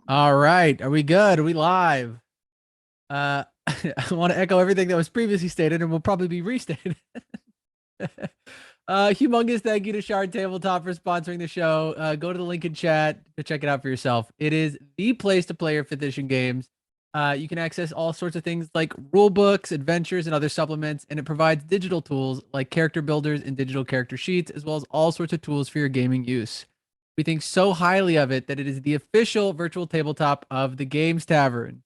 All right. Are we good? Are we live? I want to echo everything that was previously stated and will probably be restated. Humongous thank you to Shard Tabletop for sponsoring the show. Go to the link in chat to check it out for yourself. It is the place to play your 5th edition games. You can access all sorts of things like rule books, adventures, and other supplements, and it provides digital tools like character builders and digital character sheets, as well as all sorts of tools for your gaming use. We think so highly of it that it is the official virtual tabletop of the Games Tavern.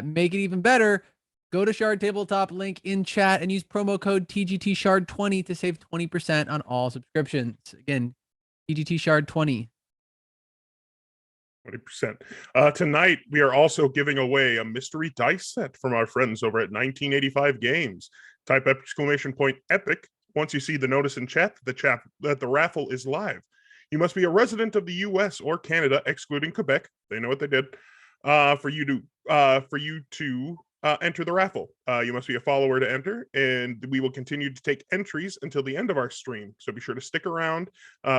Make it even better. Go to Shard Tabletop link in chat and use promo code TGT Shard 20 to save 20% on all subscriptions. Again, TGT Shard 20. 20%. Tonight, we are also giving away a mystery dice set from our friends over at 1985 Games. Type exclamation point epic once you see the notice in chat that the raffle is live. You must be a resident of the U.S. or Canada, excluding Quebec. They know what they did. For you to enter the raffle. You must be a follower to enter, and we will continue to take entries until the end of our stream. So be sure to stick around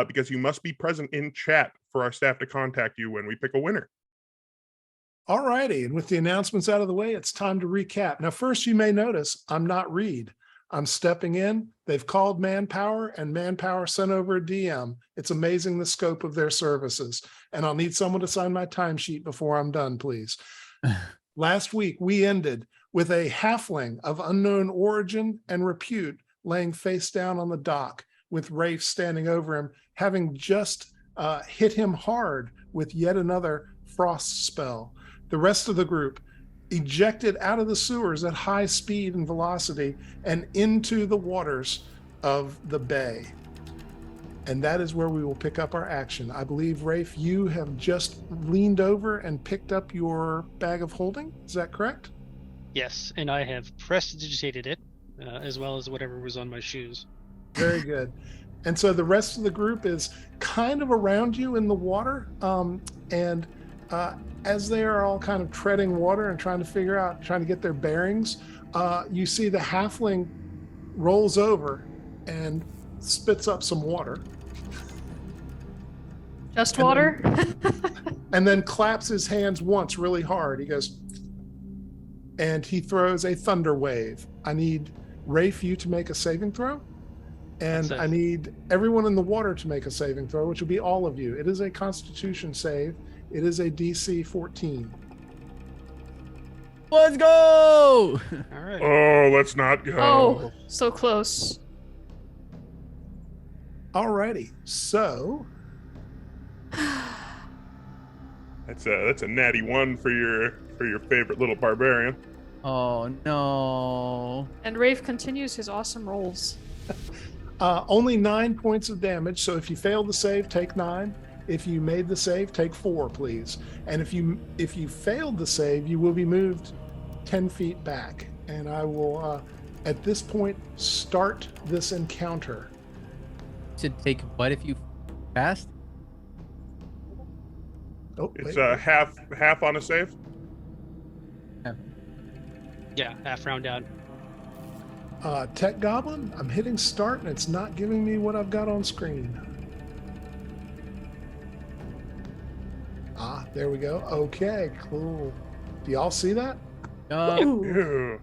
because you must be present in chat for our staff to contact you when we pick a winner. All righty, and with the announcements out of the way, it's time to recap. Now, first, you may notice I'm not Reed. I'm stepping in. They've called Manpower, and Manpower sent over a DM. It's amazing the scope of their services. And I'll need someone to sign my timesheet before I'm done, please. Last week, we ended with a halfling of unknown origin and repute laying face down on the dock with Rafe standing over him, having just hit him hard with yet another frost spell. The rest of the group ejected out of the sewers at high speed and velocity and into the waters of the bay. And that is where we will pick up our action. I believe, Rafe, you have just leaned over and picked up your bag of holding. Is that correct? Yes, and I have prestidigitated it, as well as whatever was on my shoes. Very good. And so the rest of the group is kind of around you in the water. As they are all kind of treading water and trying to get their bearings, you see the halfling rolls over and spits up some water. Just water? And then claps his hands once really hard. He goes, and he throws a thunder wave. I need Rafe, you to make a saving throw. And I need everyone in the water to make a saving throw, which will be all of you. It is a Constitution save. It is a DC 14. Let's go! All right. Oh, let's not go. Oh, so close. Alrighty, so That's a natty 1 for your favorite little barbarian. Oh, no. And Rafe continues his awesome rolls. only 9 points of damage. So if you failed the save, take 9. If you made the save, take 4, please. And if you failed the save, you will be moved 10 feet back. And I will, at this point, start this encounter. To take what if you fast? Oh, It's wait. half on a save. Yeah, half round down. Tech Goblin, I'm hitting start and it's not giving me what I've got on screen. There we go. Okay, cool. Do y'all see that? No. Ew.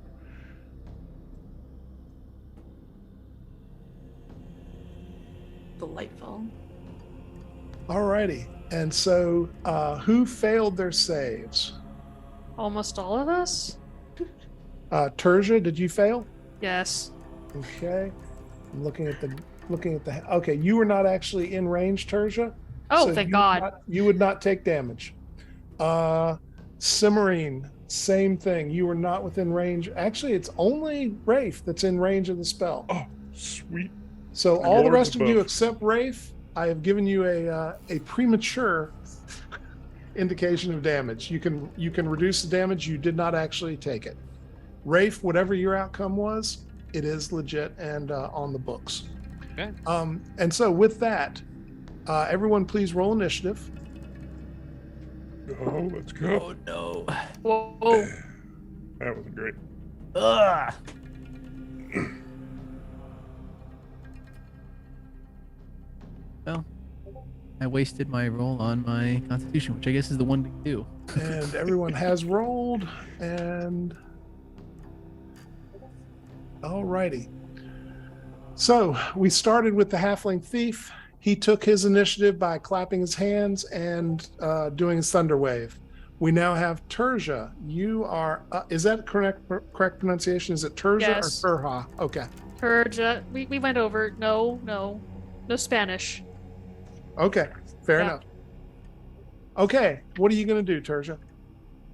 Delightful. Alrighty. And so who failed their saves? Almost all of us? Terja, did you fail? Yes. Okay. I'm looking at the okay, you were not actually in range, Terja. Oh, so thank God. You would not take damage. Cimmerian, same thing. You were not within range. Actually, it's only Rafe that's in range of the spell. Oh, sweet. So all the Lord rest of you above. except Rafe, I have given you a premature indication of damage. You can reduce the damage. You did not actually take it. Rafe, whatever your outcome was, it is legit and on the books. Okay. And so with that, everyone please roll initiative. Oh, let's go. Oh, no. Whoa. That wasn't great. Ugh. Well, I wasted my roll on my Constitution, which I guess is the one to do. And everyone has rolled. And alrighty. So we started with the Halfling Thief. He took his initiative by clapping his hands and doing his Thunder Wave. We now have Terja. You are, is that correct pronunciation? Is it Terja Yes. or Terha? Okay. Terja. We went over. No Spanish. Okay. Fair Yeah. enough. Okay. What are you going to do, Terja?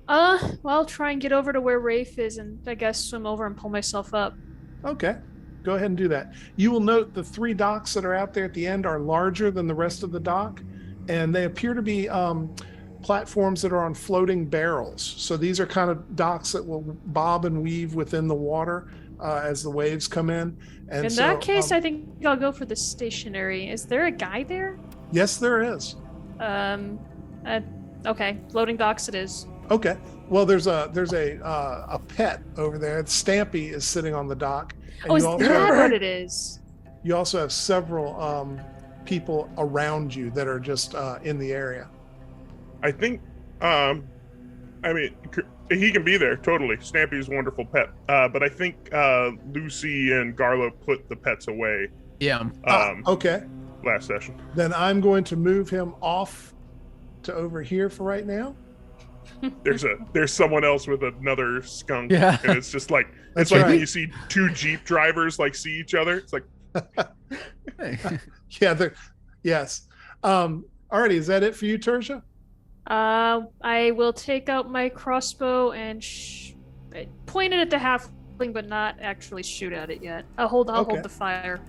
Well, I'll try and get over to where Rafe is and I guess swim over and pull myself up. Okay. Go ahead and do that. You will note the 3 docks that are out there at the end are larger than the rest of the dock, and they appear to be platforms that are on floating barrels. So these are kind of docks that will bob and weave within the water as the waves come in. And In that case, I think I'll go for the stationary. Is there a guy there? yes, there is. Okay, floating docks it is. Okay. Well, there's a pet over there. Stampy is sitting on the dock. And Oh, is you also that have, what it is? you also have several people around you that are just in the area. I think, I mean, he can be there totally. Stampy's a wonderful pet, but I think Lucy and Garlo put the pets away Yeah. Okay. last session. Then I'm going to move him off to over here for right now. There's someone else with another skunk, Yeah. and it's just like That's it's like when right. you see 2 Jeep drivers like see each other. It's like Hey. Yeah. Yes. Alrighty. Is that it for you, Tertia? I will take out my crossbow and point it at the halfling, but not actually shoot at it yet. I'll hold Okay. the fire.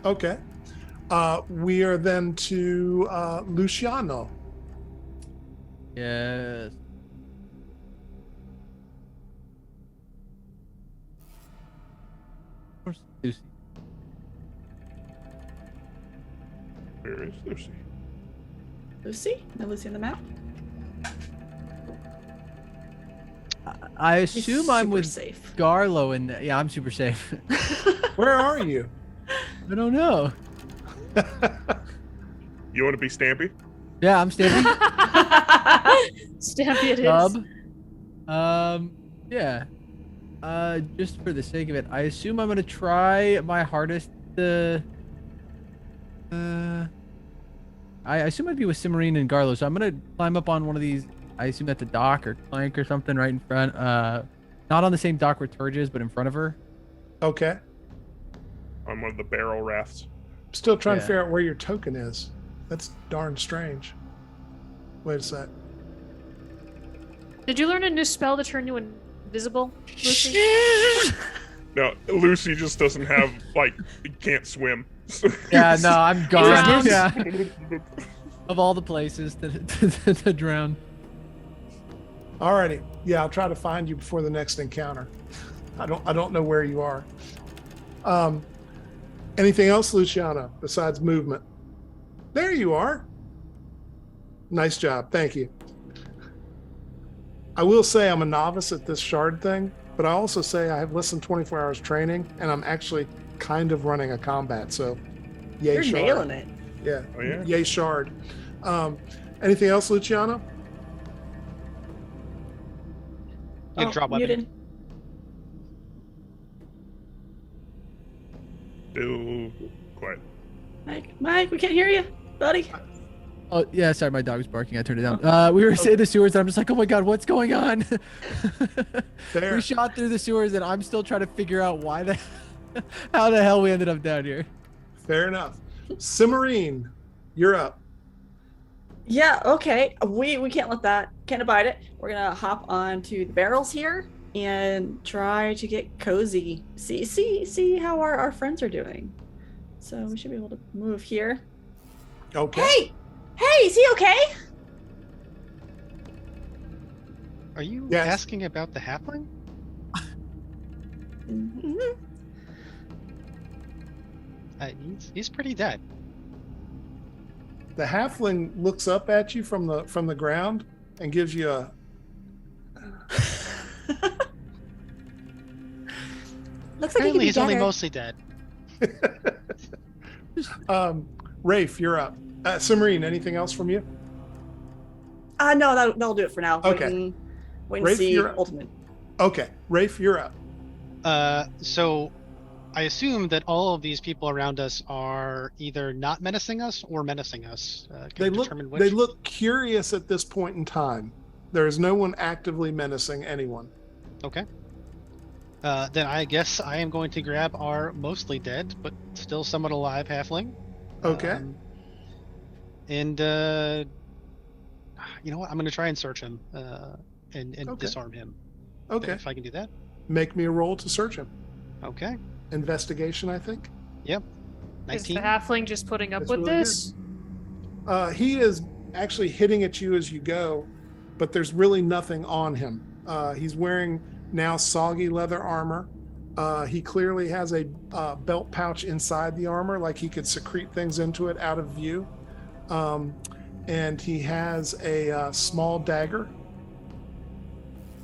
Okay. We are then to Luciano. Yes. Of course, Lucy. where is Lucy? Lucy? No Lucy on the map? I She's assume I'm super with safe. Garlo, and yeah, I'm super safe. Where are you? I don't know. You want to be Stampy? Yeah, I'm standing. Stampy it is. Sub. Yeah. Just for the sake of it, I assume I'm gonna try my hardest to. I assume I'd be with Cimarine and Garlo, so I'm gonna climb up on one of these. I assume that's a dock or plank or something right in front. Not on the same dock where Turge is, but in front of her. Okay. On one of the barrel rafts. Still trying to Yeah. figure out where your token is. That's darn strange. Wait a sec. Did you learn a new spell to turn you invisible, Lucy? No, Lucy just doesn't have like can't swim. Yeah, no, I'm gone. Drowns. Yeah. Of all the places to drown. Alrighty. Yeah, I'll try to find you before the next encounter. I don't know where you are. Anything else, Luciano, besides movement? There you are. Nice job. Thank you. I will say I'm a novice at this shard thing, but I also say I have less than 24 hours training, and I'm actually kind of running a combat. So, yay, You're shard. nailing it. Yeah. Oh, yeah? Yay, shard. Anything else, Luciano? You drop weapon. muted. Still quiet. Mike, we can't hear you, buddy. Oh yeah, sorry, my dog was barking. I turned it down. We were in the sewers, and I'm just like, oh my god, what's going on? Fair. We shot through the sewers, and I'm still trying to figure out how the hell we ended up down here. Fair enough. Cimarine, you're up. Yeah, okay. We can't let that, can't abide it. We're gonna hop onto the barrels here and try to get cozy. See how our friends are doing. So we should be able to move here. Okay. Hey, is he okay? Are you Yes. asking about the halfling? Mhm. He's pretty dead. The halfling looks up at you from the ground and gives you a Looks like he could Apparently, be he's only better. mostly dead. Rafe, you're up. Cimarine, anything else from you? No, that'll do it for now. Okay. Wait and Rafe, see you're up. ultimate. Okay, Rafe, you're up. So I assume that all of these people around us are either not menacing us or menacing us. Can I determine which? They look curious at this point in time. There is no one actively menacing anyone. Okay. Then I guess I am going to grab our mostly dead, but still somewhat alive halfling. Okay. And you know what? I'm going to try and search him and Okay. disarm him. Okay. If I can do that. Make me a roll to search him. Okay. Investigation, I think. Yep. Is the 19. halfling just putting up That's with really this? He is actually hitting at you as you go, but there's really nothing on him. He's wearing now soggy leather armor. He clearly has a belt pouch inside the armor, like he could secrete things into it out of view. And he has a small dagger.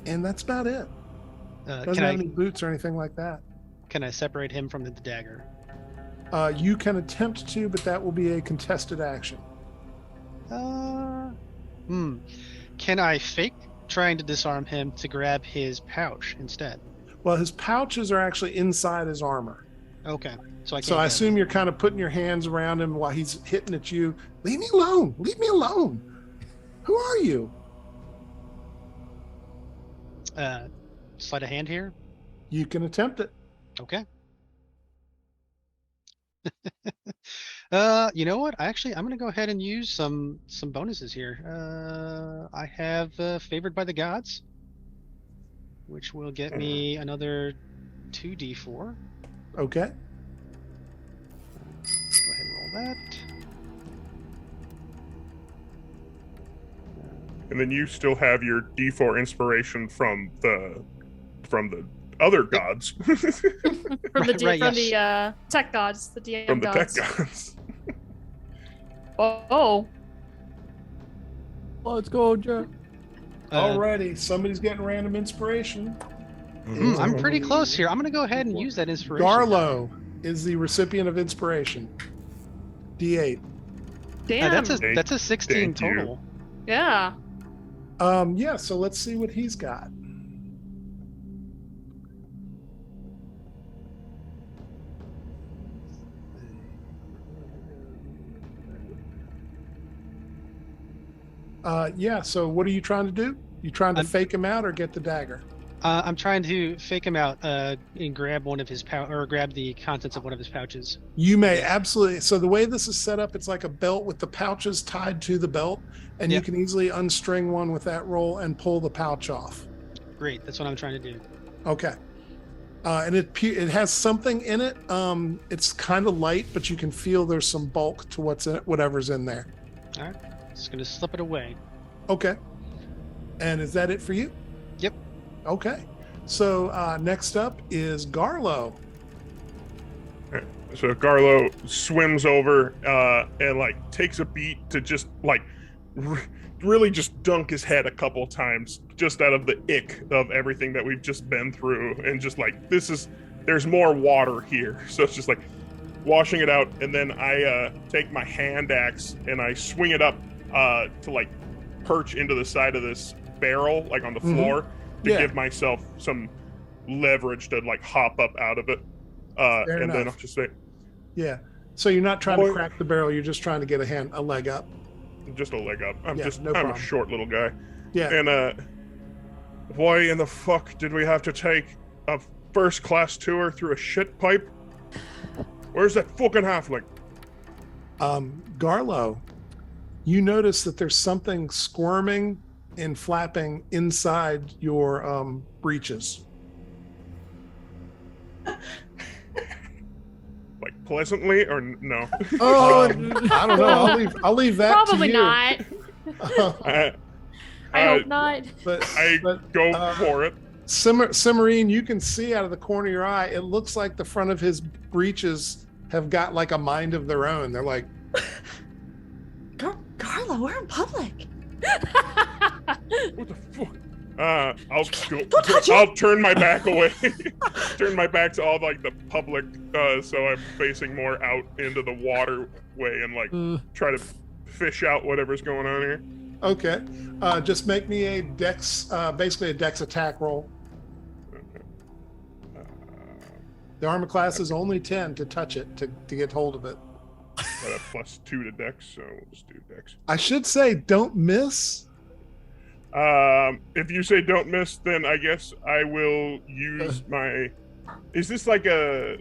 And that's about it. Doesn't Can have I any boots or anything like that. separate him from the dagger? You can attempt to, but that will be a contested action. Can I fake trying to disarm him to grab his pouch instead? Well, his pouches are actually inside his armor. Okay. So I can't. So I get him. assume you're kind of putting your hands around him while he's hitting at you. Leave me alone. Leave me alone. Who are you? Sleight of hand here. You can attempt it. Okay. You know what? I'm gonna go ahead and use some bonuses here. I have favored by the gods, which will get me another 2d4. Okay. Let's go ahead and roll that. And then you still have your D4 inspiration from the other gods. From the Right, from yes. the tech gods, the DM From the gods. tech gods. Oh, Let's go, Jack. Alrighty. Somebody's getting random inspiration. I'm pretty close here. I'm gonna go ahead and use that inspiration. Garlo is the recipient of inspiration. D8. damn. That's a 16 Thank you. total. Yeah. Yeah, so let's see what he's got. Yeah, so what are you trying to do? You trying to fake him out or get the dagger? I'm trying to fake him out and grab one of his grab the contents of one of his pouches. You may absolutely. So the way this is set up, it's like a belt with the pouches tied to the belt, and you Yeah. can easily unstring one with that roll and pull the pouch off. Great, that's what I'm trying to do. Okay. And it has something in it. It's kind of light, but you can feel there's some bulk to whatever's in there. All right, just gonna slip it away. Okay. And is that it for you? Yep. Okay. So next up is Garlo. So Garlo swims over and like takes a beat to just like really just dunk his head a couple times just out of the ick of everything that we've just been through, and just like there's more water here, so it's just like washing it out. And then I take my hand axe and I swing it up to like perch into the side of this barrel, like on the floor, to give myself some leverage to like hop up out of it. Fair and then enough. I'll just say, Yeah. So you're not trying to crack the barrel. You're just trying to get a leg up. just a leg up. I'm Yeah, just no I'm problem. a short little guy. Yeah. And why in the fuck did we have to take a first class tour through a shit pipe? Where's that fucking halfling? Garlo, you notice that there's something squirming and flapping inside your breeches. Like pleasantly or no? Oh, I don't know. I'll leave that Probably to you. not. I I hope not. But go for it. Cimarine, you can see out of the corner of your eye, it looks like the front of his breeches have got like a mind of their own. They're like, Carla, we're in public. What the fuck? I'll Don't touch I'll turn my back away. Turn my back to all like the public, so I'm facing more out into the waterway and like try to fish out whatever's going on here. Okay. Just make me a dex, basically a dex attack roll. The armor class is only 10 to touch it, to get hold of it. Got a +2 to dex, so we'll just do dex. I should say don't miss. If you say don't miss, then I guess I will use my... Is this like a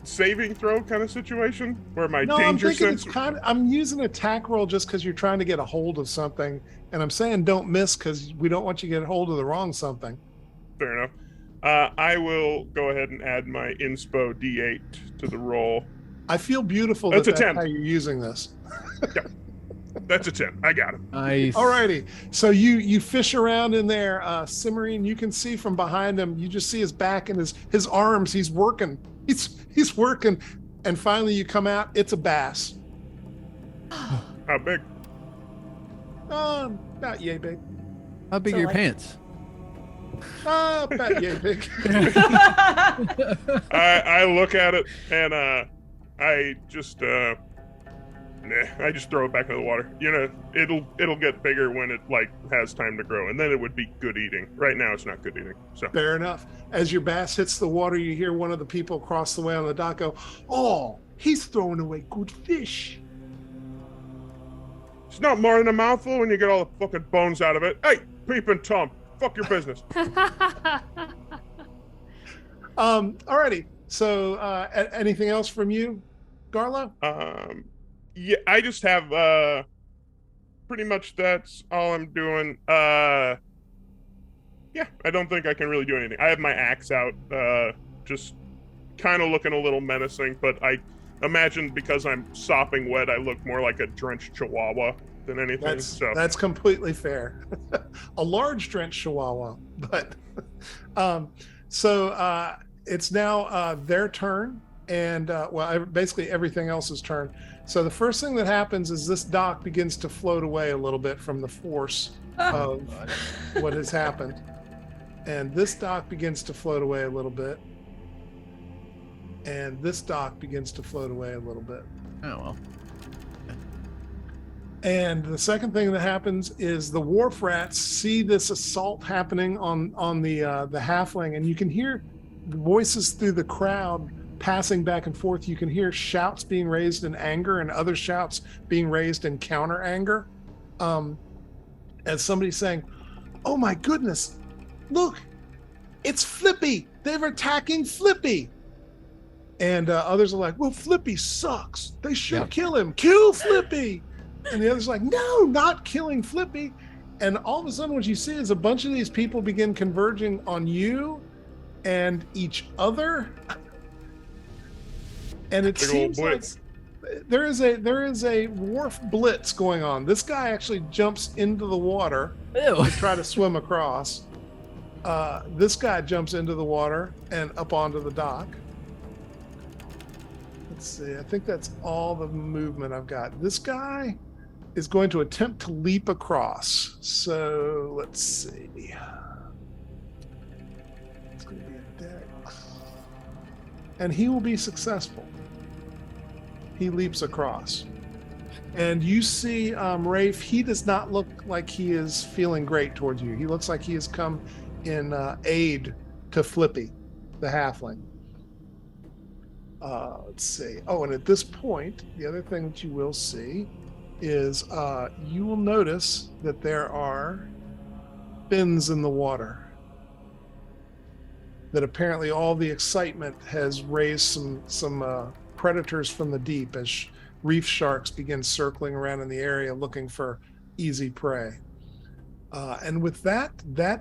saving throw kind of situation? Where my No, danger I'm thinking sense... I'm using attack roll just because you're trying to get a hold of something. And I'm saying don't miss because we don't want you to get a hold of the wrong something. Fair enough. I will go ahead and add my inspo D8 to the roll. I feel beautiful That's that a 10. how you're using this. That's a 10. I got it. Nice. Alrighty. So you fish around in there, Cimmerian. You can see from behind him. You just see his back and his arms. He's working. He's working. And finally, you come out. It's a bass. How big? About yay big. How big So, are your like- pants? About yay big. I look at it and I just I just throw it back into the water. You know, it'll get bigger when it like has time to grow, and then it would be good eating. Right now, it's not good eating. So Fair enough. As your bass hits the water, you hear one of the people across the way on the dock go, "Oh, he's throwing away good fish." it's not more than a mouthful when you get all the fucking bones out of it. Hey, Peeping Tom, fuck your business. Alrighty. So, anything else from you, Garlo? Yeah, I just have pretty much that's all I'm doing. Yeah, I don't think I can really do anything. I have my axe out, just kind of looking a little menacing, but I imagine because I'm sopping wet, I look more like a drenched chihuahua than anything. That's completely fair. A large drenched chihuahua, but it's now their turn, and basically everything else's turn. So the first thing that happens is this dock begins to float away a little bit from the force of what has happened, and this dock begins to float away a little bit, and this dock begins to float away a little bit. Oh well. And the second thing that happens is the wharf rats see this assault happening on the halfling, and you can hear voices through the crowd passing back and forth. You can hear shouts being raised in anger and other shouts being raised in counter anger. As somebody saying, "Oh my goodness, look, it's Flippy. They're attacking Flippy." And others are like, "Well, Flippy sucks. They should kill him. Kill Flippy." And the other's like, "No, not killing Flippy." And all of a sudden what you see is a bunch of these people begin converging on you and each other. And it Big old seems like blitz. there is a wharf blitz going on. This guy actually jumps into the water Ew. to try to swim across. This guy jumps into the water and up onto the dock. Let's see. I think that's all the movement I've got. This guy is going to attempt to leap across. So let's see. It's going to be a deck. And he will be successful. He leaps across. And you see Rafe, he does not look like he is feeling great towards you. He looks like he has come in aid to Flippy, the halfling. Let's see. Oh, and at this point, the other thing that you will see is you will notice that there are fins in the water. That apparently all the excitement has raised some predators from the deep as reef sharks begin circling around in the area looking for easy prey. And with that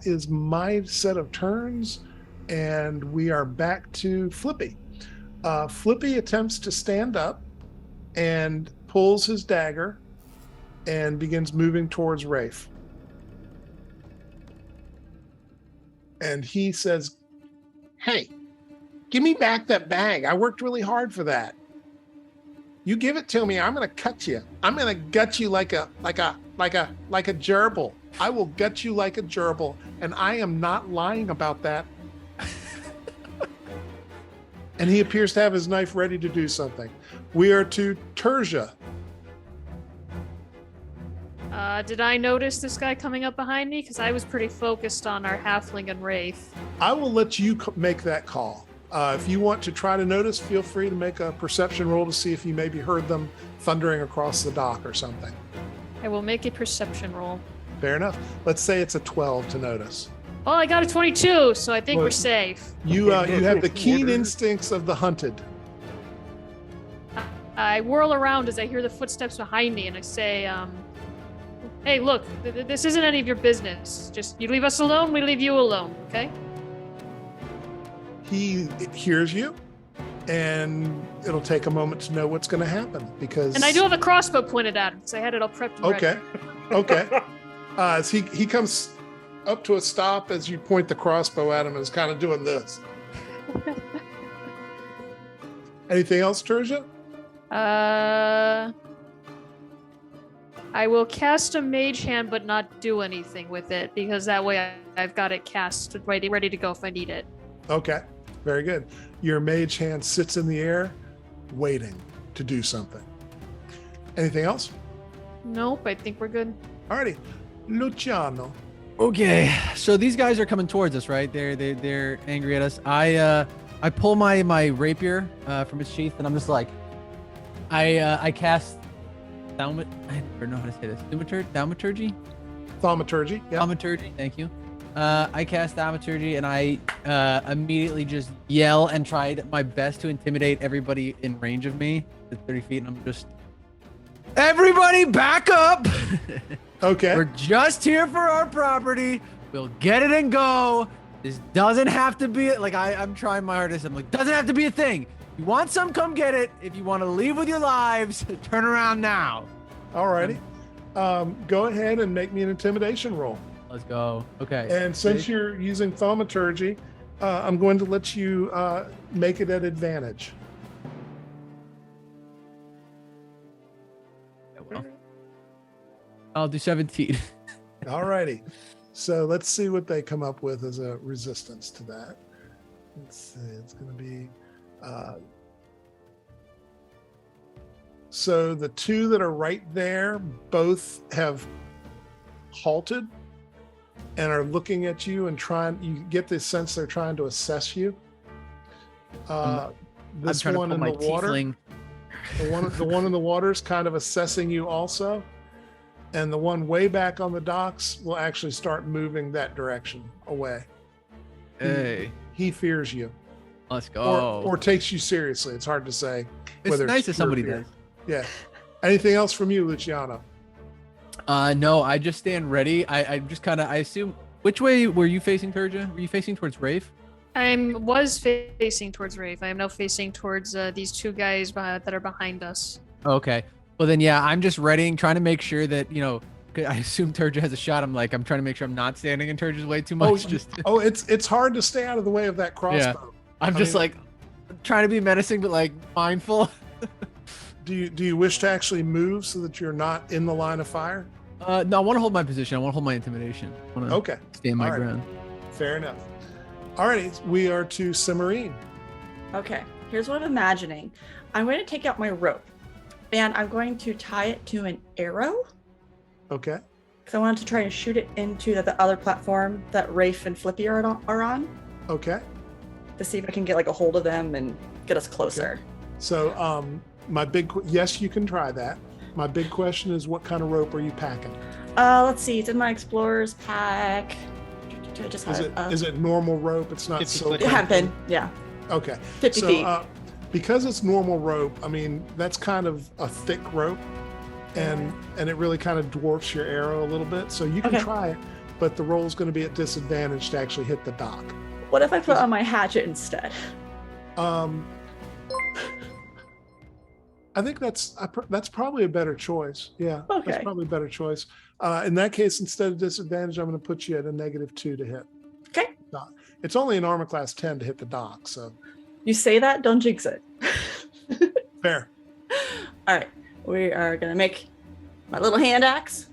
is my set of turns, and we are back to Flippy. Flippy attempts to stand up and pulls his dagger and begins moving towards Rafe. And he says, "Hey, give me back that bag. I worked really hard for that. You give it to me, I'm gonna cut you. I'm gonna gut you like a gerbil. I will gut you like a gerbil, and I am not lying about that." And he appears to have his knife ready to do something. We are to Tertia. Did I notice this guy coming up behind me? Because I was pretty focused on our halfling and wraith. I will let you make that call. If you want to try to notice, feel free to make a perception roll to see if you maybe heard them thundering across the dock or something. I will make a perception roll. Fair enough. Let's say it's a 12 to notice. Well, I got a 22, so I think we're safe. You have the keen instincts of the hunted. I whirl around as I hear the footsteps behind me, and I say, hey, look, this isn't any of your business. Just, you leave us alone, we leave you alone, okay? He hears you, and it'll take a moment to know what's going to happen because. And I do have a crossbow pointed at him, because I had it all prepped and ready. Okay. As he comes up to a stop as you point the crossbow at him and is kind of doing this. Anything else, Terja? I will cast a mage hand, but not do anything with it, because that way I've got it cast ready to go if I need it. Okay, very good. Your mage hand sits in the air, waiting to do something. Anything else? Nope, I think we're good. Alrighty, Luciano. Okay, so these guys are coming towards us, right? They're angry at us. I pull my rapier from its sheath, and I'm just like, I cast I never know how to say this. Thaumaturgy? Thaumaturgy, yeah. Thaumaturgy, thank you. I cast Thaumaturgy, and I immediately just yell and tried my best to intimidate everybody in range of me at 30 feet, and I'm just, everybody back up! Okay. We're just here for our property. We'll get it and go. This doesn't have to be, like, I'm trying my hardest. I'm like, doesn't have to be a thing. You want some, come get it. If you want to leave with your lives, turn around now. Alrighty. Go ahead and make me an intimidation roll. Let's go. Okay. And since you're using thaumaturgy, I'm going to let you make it at advantage. Well, I'll do 17. Alrighty. So let's see what they come up with as a resistance to that. Let's see. It's going to be... so the two that are right there both have halted and are looking at you and you get this sense they're trying to assess you. This one in the water, the one in the water is kind of assessing you also. And the one way back on the docks will actually start moving that direction away. Hey. He fears you. Let's go. Or takes you seriously. It's hard to say. It's nice that somebody does. Yeah. Anything else from you, Luciano? No, I just stand ready. I just kind of, I assume, which way were you facing, Terja? Were you facing towards Rafe? I was facing towards Rafe. I am now facing towards these two guys that are behind us. Okay. Well then, yeah, I'm just readying, trying to make sure that, I assume Terja has a shot. I'm trying to make sure I'm not standing in Terja's way too much. It's hard to stay out of the way of that crossbow. Yeah. I'm just trying to be menacing, but mindful. Do you wish to actually move so that you're not in the line of fire? No, I want to hold my position. I want to hold my intimidation. I want to stand my ground. Fair enough. All right, we are to Cimarine. Okay, here's what I'm imagining. I'm going to take out my rope, and I'm going to tie it to an arrow. Okay. Because I wanted to try to shoot it into the other platform that Rafe and Flippy are on. Okay. To see if I can get a hold of them and get us closer. Okay. So, yes, you can try that. My big question is, what kind of rope are you packing? Let's see. It's in my explorer's pack. Is it normal rope? It's not so. It had been, yeah. Okay. 50 feet. Because it's normal rope, that's kind of a thick rope, and it really kind of dwarfs your arrow a little bit. So you can try it, but the roll is going to be at disadvantage to actually hit the dock. What if I put on my hatchet instead? I think that's probably a better choice. Yeah, that's probably a better choice. In that case, instead of disadvantage, I'm going to put you at a -2 to hit. Okay. It's only an armor class 10 to hit the dock, so. You say that, don't jinx it. Fair. All right, we are going to make my little hand axe.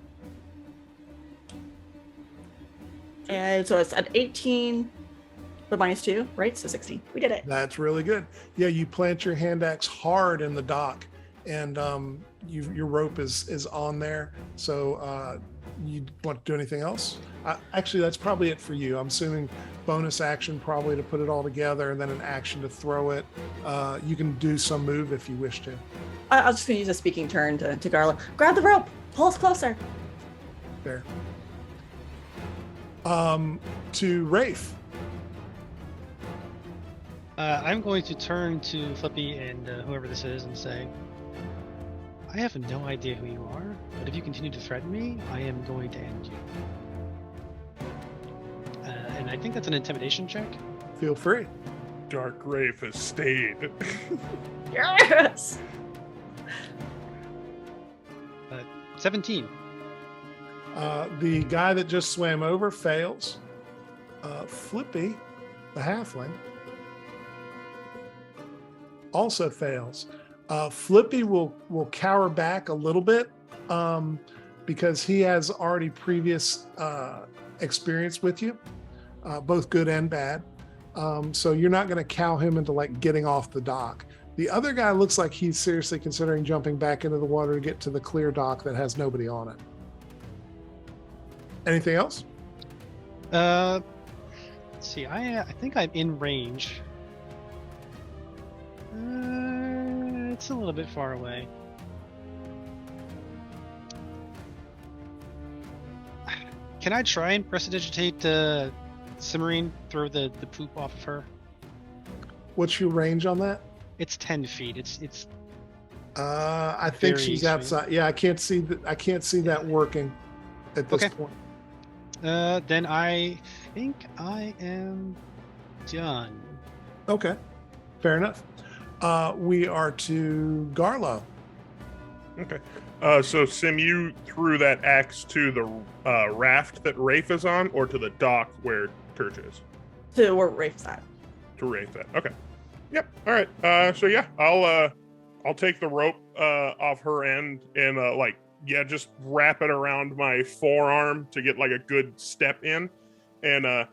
And so it's at 18, but -2, right? So 16. We did it. That's really good. Yeah, you plant your hand axe hard in the dock, and your rope is on there. So you want to do anything else? Actually, that's probably it for you. I'm assuming bonus action probably to put it all together, and then an action to throw it. You can do some move if you wish to. I was just gonna use a speaking turn to Garlo. Grab the rope, pull us closer. There. To Rafe. I'm going to turn to Flippy and whoever this is and say, I have no idea who you are, but if you continue to threaten me, I am going to end you. And I think that's an intimidation check. Feel free. Dark Rafe has stayed. Yes. 17. The guy that just swam over fails. Flippy, the halfling, also fails. Flippy will cower back a little bit because he has already previous experience with you, both good and bad. So you're not going to cow him into like getting off the dock. The other guy looks like he's seriously considering jumping back into the water to get to the clear dock that has nobody on it. Anything else? Let's see. I think I'm in range. It's a little bit far away. Can I try and prestidigitate Cimarine? Throw the poop off of her. What's your range on that? It's 10 feet. It's. I think she's Very outside. Yeah, I can't see that. I can't see that working at this Okay. point. Then I think I am done. Okay, fair enough. We are to Garlo. Okay. So Sim, you threw that axe to the raft that Rafe is on, or to the dock where Turch is? To where Rafe's at. To Rafe at. Okay. Yep. All right. So yeah, I'll take the rope off her end and just wrap it around my forearm to get like a good step in, and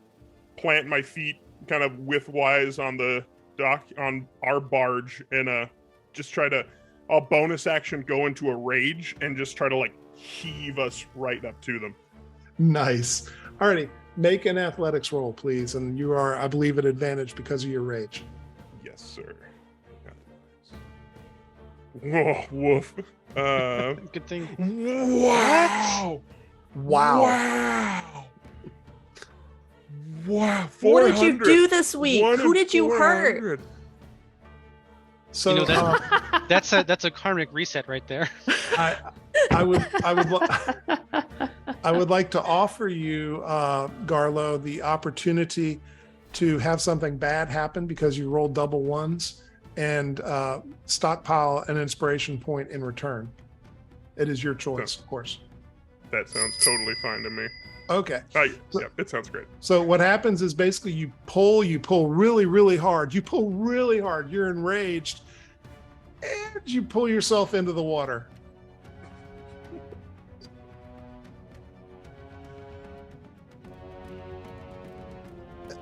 plant my feet kind of widthwise on the dock on our barge, and just try to. I'll bonus action go into a rage and just try to like heave us right up to them. Nice. Alrighty, make an athletics roll, please, and you are, I believe, at advantage because of your rage. Yes, sir. Whoa, woof. Good thing. Wow. Wow. Wow. What did you 400. do this week? One Who in did you hurt? 400. So You know, that's a karmic reset right there. I would like to offer you, Garlo, the opportunity to have something bad happen because you rolled double ones, and stockpile an inspiration point in return. It is your choice, of course. That sounds totally fine to me. Okay. Yeah, it sounds great. So what happens is basically you pull really, really hard. You pull really hard. You're enraged, and you pull yourself into the water.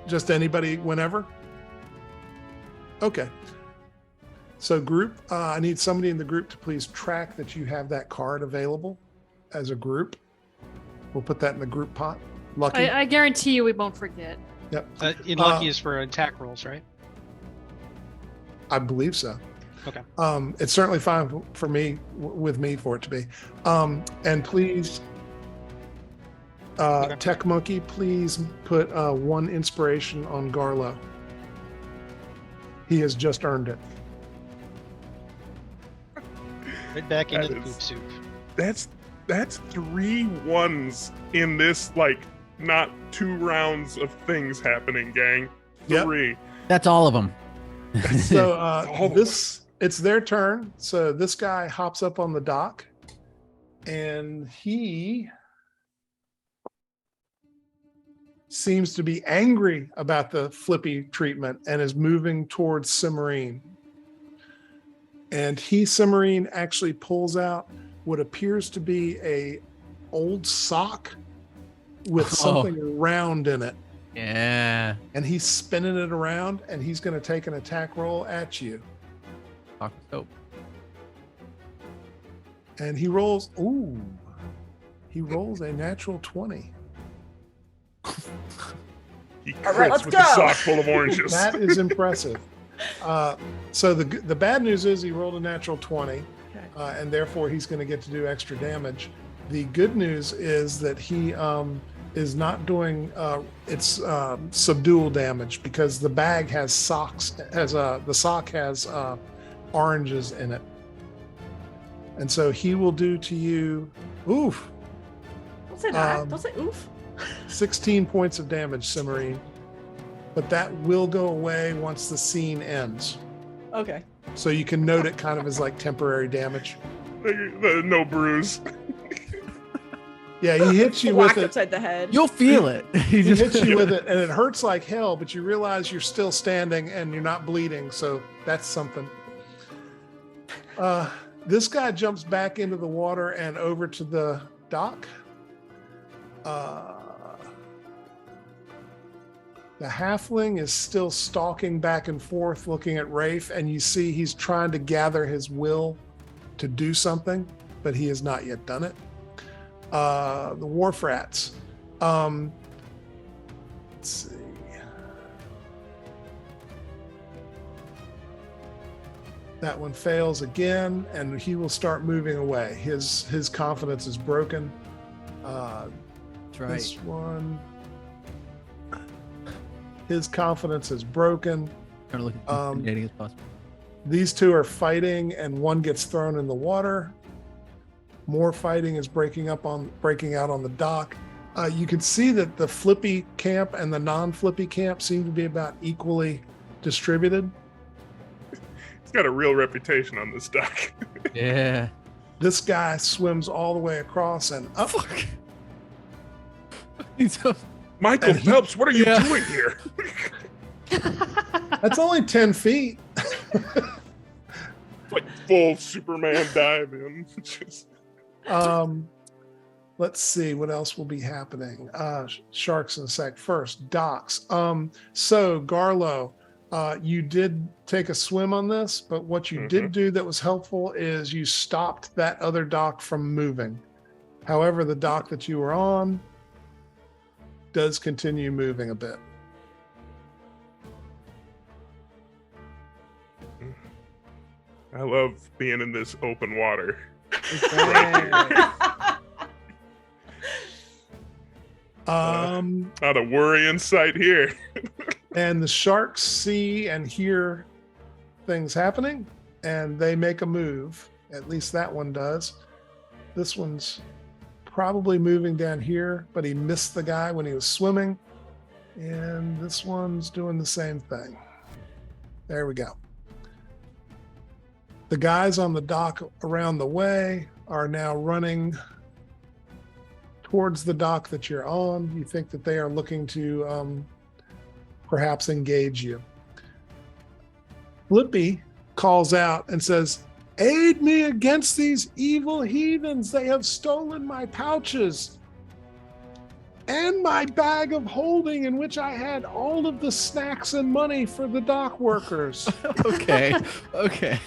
Just anybody, whenever? Okay. So group, I need somebody in the group to please track that you have that card available as a group. We'll put that in the group pot. Lucky. I guarantee you we won't forget. Yep. Lucky is for attack rolls, right? I believe so. Okay. It's certainly fine for me, with me for it to be. And please, Okay. Tech Monkey, please put one inspiration on Garlo. He has just earned it. Right back into That the is- poop soup. That's 3 1s in this, like, not 2 rounds of things happening, gang. Yep. 3. That's all of them. So all of it's their turn. So this guy hops up on the dock, and he seems to be angry about the Flippy treatment and is moving towards Cimarine. And Cimarine actually pulls out what appears to be a old sock with something round in it. Yeah. And he's spinning it around, and he's going to take an attack roll at you. Talk soap. And he rolls a natural 20. He All right, crits let's with go. a sock full of oranges. That is impressive. So the bad news is he rolled a natural 20, and therefore he's going to get to do extra damage. The good news is that he is not doing subdual damage because the bag has the sock has oranges in it, and so he will do to you, oof. Don't say that. Don't say oof. 16 points of damage, Cimarine. But that will go away once the scene ends. Okay. So you can note it kind of as like temporary damage. No bruise. Yeah, he hits you Whack with it. upside the head. You'll feel it. He hits you with it, and it hurts like hell, but you realize you're still standing and you're not bleeding, so that's something. This guy jumps back into the water and over to the dock. The halfling is still stalking back and forth looking at Rafe, and you see he's trying to gather his will to do something, but he has not yet done it. The wharf rats. Let's see. That one fails again, and he will start moving away. His confidence is broken. That's right. This one, his confidence is broken. Trying to look as intimidating as possible. These two are fighting, and one gets thrown in the water. More fighting is breaking out on the dock. You can see that the flippy camp and the non-flippy camp seem to be about equally distributed. He's got a real reputation on this dock. Yeah. This guy swims all the way across and up. Michael And he- Phelps, what are you Yeah. doing here? That's only 10 feet. Like full Superman dive in. Just- Let's see what else will be happening. Sharks in a sec. First, docks. So Garlo, you did take a swim on this, but what you did do that was helpful is you stopped that other dock from moving. However, the dock that you were on does continue moving a bit. I love being in this open water. Not a worry in sight here. And the sharks see and hear things happening, and they make a move. At least that one does. This one's probably moving down here, but he missed the guy when he was swimming. And this one's doing the same thing. There we go. The guys on the dock around the way are now running towards the dock that you're on. You think that they are looking to perhaps engage you. Flippy calls out and says, "Aid me against these evil heathens. They have stolen my pouches and my bag of holding in which I had all of the snacks and money for the dock workers." Okay. Okay.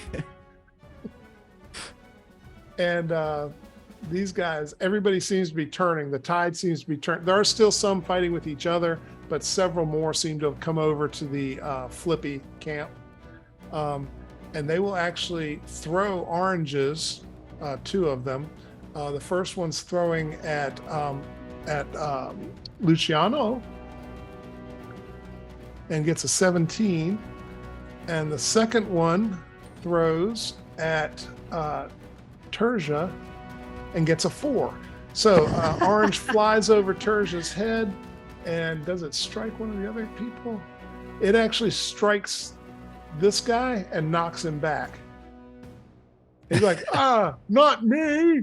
And these guys, everybody seems to be turning. The tide seems to be turning. There are still some fighting with each other, but several more seem to have come over to the Flippy camp. And they will actually throw oranges, two of them. The first one's throwing at Luciano and gets a 17. And the second one throws at Terja and gets a 4. So orange flies over Terja's head, and does it strike one of the other people? It actually strikes this guy and knocks him back. He's like, not me.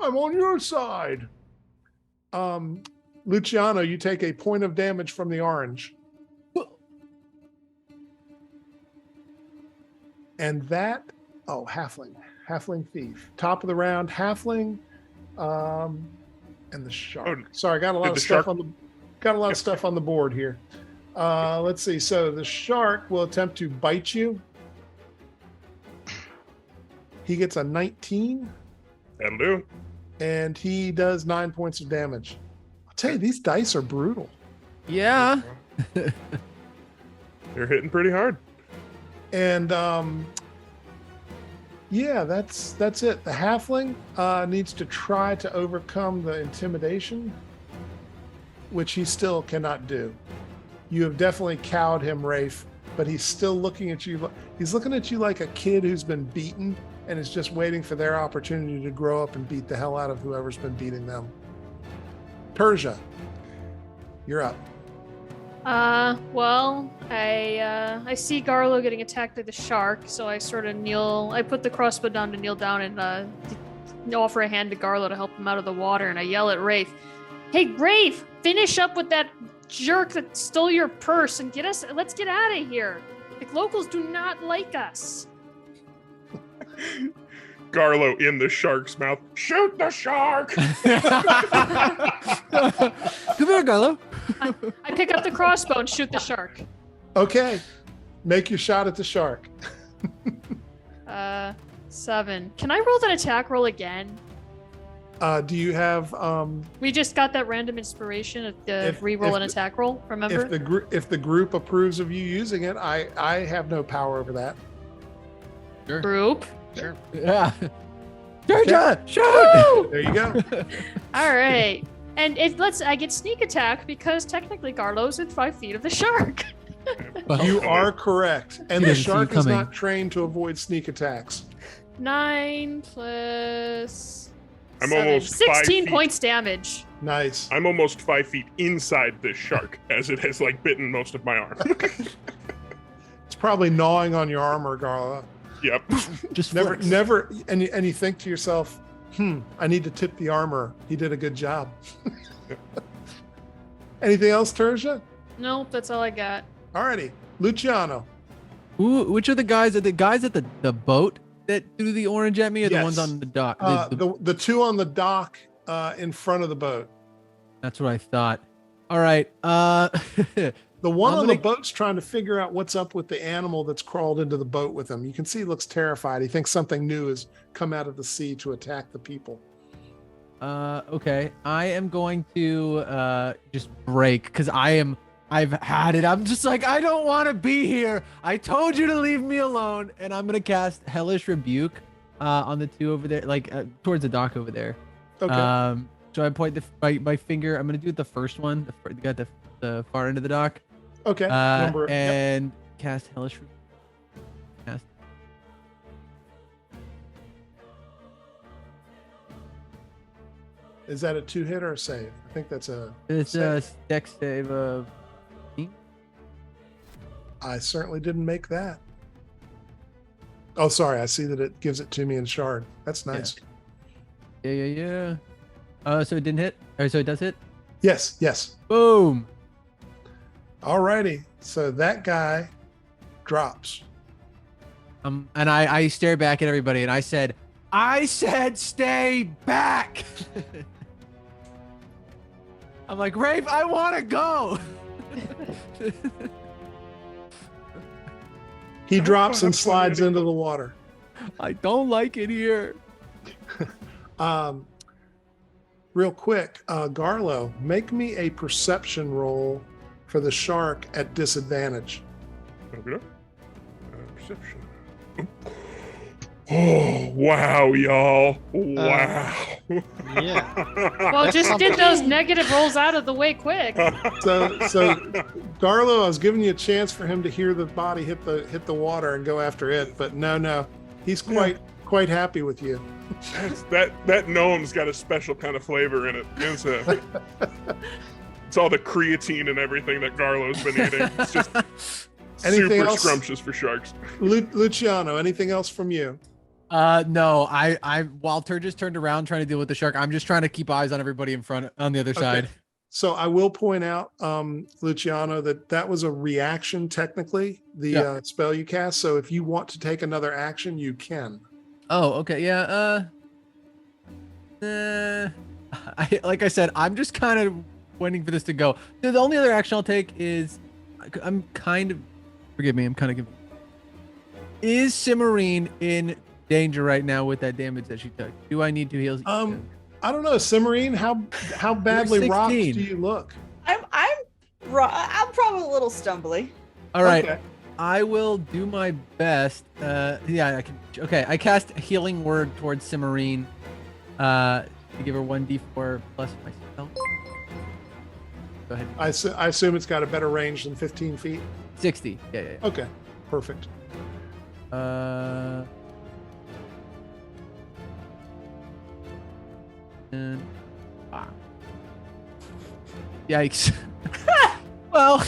I'm on your side. Luciano, you take a point of damage from the orange. And that, halfling thief. Top of the round, halfling, and the shark. Oh, sorry, got a lot of stuff on the board here. Let's see. So the shark will attempt to bite you. He gets a 19. That'll do. And he does 9 points of damage. I'll tell you, these dice are brutal. Yeah. They're hitting pretty hard. And yeah, that's it. The halfling needs to try to overcome the intimidation, which he still cannot do. You have definitely cowed him, Rafe, but he's still looking at you. He's looking at you like a kid who's been beaten and is just waiting for their opportunity to grow up and beat the hell out of whoever's been beating them. Persia, you're up. Well, I see Garlo getting attacked by the shark, so I sort of kneel. I put the crossbow down to kneel down and offer a hand to Garlo to help him out of the water, and I yell at Rafe, "Hey, Rafe, finish up with that jerk that stole your purse and let's get out of here. Like, locals do not like us." Garlo in the shark's mouth. Shoot the shark! Come here, Garlo. I pick up the crossbow and shoot the shark. Okay, make your shot at the shark. 7. Can I roll that attack roll again? Do you have We just got that random inspiration of the re-roll an attack roll, remember? if the group approves of you using it, I have no power over that. Sure. Group. Sure. Yeah. Georgia, shoot! There you go. All right. And I get sneak attack because technically Garlo's at 5 feet of the shark. You are correct. And He the didn't see you shark is coming. not trained to avoid sneak attacks. 9 plus I'm 7. almost 5 16 feet. points damage. Nice. I'm almost 5 feet inside this shark as it has like bitten most of my arm. It's probably gnawing on your armor, Garla. Yep. Just Never, flex. never, and you think to yourself, I need to tip the armor. He did a good job. Anything else, Tertia? Nope, that's all I got. Alrighty. Luciano. Which are the guys? Are the guys at the boat that threw the orange at me, or the Yes. ones on the dock? The two on the dock in front of the boat. That's what I thought. All right. The one I'm on the gonna- boat's trying to figure out what's up with the animal that's crawled into the boat with him. You can see he looks terrified. He thinks something new has come out of the sea to attack the people. Okay. I am going to just break because I've had it. I'm just like, I don't want to be here. I told you to leave me alone, and I'm gonna cast Hellish Rebuke on the two over there, like towards the dock over there. Okay. So I point my finger. I'm gonna do it the first one. The guy at the far end of the dock. Okay. Yep. And cast Hellish. Cast. Is that a 2-hit or a save? I think that's a It's a dex save of. I certainly didn't make that. Oh, sorry. I see that it gives it to me in shard. That's nice. Yeah. So it didn't hit. Or so it does hit. Yes. Boom. Alrighty. So that guy drops. And I stare back at everybody and I said stay back. I'm like, Rafe, I want to go. He drops and slides into the water. I don't like it here. Real quick, Garlo, make me a perception roll for the shark at disadvantage. Okay. Perception. Oh, wow, y'all. Wow. Yeah. Well, just get those negative rolls out of the way quick. So Garlo, I was giving you a chance for him to hear the body hit the water and go after it, but no, he's quite happy with you. that gnome's got a special kind of flavor in it. It's all the creatine and everything that Garlo's been eating. It's just Anything super else? scrumptious for sharks. Luciano, anything else from you? No, I while Turgis turned around trying to deal with the shark, I'm just trying to keep eyes on everybody in front on the other side. So I will point out, Luciano, that was a reaction technically, the spell you cast. So if you want to take another action, you can. Oh, okay. Yeah. Like I said, I'm just kind of waiting for this to go. The only other action I'll take is forgive me, I'm kind of giving. Is Cimarine in danger right now with that damage that she took. Do I need to heal? I don't know, Cimarine, how badly rocked do 16. you look? I'm probably a little stumbly. All right. Okay. I will do my best. Yeah, I can. Okay, I cast a healing word towards Cimarine. To give her 1d4 plus my spell. Go ahead. I assume it's got a better range than 15 feet. 60. Yeah. Okay, perfect. And, yikes. Well,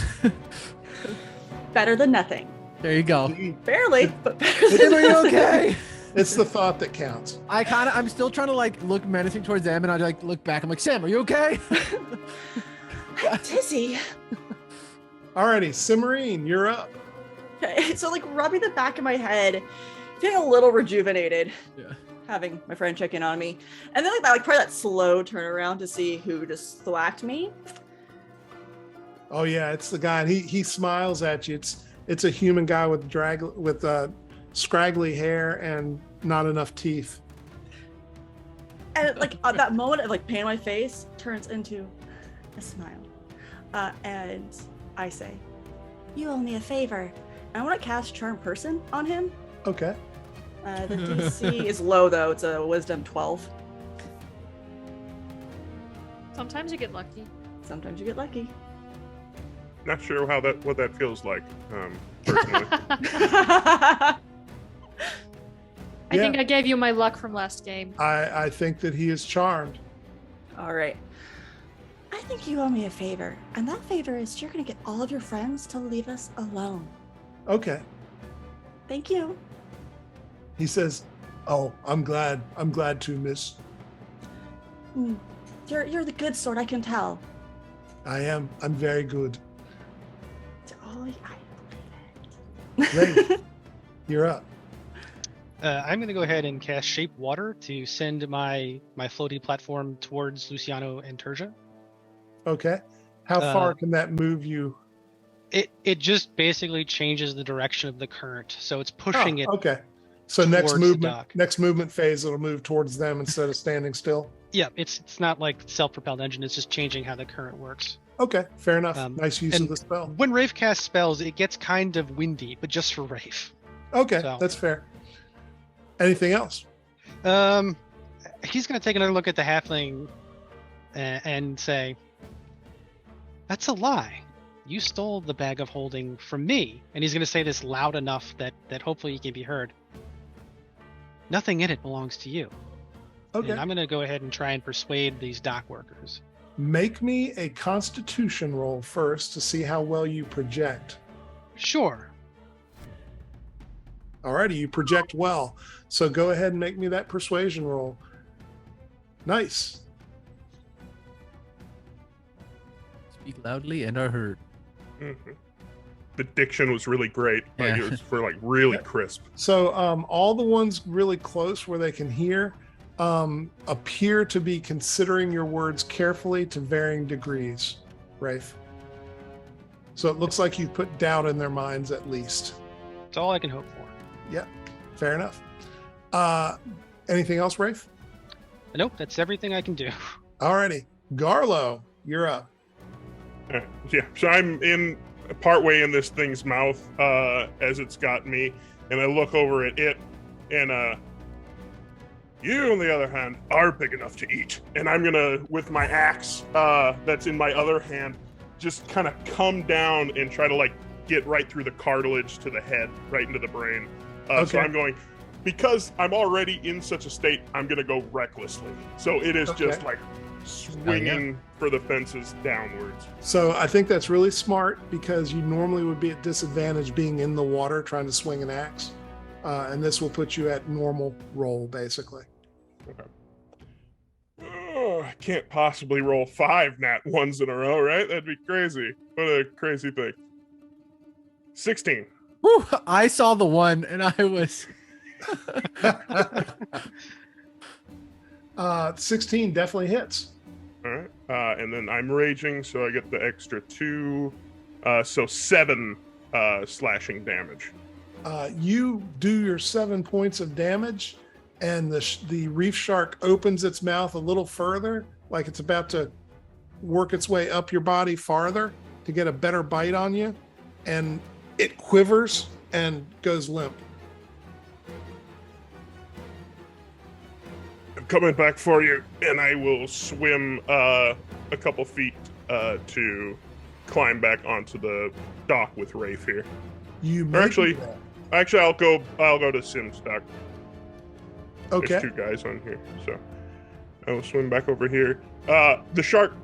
Better than nothing. there you go. Barely, but better than Am I nothing. okay? It's the thought that counts. I'm still trying to like look menacing towards them, and I like look back. I'm like, Sam, are you okay? I'm dizzy. Alrighty, Cimarine, you're up. Okay, so like rubbing the back of my head, feeling a little rejuvenated. Yeah. Having my friend check in on me, and then like probably that slow turnaround to see who just thwacked me. Oh yeah, it's the guy. And he smiles at you. It's a human guy with scraggly hair and not enough teeth. And like that moment of like pain on my face turns into a smile, and I say, "You owe me a favor." I want to cast Charm Person on him. Okay. The DC is low though; it's a Wisdom 12. Sometimes you get lucky. Sometimes you get lucky. Not sure what that feels like, personally. I Yeah. think I gave you my luck from last game. I think that he is charmed. All right. I think you owe me a favor, and that favor is you're gonna get all of your friends to leave us alone. Okay. Thank you. He says, "Oh, I'm glad to, miss. You're the good sort, I can tell. I am. I'm very good." Oh, I believe it. Ray, you're up. I'm going to go ahead and cast Shape Water to send my floaty platform towards Luciano and Terja. Okay. How far can that move you? It just basically changes the direction of the current, so it's pushing it. Okay. So next towards the dock. movement phase, it'll move towards them instead of standing still. Yeah, it's not like self-propelled engine. It's just changing how the current works. Okay, fair enough. Nice use of and the spell. When Rafe casts spells, it gets kind of windy, but just for Rafe. Okay, So- that's fair. Anything else? He's going to take another look at the halfling and say, "That's a lie. You stole the bag of holding from me." And he's going to say this loud enough that hopefully he can be heard. "Nothing in it belongs to you." Okay. And I'm going to go ahead and try and persuade these dock workers. Make me a Constitution roll first to see how well you project. Sure. Alrighty, you project well. So go ahead and make me that persuasion roll. Nice. Speak loudly and are heard. Mhm. The diction was really great. Like, Yeah. it was for like really Yeah. crisp. So all the ones really close where they can hear appear to be considering your words carefully to varying degrees, Rafe. So it looks like you put doubt in their minds at least. That's all I can hope for. Yeah, fair enough. Anything else, Rafe? Nope, that's everything I can do. Alrighty. Garlo, you're up. Yeah, so I'm in partway in this thing's mouth as it's got me, and I look over at it, and you, on the other hand, are big enough to eat. And I'm gonna, with my axe that's in my other hand, just kind of come down and try to like get right through the cartilage to the head, right into the brain. So Okay. I'm going, because I'm already in such a state, I'm gonna go recklessly. So it is just Okay. like swinging for the fences downwards. So I think that's really smart because you normally would be at disadvantage being in the water trying to swing an axe. And this will put you at normal roll, basically. Okay. Oh, I can't possibly roll 5 nat 1s in a row, right? That'd be crazy. What a crazy thing. 16. Whew, I saw the one and I was 16 definitely hits. All right. And then I'm raging, so I get the extra 2. So 7 slashing damage. You do your 7 points of damage, and the reef shark opens its mouth a little further, like it's about to work its way up your body farther to get a better bite on you, and it quivers and goes limp. I'm coming back for you, and I will swim a couple feet to climb back onto the dock with Rafe here. You Or may actually, do that. I'll go to Sim's dock. Okay. There's 2 guys on here, so I will swim back over here. The shark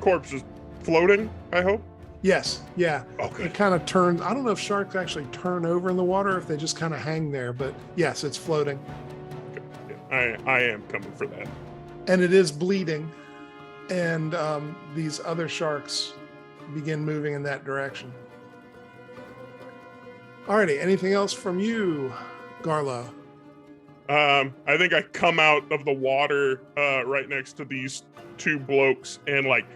corpse is floating, I hope. Yes. Yeah. Okay. It kind of turns. I don't know if sharks actually turn over in the water, or if they just kind of hang there, but yes, it's floating. Yeah, I am coming for that. And it is bleeding. And these other sharks begin moving in that direction. Alrighty, anything else from you, Garlo? I think I come out of the water right next to these 2 blokes, and like,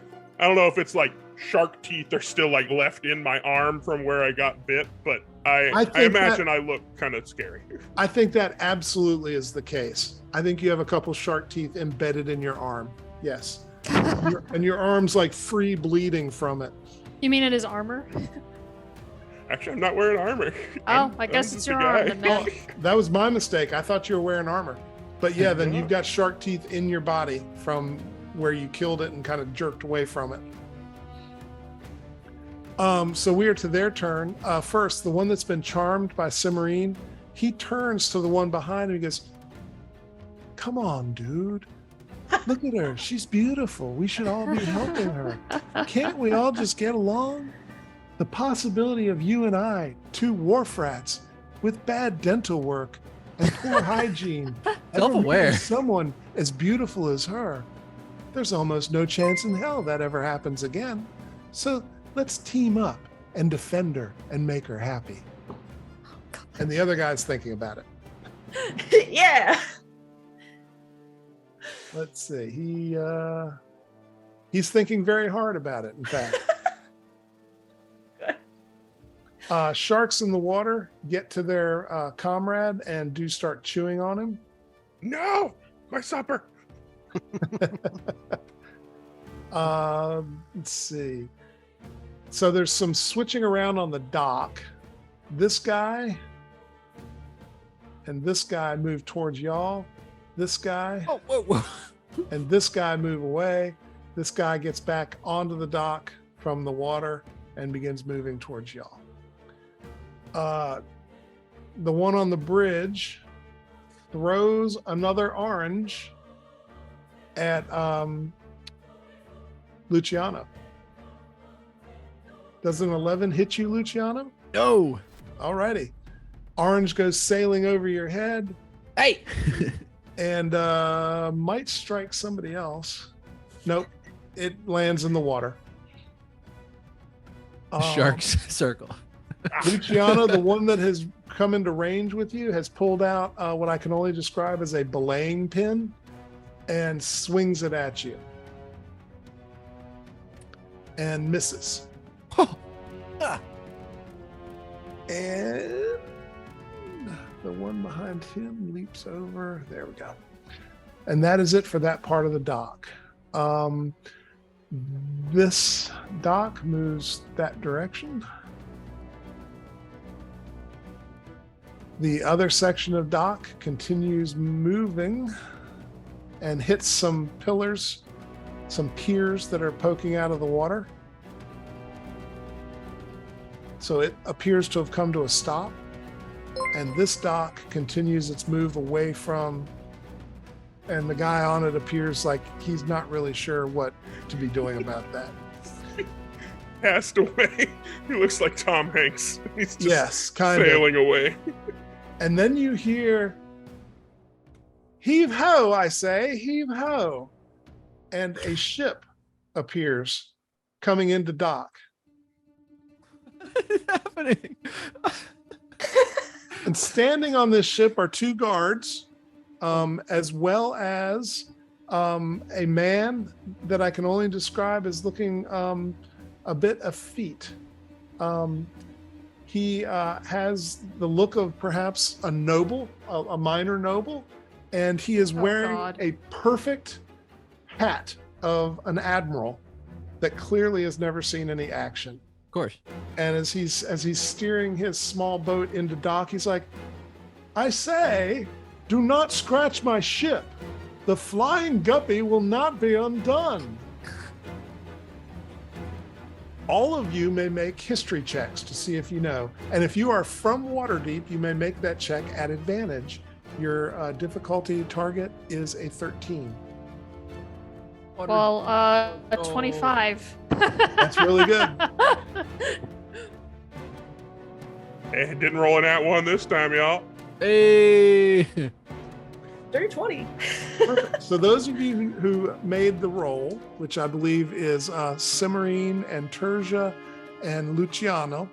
I don't know if it's like shark teeth are still like left in my arm from where I got bit, but I imagine I look kind of scary. I think that absolutely is the case. I think you have a couple shark teeth embedded in your arm. Yes. And your arm's like free bleeding from it. You mean in his armor? Actually, I'm not wearing armor. Oh, I guess I'm it's just a your guy. arm. Then. That was my mistake. I thought you were wearing armor. But yeah, then you've got shark teeth in your body from where you killed it and kind of jerked away from it. So we are to their turn. First, the one that's been charmed by Cimarine, he turns to the one behind him and goes, "Come on, dude. Look at her. She's beautiful. We should all be helping her. Can't we all just get along? The possibility of you and I, 2 wharf rats with bad dental work and poor hygiene, Self-aware. ever meeting someone as beautiful as her. There's almost no chance in hell that ever happens again. So let's team up and defend her and make her happy." And the other guy's thinking about it. Yeah. Let's see. He's thinking very hard about it, in fact. Sharks in the water get to their comrade and do start chewing on him. No, my supper. Let's see. So there's some switching around on the dock. This guy and this guy move towards y'all. This guy Oh, whoa. and this guy move away. This guy gets back onto the dock from the water and begins moving towards y'all. The one on the bridge throws another orange at Luciano. Does an 11 hit you, Luciano? No. Alrighty. Orange goes sailing over your head Hey. and might strike somebody else. Nope. It lands in the water. Sharks circle. Luciano, the one that has come into range with you, has pulled out what I can only describe as a belaying pin and swings it at you. And misses. And the one behind him leaps over. There we go. And that is it for that part of the dock. This dock moves that direction. The other section of dock continues moving and hits some pillars, some piers that are poking out of the water. So it appears to have come to a stop. And this dock continues its move away from, and the guy on it appears like he's not really sure what to be doing about that. Cast away. He looks like Tom Hanks. He's just Yes, kind of. sailing away. And then you hear, "Heave ho, I say, heave ho." And a ship appears coming into dock. What is happening? And standing on this ship are 2 guards, as well as a man that I can only describe as looking a bit effete. He has the look of perhaps a noble, a minor noble, and he is wearing God. a perfect hat of an admiral that clearly has never seen any action. Of course. And as he's steering his small boat into dock, he's like, "I say, do not scratch my ship. The flying guppy will not be undone." All of you may make history checks to see if you know. And if you are from Waterdeep, you may make that check at advantage. Your difficulty target is a 13. Well, a Oh. 25. That's really good. Didn't roll an at one this time, y'all. Hey. Dirty 20. Perfect. So those of you who made the roll, which I believe is Cimarine and Terja and Luciano,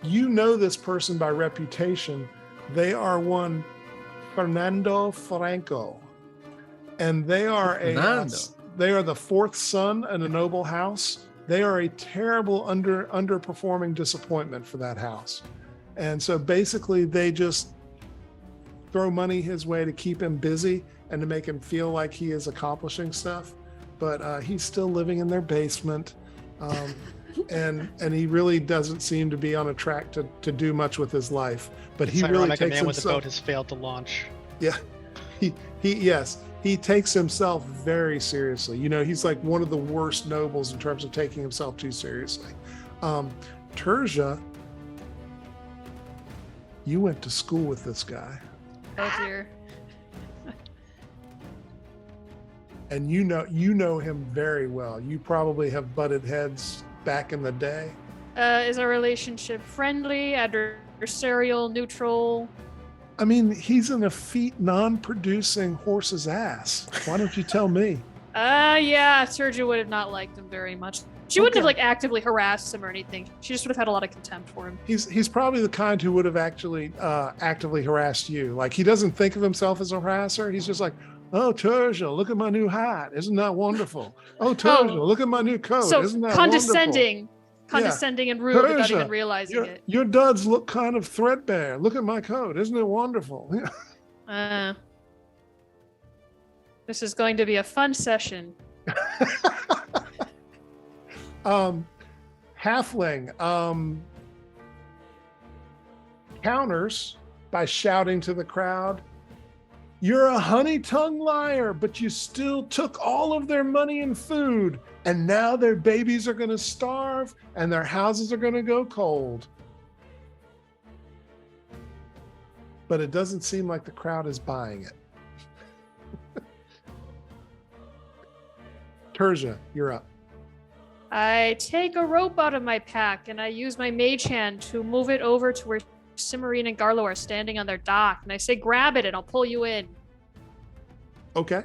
you know this person by reputation. They are one Fernando Franco, and they are they are the fourth son in a noble house. They are a terrible underperforming disappointment for that house, and so basically they just throw money his way to keep him busy and to make him feel like he is accomplishing stuff, but he's still living in their basement, and he really doesn't seem to be on a track to do much with his life. But he It's really ironic a takes man with a boat himself. has failed to launch. Yeah, he takes himself very seriously. You know, he's like one of the worst nobles in terms of taking himself too seriously. Terja, you went to school with this guy. Oh dear. And you know him very well. You probably have butted heads back in the day. Is our relationship friendly, adversarial, neutral? I mean, he's an effete non-producing horse's ass. Why don't you tell me? Yeah, Sergio would have not liked him very much. She wouldn't have Okay. like actively harassed him or anything. She just would have had a lot of contempt for him. He's probably the kind who would have actually actively harassed you. Like, he doesn't think of himself as a harasser. He's just like, "Oh, Terja, look at my new hat. Isn't that wonderful? Oh, Terja, look at my new coat. So Isn't that condescending, wonderful? condescending and rude without Terja, even realizing it. Your duds look kind of threadbare. Look at my coat. Isn't it wonderful?" This is going to be a fun session. Halfling counters by shouting to the crowd, "You're a honey-tongued liar, but you still took all of their money and food, and now their babies are going to starve and their houses are going to go cold." But it doesn't seem like the crowd is buying it. Terja, you're up. I take a rope out of my pack and I use my mage hand to move it over to where Cimarine and Garlo are standing on their dock. And I say, "Grab it and I'll pull you in." Okay.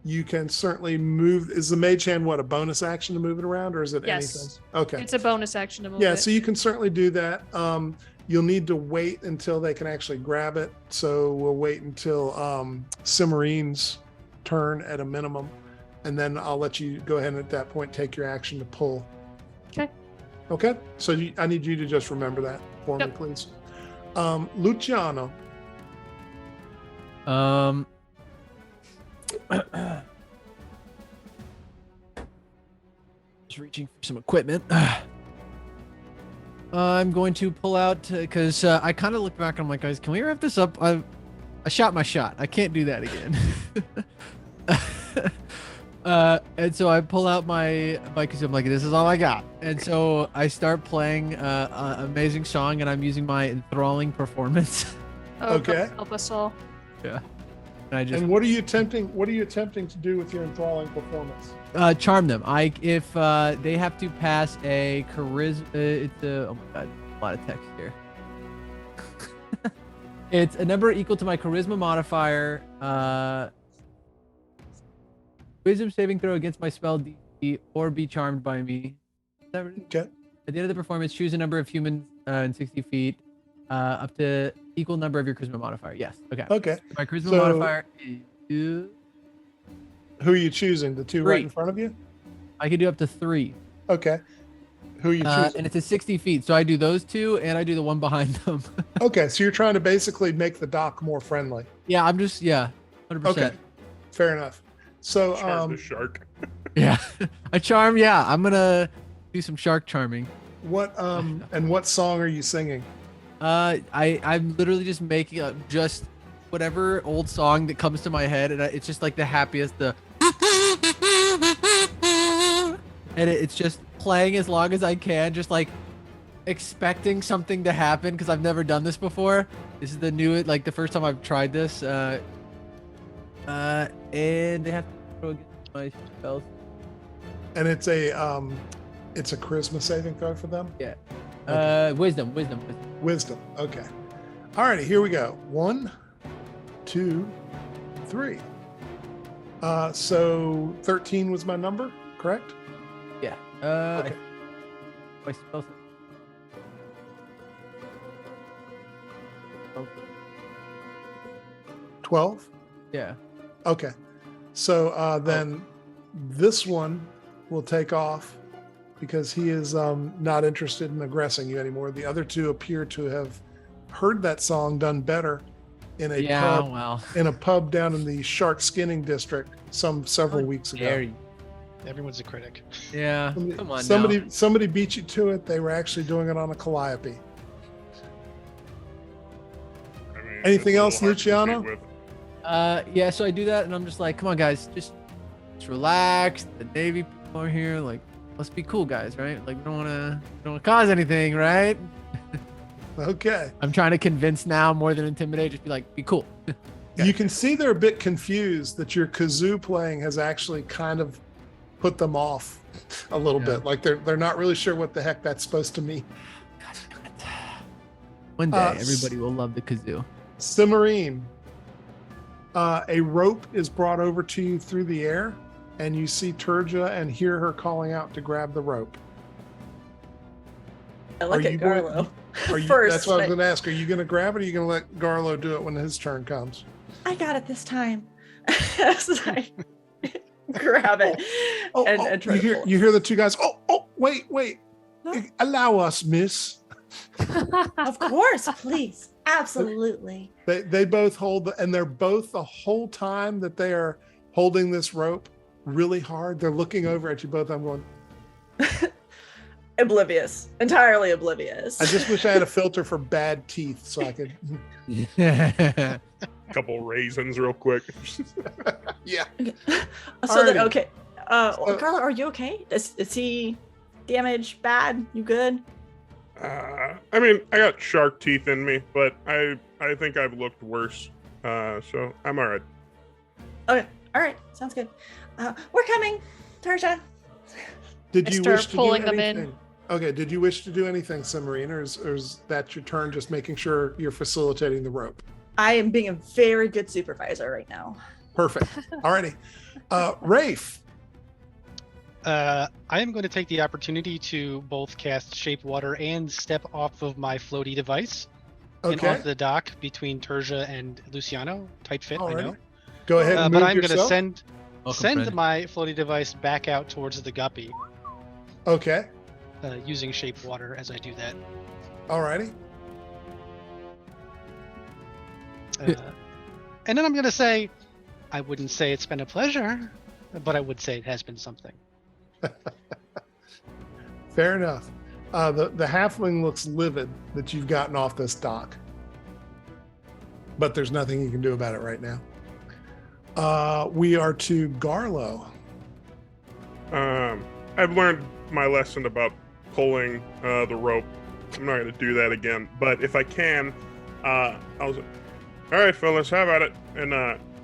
You can certainly move. Is the mage hand what, a bonus action to move it around, or is it Yes. anything? Okay. It's a bonus action to move Yeah, it. so you can certainly do that. You'll need to wait until they can actually grab it. So we'll wait until Cimarine's turn at a minimum, and then I'll let you go ahead and at that point take your action to pull. Okay. Okay. So I need you to just remember that for me, Yep. please. Luciano. Just reaching for some equipment. I'm going to pull out because I kind of looked back and I'm like, guys, can we wrap this up? I shot my shot. I can't do that again. And so I pull out my bike because I'm like, this is all I got. And so I start playing an amazing song, and I'm using my enthralling performance. Oh, God, Okay. help us all. Yeah. And I just And what are you attempting to do with your enthralling performance? charm them. If they have to pass a charisma, it's a, oh my god, a lot of text here. It's a number equal to my charisma modifier. Wisdom saving throw against my spell DC, or be charmed by me. Okay. At the end of the performance, choose a number of humans in 60 feet, up to equal number of your charisma modifier. Yes. Okay. Okay. My charisma So- modifier is. Who are you choosing? The two right in front of you? I could do up to 3. Okay. Who are you choosing? And it's at 60 feet. So I do those two, and I do the one behind them. Okay, so you're trying to basically make the dock more friendly. Yeah, I'm just 100%. Okay, fair enough. So, Charm the shark. Yeah, a charm. Yeah, I'm gonna do some shark charming. what and what song are you singing? I'm literally just making up just whatever old song that comes to my head, and it's just like the happiest. And it's just playing as long as I can, just like expecting something to happen because I've never done this before. This is the new, like the first time I've tried this. And they have to throw against my spells. And it's a charisma saving throw for them. Yeah. Okay. Wisdom. Wisdom. Okay. All righty, here we go. 1, 2, 3. So 13 was my number, correct? Yeah. Okay. My spells. 12. Yeah. Okay. So then this one will take off because he is not interested in aggressing you anymore. The other two appear to have heard that song done better in a pub, in a pub down in the shark skinning district several weeks ago. Everyone's a critic. Yeah. Come on. Somebody beat you to it. They were actually doing it on a calliope. I mean, Anything it's a else, little hard to compete Luciano? with. Yeah, so I do that, and I'm just like, come on, guys, just relax. The Navy people are here. Like, let's be cool, guys, right? Like, we don't want to cause anything, right? Okay. I'm trying to convince now more than intimidate. Just be like, be cool. Okay. You can see they're a bit confused that your kazoo playing has actually kind of put them off a little bit. Like they're not really sure what the heck that's supposed to mean. One day, everybody will love the kazoo. Cimarine, a rope is brought over to you through the air, and you see Turja and hear her calling out to grab the rope. I look at Garlo. First, that's what I was going to ask. Are you going to grab it, or are you going to let Garlo do it when his turn comes? I got it this time. I grab it and try to pull it. You hear the two guys. Wait. Allow us, miss. Of course, please. Absolutely. They both hold, and they're both the whole time that they are holding this rope really hard. They're looking over at you both. I'm going. Oblivious, entirely oblivious. I just wish I had a filter for bad teeth so I could. Couple raisins, real quick. Yeah. So then, okay. Carla, are you okay? Is he damaged? Bad? You good? I mean, I got shark teeth in me, but I think I've looked worse. So I'm all right. Okay. All right. Sounds good. We're coming, Tarsha. Did you wish to pulling do them anything? in. Okay. Did you wish to do anything, Cimarine, or is that your turn? Just making sure you're facilitating the rope. I am being a very good supervisor right now. Perfect. Alrighty. Rafe. I am going to take the opportunity to both cast Shape Water and step off of my floaty device and Okay. onto the dock between Turja and Luciano. Tight fit, I know. Go ahead and But move I'm going to yourself. send Welcome, my floaty device back out towards the guppy Okay. using Shape Water as I do that. Alrighty. And then I'm going to say, I wouldn't say it's been a pleasure, but I would say it has been something. Fair enough. The halfling looks livid that you've gotten off this dock, but there's nothing you can do about it right now. We are to Garlo. I've learned my lesson about pulling the rope. I'm not going to do that again. But if I can, I was like, all right, fellas, how about it? And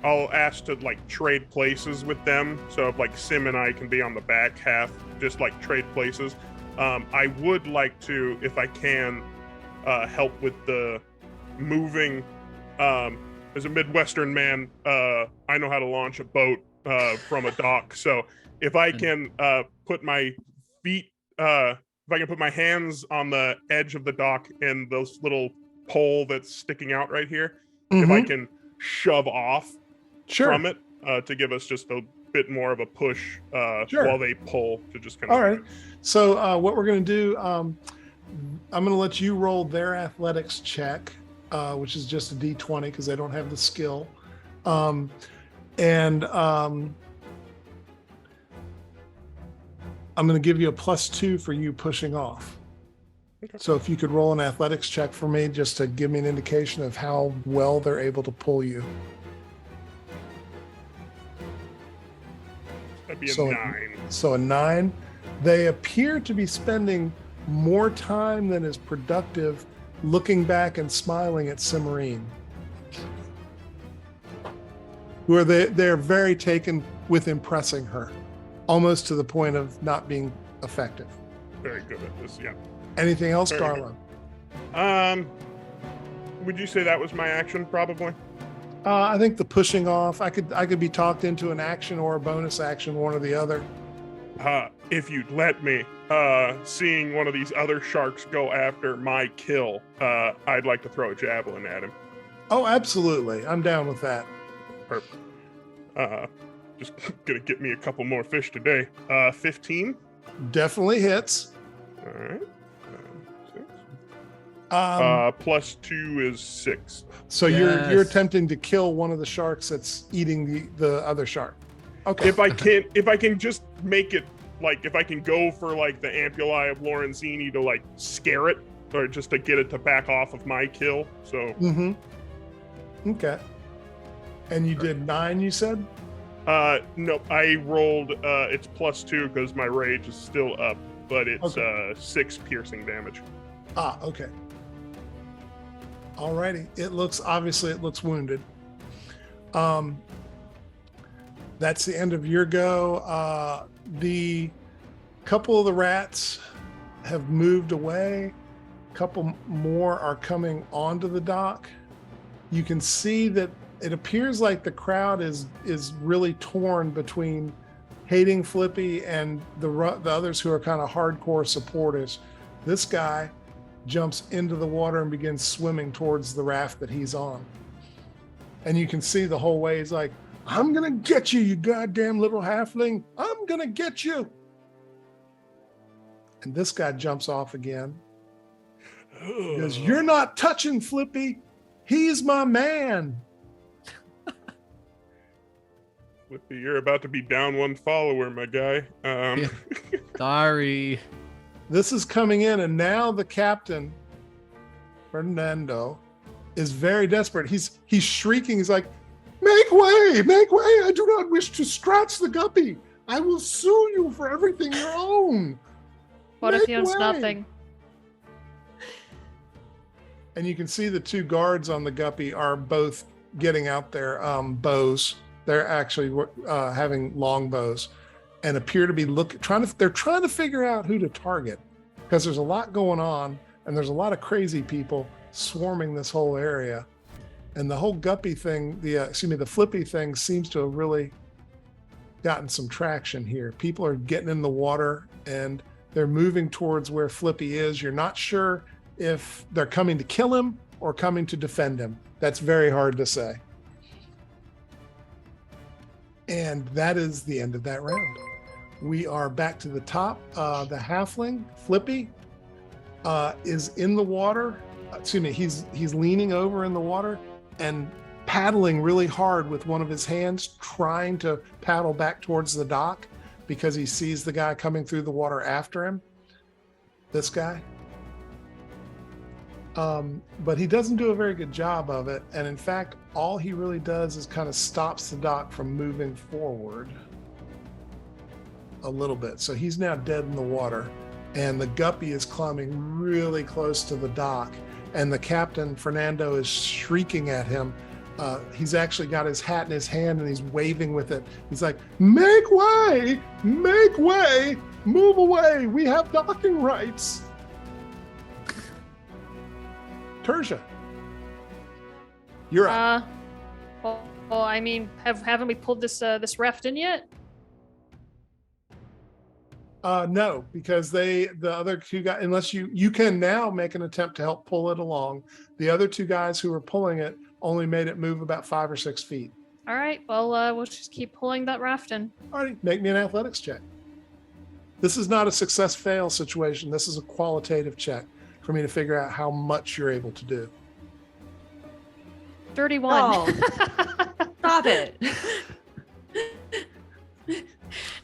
I'll ask to like trade places with them. So if like Sim and I can be on the back half, just like trade places. I would like to, if I can, help with the moving. As a Midwestern man, I know how to launch a boat from a dock. So if I can put my feet, if I can put my hands on the edge of the dock and those little pole that's sticking out right here, if I can shove off from it to give us just a bit more of a push Sure. while they pull to just kind of. All right. So what we're going to do, I'm going to let you roll their athletics check, which is just a D20 because they don't have the skill. I'm going to give you a +2 for you pushing off. Okay. So if you could roll an athletics check for me, just to give me an indication of how well they're able to pull you. That'd be a So- 9. So a 9. They appear to be spending more time than is productive looking back and smiling at Cimarine. Who are they're very taken with impressing her, almost to the point of not being effective. Very good at this. Yeah. Anything else, Very Garland? Would you say that was my action? Probably. I think the pushing off, I could be talked into an action or a bonus action, one or the other. If you'd let me, seeing one of these other sharks go after my kill, I'd like to throw a javelin at him. Oh, absolutely. I'm down with that. Perfect. Just gonna get me a couple more fish today. 15. Definitely hits. All right. 6. Um, +2 is 6. so you're yes. attempting to kill one of the sharks that's eating the other shark. Okay. If I can just make it like, if I can go for like the ampullae of Lorenzini to like scare it, or just to get it to back off of my kill. So. Mm-hmm. Okay. And you did 9, you said? No, I rolled, it's +2 because my rage is still up, but it's Okay. 6 piercing damage. Ah, okay. Alrighty. It looks wounded. That's the end of your go. The couple of the rats have moved away. A couple more are coming onto the dock. You can see that it appears like the crowd is really torn between hating Flippy and the others who are kind of hardcore supporters. This guy jumps into the water and begins swimming towards the raft that he's on. And you can see the whole way he's like, "I'm gonna get you, you goddamn little halfling. I'm gonna get you." And this guy jumps off again. He goes, "You're not touching Flippy. He's my man." Flippy, you're about to be down one follower, my guy. Yeah. Sorry. This is coming in, and now the captain, Fernando, is very desperate. He's shrieking. He's like, make way! I do not wish to scratch the guppy. I will sue you for everything you own." What if Make he owns way. nothing? And you can see the 2 guards on the guppy are both getting out their bows. They're actually having long bows and appear to be they're trying to figure out who to target, because there's a lot going on and there's a lot of crazy people swarming this whole area. And the whole guppy thing, the Flippy thing seems to have really gotten some traction here. People are getting in the water and they're moving towards where Flippy is. You're not sure if they're coming to kill him or coming to defend him. That's very hard to say. And that is the end of that round. We are back to the top. The halfling, Flippy, is in the water. He's leaning over in the water and paddling really hard with one of his hands, trying to paddle back towards the dock because he sees the guy coming through the water after him. This guy. But he doesn't do a very good job of it. And in fact, all he really does is kind of stops the dock from moving forward a little bit. So he's now dead in the water, and the guppy is climbing really close to the dock, and the captain, Fernando, is shrieking at him. He's actually got his hat in his hand and he's waving with it. He's like, make way, move away. We have docking rights. Tertia, you're up. Well, I mean, haven't we pulled this raft in yet? No, because the other 2 guys, unless you can now make an attempt to help pull it along. The other 2 guys who were pulling it only made it move about 5 or 6 feet. All right. Well, we'll just keep pulling that raft in. All right, make me an athletics check. This is not a success-fail situation. This is a qualitative check for me to figure out how much you're able to do. 31. Oh. Stop it.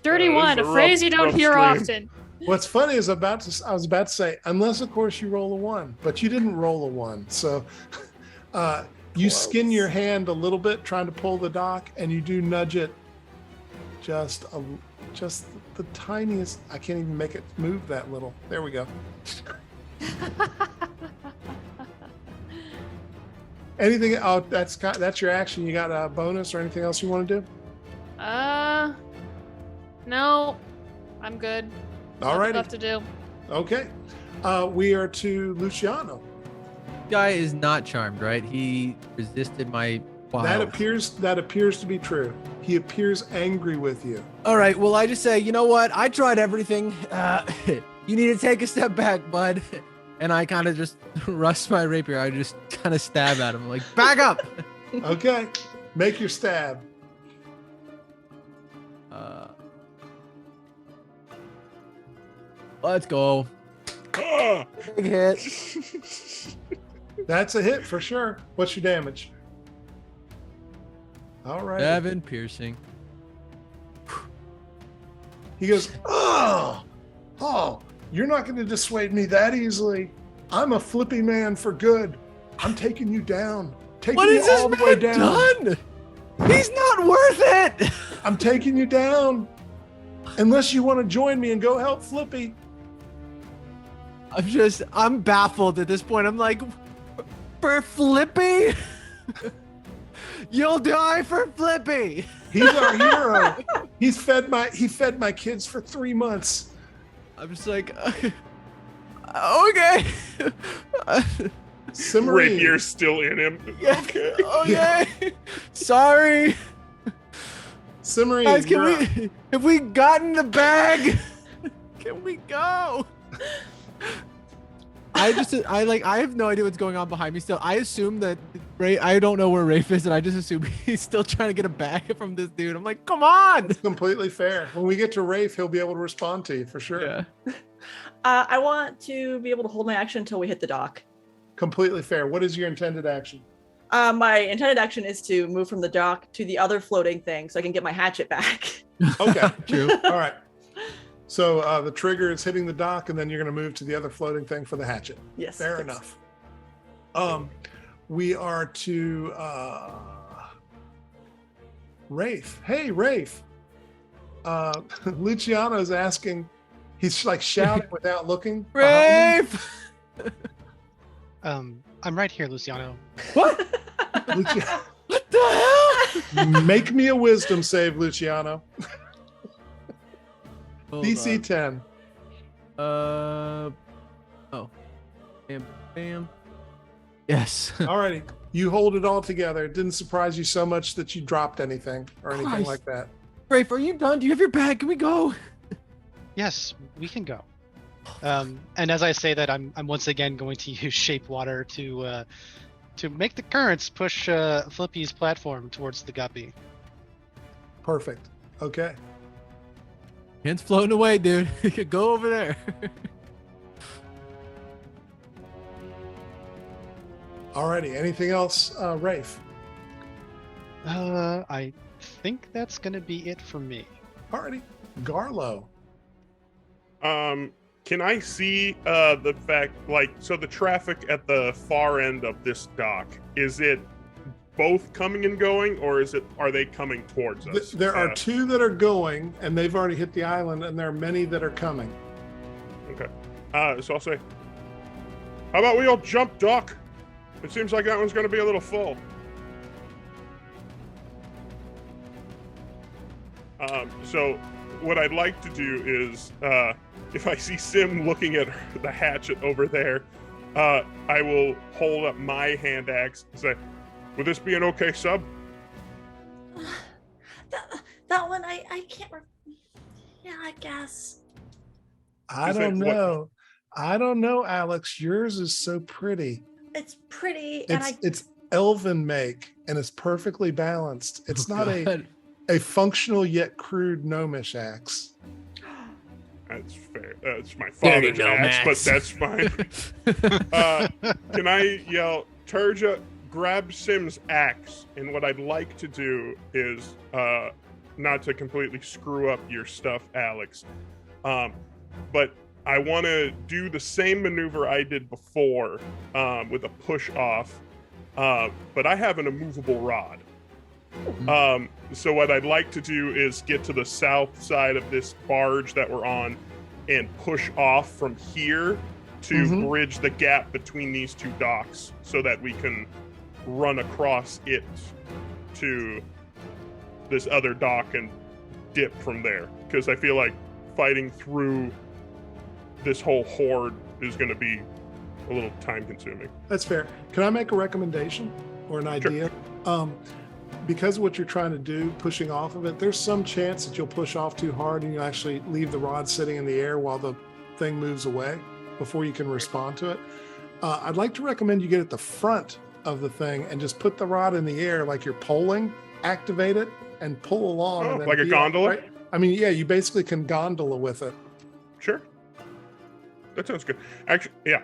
31, This a is a phrase you don't rough hear stream. often. What's funny is I was about to say, unless of course you roll a 1, but you didn't roll a 1. So you skin your hand a little bit trying to pull the dock, and you do nudge it just the tiniest. I can't even make it move that little. There we go. Anything? Oh, that's your action. You got a bonus or anything else you want to do? No, I'm good. All right. Left to do. Okay. We are to Luciano. Guy is not charmed, right? He resisted my wiles. That appears to be true. He appears angry with you. All right. Well, I just say, you know what? I tried everything. You need to take a step back, bud. And I kind of just rust my rapier. I just kind of stab at him, like, back up. Okay. Make your stab. Let's go. Ah! Big hit. That's a hit for sure. What's your damage? All right. 7 piercing. He goes, oh, you're not going to dissuade me that easily. I'm a flippy man for good. I'm taking you down. Taking What you is this all the way man down. done? He's not worth it. I'm taking you down. Unless you want to join me and go help Flippy. I'm baffled at this point. I'm like, for Flippy? You'll die for Flippy. He's our hero. He fed my kids for 3 months. I'm just like, okay. Cimarine. Rapier's still in him. Yeah, okay. Sorry. Cimarine. Guys, you're up. have we gotten the bag? Can we go? I have no idea what's going on behind me still. I assume that I don't know where Rafe is, and I just assume he's still trying to get a bag from this dude. I'm like, come on. It's completely fair. When we get to Rafe, he'll be able to respond to you for sure. Yeah. I want to be able to hold my action until we hit the dock. Completely fair. What is your intended action? My intended action is to move from the dock to the other floating thing so I can get my hatchet back. Okay. True. All right. So the trigger is hitting the dock, and then you're going to move to the other floating thing for the hatchet. Yes. Fair enough. We are to Rafe. Hey, Rafe. Luciano's asking. He's like shouting without looking. behind him. Rafe. I'm right here, Luciano. What? Luciano, What the hell? make me a wisdom save, Luciano. Hold DC on. 10. Oh. Bam. Bam. Yes. Alrighty. You hold it all together. It didn't surprise you so much that you dropped anything or anything Christ. like that. Rafe, are you done? Do you have your bag? Can we go? Yes, we can go. And as I say that, I'm once again going to use shape water to make the currents push Flippy's platform towards the guppy. Perfect. Okay. Hand's floating away, dude. Go over there. Alrighty. Anything else, Rafe? I think that's gonna be it for me. Alrighty. Garlo. Can I see the fact, so the traffic at the far end of this dock, is it both coming and going, or are they coming towards us? There are 2 that are going, and they've already hit the island, and there are many that are coming. Okay. So I'll say, how about we all jump dock? It seems like that one's going to be a little full. So what I'd like to do is, if I see Sim looking at the hatchet over there, I will hold up my hand axe and say, would this be an okay sub? That one, I can't. Yeah, I guess. I Is don't it what- know. I don't know, Alex. Yours is so pretty. It's pretty, and It's elven make and is perfectly balanced. It's not a functional yet crude gnomish axe. That's fair. That's my father's axe, but that's fine. Can I yell, Turja, grab Sim's axe? And what I'd like to do is, not to completely screw up your stuff, Alex, but I want to do the same maneuver I did before with a push off, but I have an immovable rod. So what I'd like to do is get to the south side of this barge that we're on and push off from here to bridge the gap between these two docks so that we can run across it to this other dock and dip from there. Because I feel like fighting through this whole horde is going to be a little time consuming. That's fair. Can I make a recommendation or an idea? Sure. Because of what you're trying to do, pushing off of it, there's some chance that you'll push off too hard and you actually leave the rod sitting in the air while the thing moves away before you can respond to it. I'd like to recommend you get at the front of the thing and just put the rod in the air like you're polling, activate it, and pull along. And then like a gondola? Right? I mean, yeah, you basically can gondola with it. Sure. That sounds good. Actually, yeah.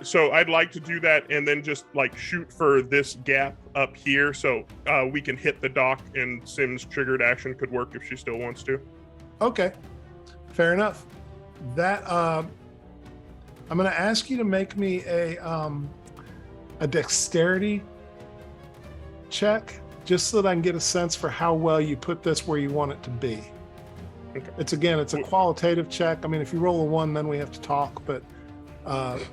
So I'd like to do that and then just like shoot for this gap up here so we can hit the dock, and Sim's triggered action could work if she still wants to. Okay, fair enough. That I'm going to ask you to make me a dexterity check just so that I can get a sense for how well you put this where you want it to be. Okay. It's a qualitative check. I mean, if you roll a 1, then we have to talk, but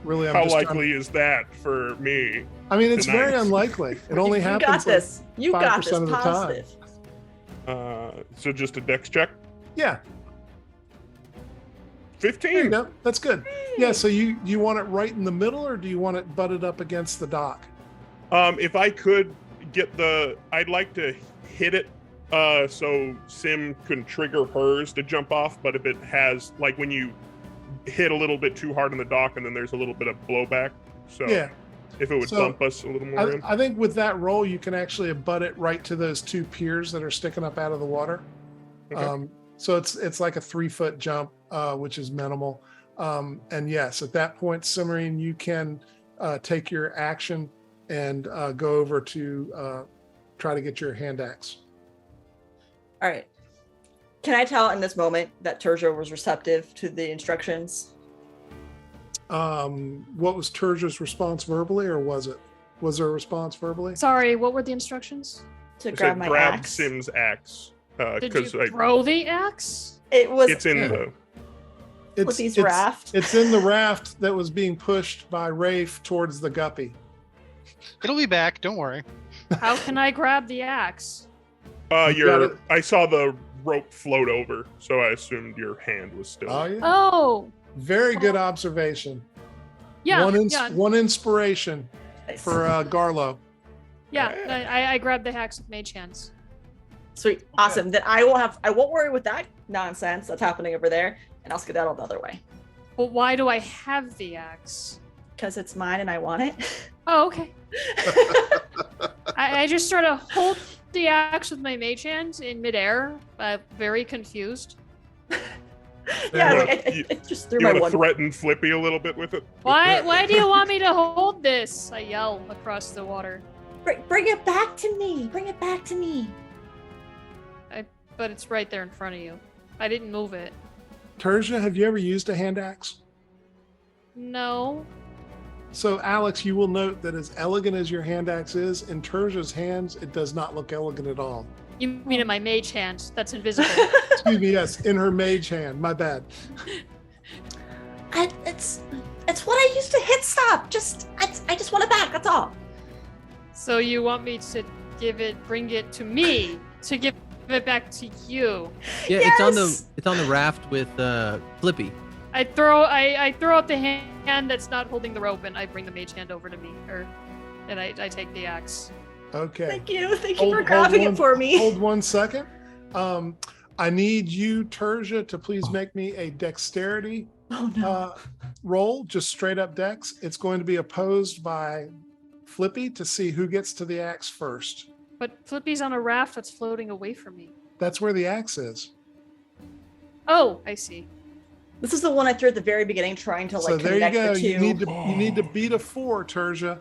really, I'm how just likely is that for me? I mean, it's very unlikely. It only happens. You got this. You got 5% this. of the time. Positive. So just a dex check. Yeah. 15. There you go. That's good. Yeah. So you want it right in the middle, or do you want it butted up against the dock? If I could get I'd like to hit it so Sim can trigger hers to jump off, but if it has, like, when you hit a little bit too hard on the dock and then there's a little bit of blowback, so yeah, if it would bump us a little more in. I think with that roll you can actually butt it right to those 2 piers that are sticking up out of the water. Okay. So it's like a 3-foot jump, which is minimal, and yes, at that point, Cimmerian, you can take your action and go over to try to get your hand axe. All right. Can I tell in this moment that Turja was receptive to the instructions? What was Turja's response verbally, or was there a response verbally? Sorry, what were the instructions? To grab my grab axe. Sim's axe. Did you throw the axe? It's in the with these raft. It's in the raft that was being pushed by Rafe towards the guppy. It'll be back. Don't worry. How can I grab the axe? I saw the rope float over, so I assumed your hand was still. Oh, yeah. Oh. Very good observation. Yeah. One inspiration for Garlo. Yeah, I grabbed the axe with mage hands. Sweet. Awesome. Then I won't worry with that nonsense that's happening over there, and I'll skedaddle the other way. But why do I have the axe? Because it's mine and I want it. Oh, okay. I just sort of hold the axe with my mage hand in midair, very confused. Yeah, it just threw my one. You one. want to threaten Flippy a little bit with it? Why do you want me to hold this? I yell across the water. Bring it back to me. Bring it back to me. But it's right there in front of you. I didn't move it. Turja, have you ever used a hand axe? No. So, Alex, you will note that as elegant as your hand axe is, in Turja's hands, it does not look elegant at all. You mean in my mage hand? That's invisible. Excuse me, yes, in her mage hand. My bad. It's what I used to hit stop. I just want it back. That's all. So you want me to bring it to me to give it back to you? Yeah, Yes! it's on the raft with Flippy. I throw out the hand that's not holding the rope, and I bring the mage hand over to me, and I take the axe. Okay. Thank you for grabbing it for me. Hold 1 second. I need you, Turja, to please make me a dexterity roll, just straight up dex. It's going to be opposed by Flippy to see who gets to the axe first. But Flippy's on a raft that's floating away from me. That's where the axe is. Oh, I see. This is the one I threw at the very beginning, trying to So like there you connect go. the two. You need to beat a 4, Terja.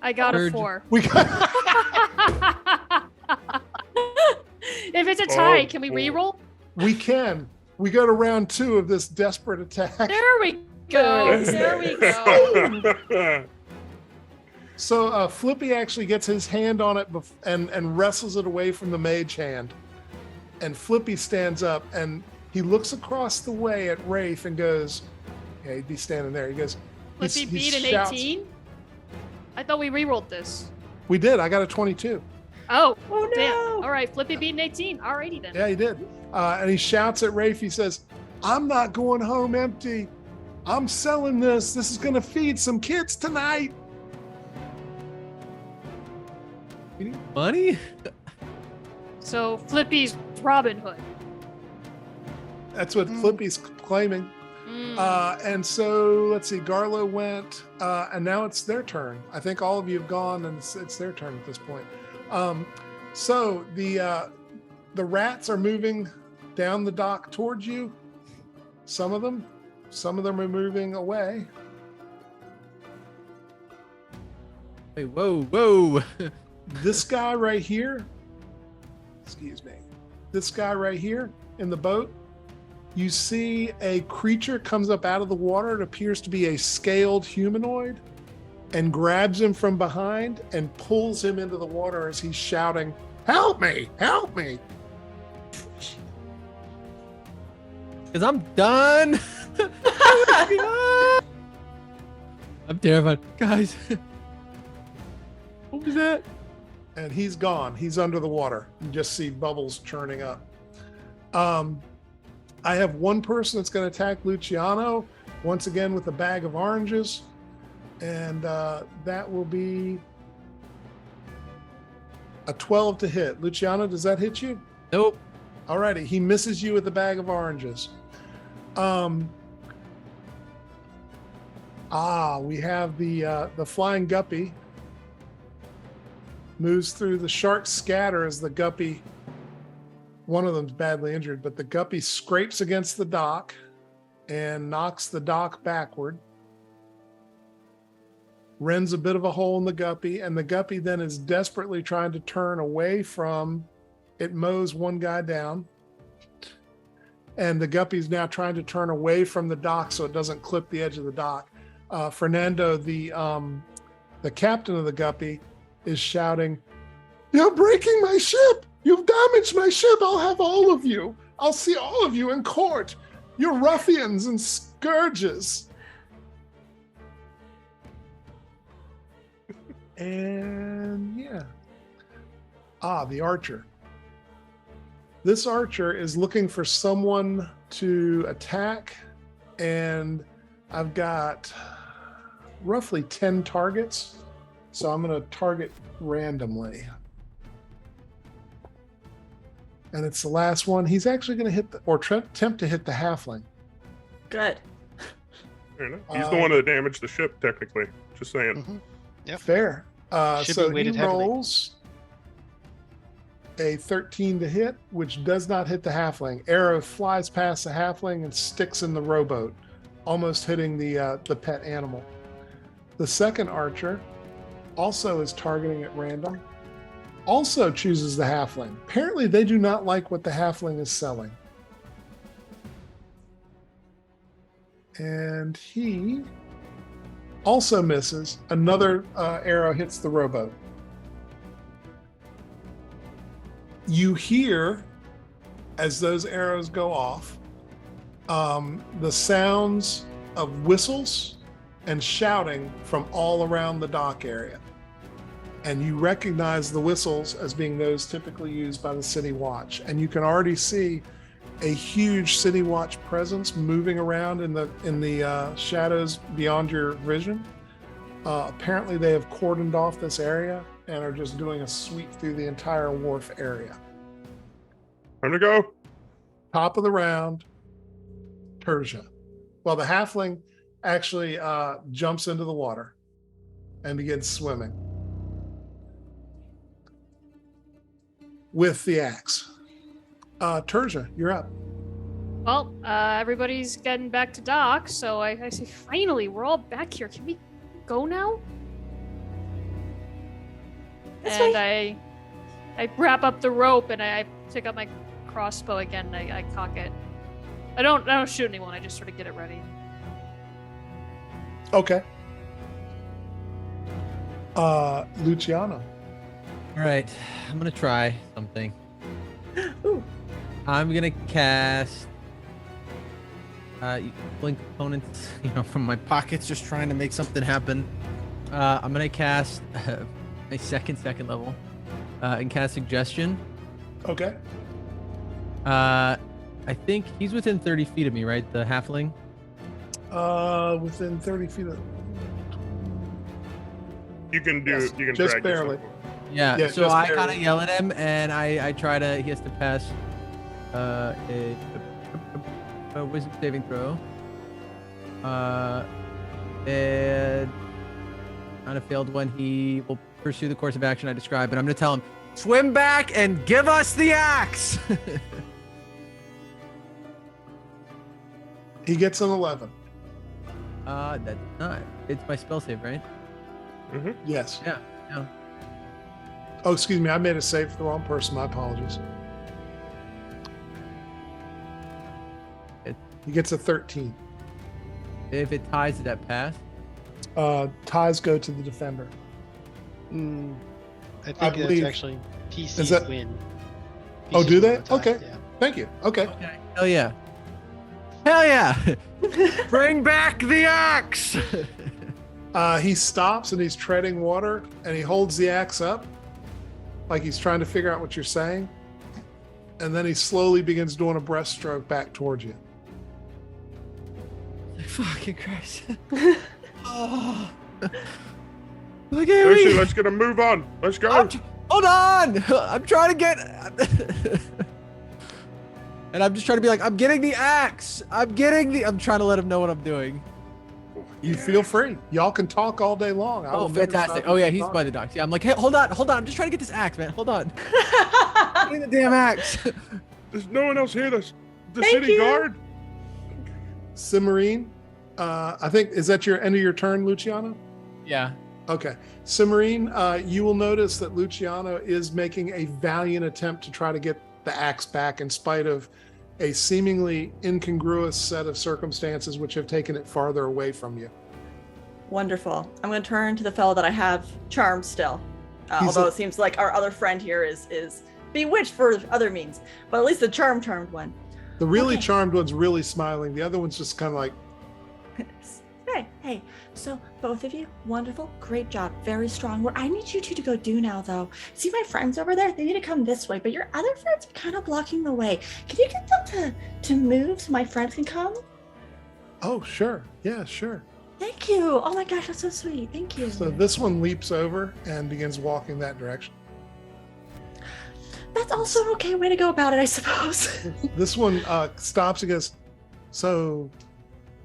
I got a Urge. 4. We got If it's a tie, Oh, can we boy. re-roll? we can. We go to round 2 of this desperate attack. There we go. There we go. So Flippy actually gets his hand on it and wrestles it away from the mage hand. And Flippy stands up and he looks across the way at Wraith and goes, yeah, he'd be standing there. He goes, Flippy he beat an shouts- 18? I thought we re-rolled this. We did. I got a 22. Oh, Oh, damn. no. All right, Flippy beat an 18. Alrighty then. Yeah, he did. And he shouts at Rafe. He says, I'm not going home empty. I'm selling this. This is going to feed some kids tonight. Money? So Flippy's Robin Hood. That's what Flippy's claiming. Mm. And so let's see, Garlo went, and now it's their turn. I think all of you have gone, and it's their turn at this point. So the rats are moving down the dock towards you. Some of them are moving away. Wait, whoa. This guy right here, excuse me, this guy right here in the boat, you see a creature comes up out of the water. It appears to be a scaled humanoid and grabs him from behind and pulls him into the water as he's shouting, help me, help me. Because I'm done. I'm terrified. Guys. What was that? And he's gone. He's under the water. You just see bubbles churning up. I have one person that's going to attack Luciano, once again with a bag of oranges. And that will be a 12 to hit. Luciano, does that hit you? Nope. Alrighty, he misses you with a bag of oranges. We have the flying guppy moves through. The sharks scatter as the guppy, one of them's badly injured, but the guppy scrapes against the dock and knocks the dock backward, rends a bit of a hole in the guppy, and the guppy then is desperately trying to turn away from it. Mows one guy down, and the guppy's now trying to turn away from the dock so it doesn't clip the edge of the dock. Fernando, the captain of the guppy, is shouting, "You're breaking my ship! You've damaged my ship! I'll have all of you! I'll see all of you in court! You're ruffians and scourges!" And yeah. The archer. This archer is looking for someone to attack, and I've got roughly 10 targets. So I'm going to target randomly. And it's the last one. He's actually going to hit attempt to hit the halfling. Good. Fair enough. He's the one that damaged the ship, technically. Just saying. Mm-hmm. Yep. Fair. Should So be weighted he heavily. rolls a 13 to hit, which does not hit the halfling. Arrow flies past the halfling and sticks in the rowboat, almost hitting the pet animal. The second archer also is targeting at random, also chooses the halfling. Apparently they do not like what the halfling is selling. And he also misses. Another arrow hits the rowboat. You hear, as those arrows go off, the sounds of whistles and shouting from all around the dock area. And you recognize the whistles as being those typically used by the City Watch. And you can already see a huge City Watch presence moving around in the shadows beyond your vision. Apparently they have cordoned off this area and are just doing a sweep through the entire wharf area. Time to go. Top of the round, Persia. Well, the halfling actually jumps into the water and begins swimming with the axe. Terja, you're up. Well, everybody's getting back to dock, so I say, finally, we're all back here. Can we go now? This And way. I wrap up the rope and I pick up my crossbow again. And I cock it. I don't shoot anyone. I just sort of get it ready. Okay. Luciano. All right, I'm gonna try something. Ooh. I'm gonna cast blink components, from my pockets, just trying to make something happen. I'm gonna cast my second level and cast suggestion. Okay. I think he's within 30 feet of me, right? The halfling. Within 30 feet of. You can do. Yes, You can just drag barely. yourself. Yeah. Yeah, So just I barely. kind of yell at him, and I try to. He has to pass a wisdom saving throw. And on a failed one, he will pursue the course of action I described. But I'm going to tell him, swim back and give us the axe. He gets an 11. That's not. It's my spell save, right? Yes. Yeah. Yeah. Oh, excuse me. I made a save for the wrong person. My apologies. He gets a 13. If it ties, did that pass? Ties go to the defender. I think I that's believe- actually Is PC's that- win. Oh, PC's do they? win the tie, Okay. Yeah. Thank you. Okay. Okay. Hell yeah. Hell yeah. Bring back the axe. He stops and he's treading water and he holds the axe up like he's trying to figure out what you're saying. And then he slowly begins doing a breaststroke back towards you. Fucking Christ. Oh. Look at Lucy, me. let's get a move on. Let's go. Hold on. I'm trying to get. And I'm just trying to be like, I'm getting the axe. I'm trying to let him know what I'm doing. You feel free. Y'all can talk all day long. I Oh, will never fantastic. stop Oh, you yeah, from he's talking. by the docks. Yeah, I'm like, hey, hold on. I'm just trying to get this axe, man. Hold on. Getting the damn axe. There's no one else here. The Thank city you. guard. Cimarine, I think, is that your end of your turn, Luciano? Yeah. Okay. Cimarine, you will notice that Luciano is making a valiant attempt to try to get the axe back in spite of a seemingly incongruous set of circumstances which have taken it farther away from you. Wonderful. I'm going to turn to the fellow that I have charmed still. He's Although a- it seems like our other friend here is bewitched for other means. But at least the charmed one. The really Okay. charmed one's really smiling. The other one's just kind of like, Hey, so both of you, wonderful, great job, very strong. What I need you two to go do now, though, see my friends over there? They need to come this way, but your other friends are kind of blocking the way. Can you get them to move so my friends can come? oh, sure. Yeah, sure. Thank you. Oh my gosh, that's so sweet. Thank you. So this one leaps over and begins walking that direction. That's also an okay way to go about it, I suppose. This one stops and goes, so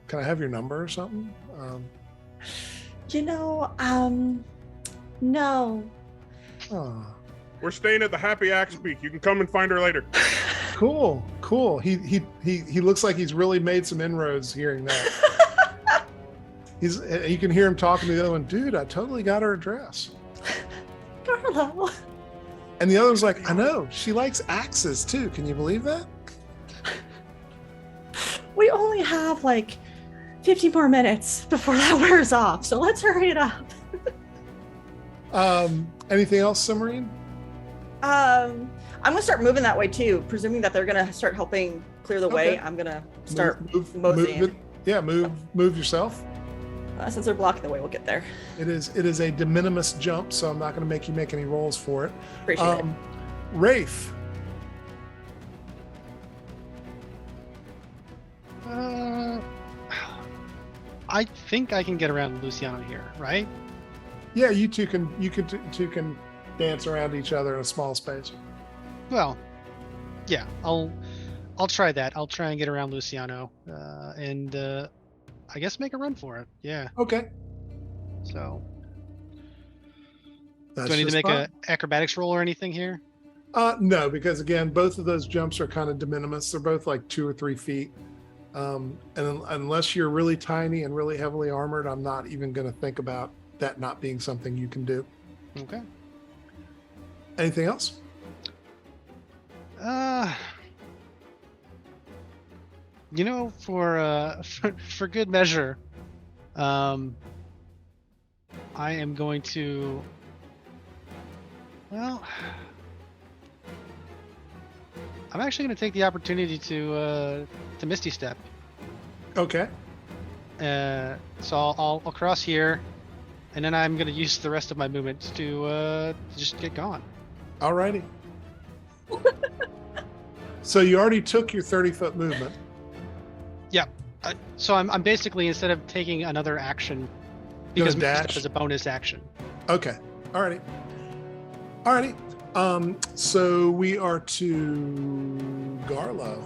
can I have your number or something? No. Oh, We're staying at the Happy Axe Peak. You can come and find her later. cool. He looks like he's really made some inroads hearing that. You can hear him talking to the other one, dude, I totally got her address. Carlo. And the other one's like, I know, she likes axes too. Can you believe that? We only have like 15 more minutes before that wears off, so let's hurry it up. Anything else, Cimarine? I'm gonna start moving that way too, presuming that they're gonna start helping clear the way. Okay. I'm gonna start move moseying. it. Yeah, move yourself. Since they're blocking the way, we'll get there. It is a de minimis jump, so I'm not going to make you make any rolls for it. Appreciate it. Rafe, I think I can get around Luciano here, right? yeah, you two can dance around each other in a small space. Well, yeah, I'll try that. I'll try and get around Luciano, and I guess make a run for it. Yeah. Okay. So That's Do I need to just make fine. a acrobatics roll or anything here? No, because again, both of those jumps are kind of de minimis. They're both like 2 or 3 feet. And unless you're really tiny and really heavily armored, I'm not even going to think about that not being something you can do. Okay. Anything else? You know, for good measure, I am going to. Well, I'm actually going to take the opportunity to Misty Step. Okay. So I'll cross here, and then I'm going to use the rest of my movement to just get gone. Alrighty. So you already took your 30-foot movement. Yeah. So I'm basically, instead of taking another action, because Misty Step dash? is a bonus action. Okay. Alrighty. So we are to Garlo.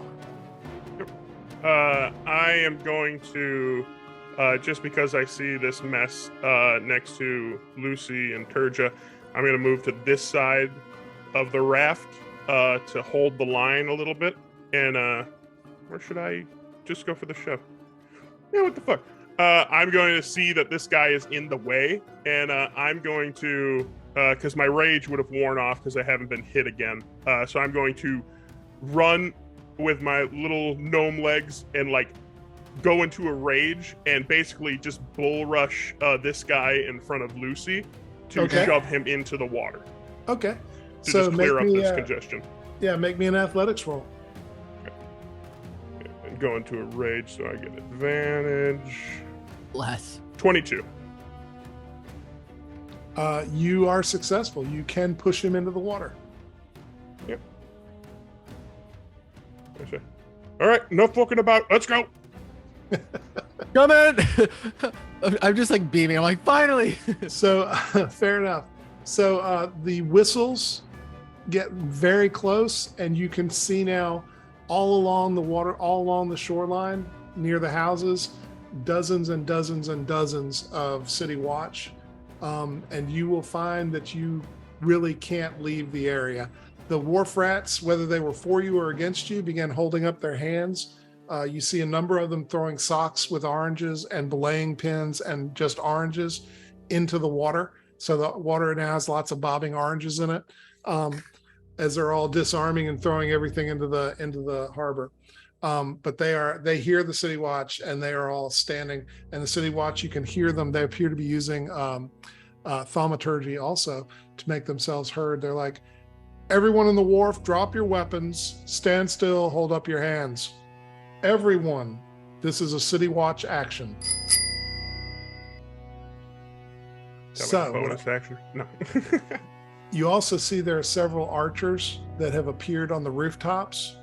I am going to, just because I see this mess next to Lucy and Turja, I'm going to move to this side of the raft to hold the line a little bit. And where should I just go for the show? Yeah, what the fuck? I'm going to see that this guy is in the way, and I'm going to, because my rage would have worn off because I haven't been hit again. So I'm going to run with my little gnome legs and like go into a rage and basically just bull rush this guy in front of Lucy to shove him into the water. Okay. To So just clear make up me, this congestion. Yeah, make me an athletics roll. And go into a rage so I get advantage. Bless. 22. You are successful. You can push him into the water. Yep. All right, enough fucking about. Let's go. Come in. I'm just like beaming. I'm like, finally. So fair enough. So the whistles get very close, and you can see now all along the water, all along the shoreline near the houses, dozens and dozens and dozens of City Watch. And you will find that you really can't leave the area. The wharf rats, whether they were for you or against you, began holding up their hands. You see a number of them throwing socks with oranges and belaying pins and just oranges into the water. So the water now has lots of bobbing oranges in it, as they're all disarming and throwing everything into the harbor. But they hear the City Watch, and they are all standing. And the City Watch, you can hear them. They appear to be using thaumaturgy also to make themselves heard. They're like, everyone on the wharf, drop your weapons, stand still, hold up your hands. Everyone, this is a City Watch action. So, bonus action? No. You also see there are several archers that have appeared on the rooftops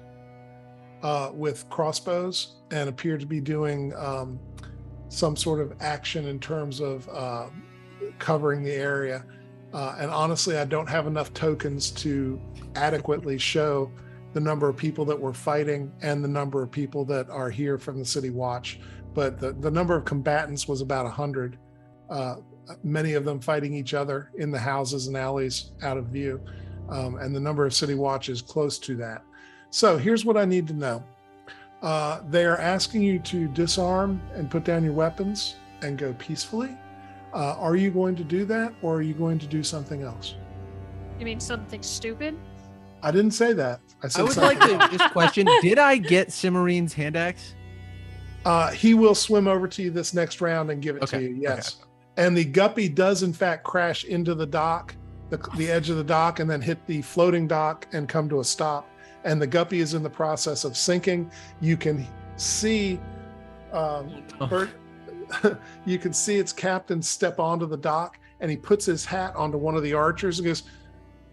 with crossbows and appear to be doing some sort of action in terms of covering the area. And honestly, I don't have enough tokens to adequately show the number of people that were fighting and the number of people that are here from the City Watch. But the number of combatants was about 100, many of them fighting each other in the houses and alleys out of view. And the number of City Watch is close to that. So here's what I need to know. They are asking you to disarm and put down your weapons and go peacefully. Are you going to do that, or are you going to do something else? You mean something stupid? I didn't say that. I said I would something like to just question, did I get Cimmerine's hand axe? He will swim over to you this next round and give it to you, yes. Okay. And the guppy does in fact crash into the dock, the edge of the dock, and then hit the floating dock and come to a stop. And the guppy is in the process of sinking. You can see you can see its captain step onto the dock, and he puts his hat onto one of the archers and goes,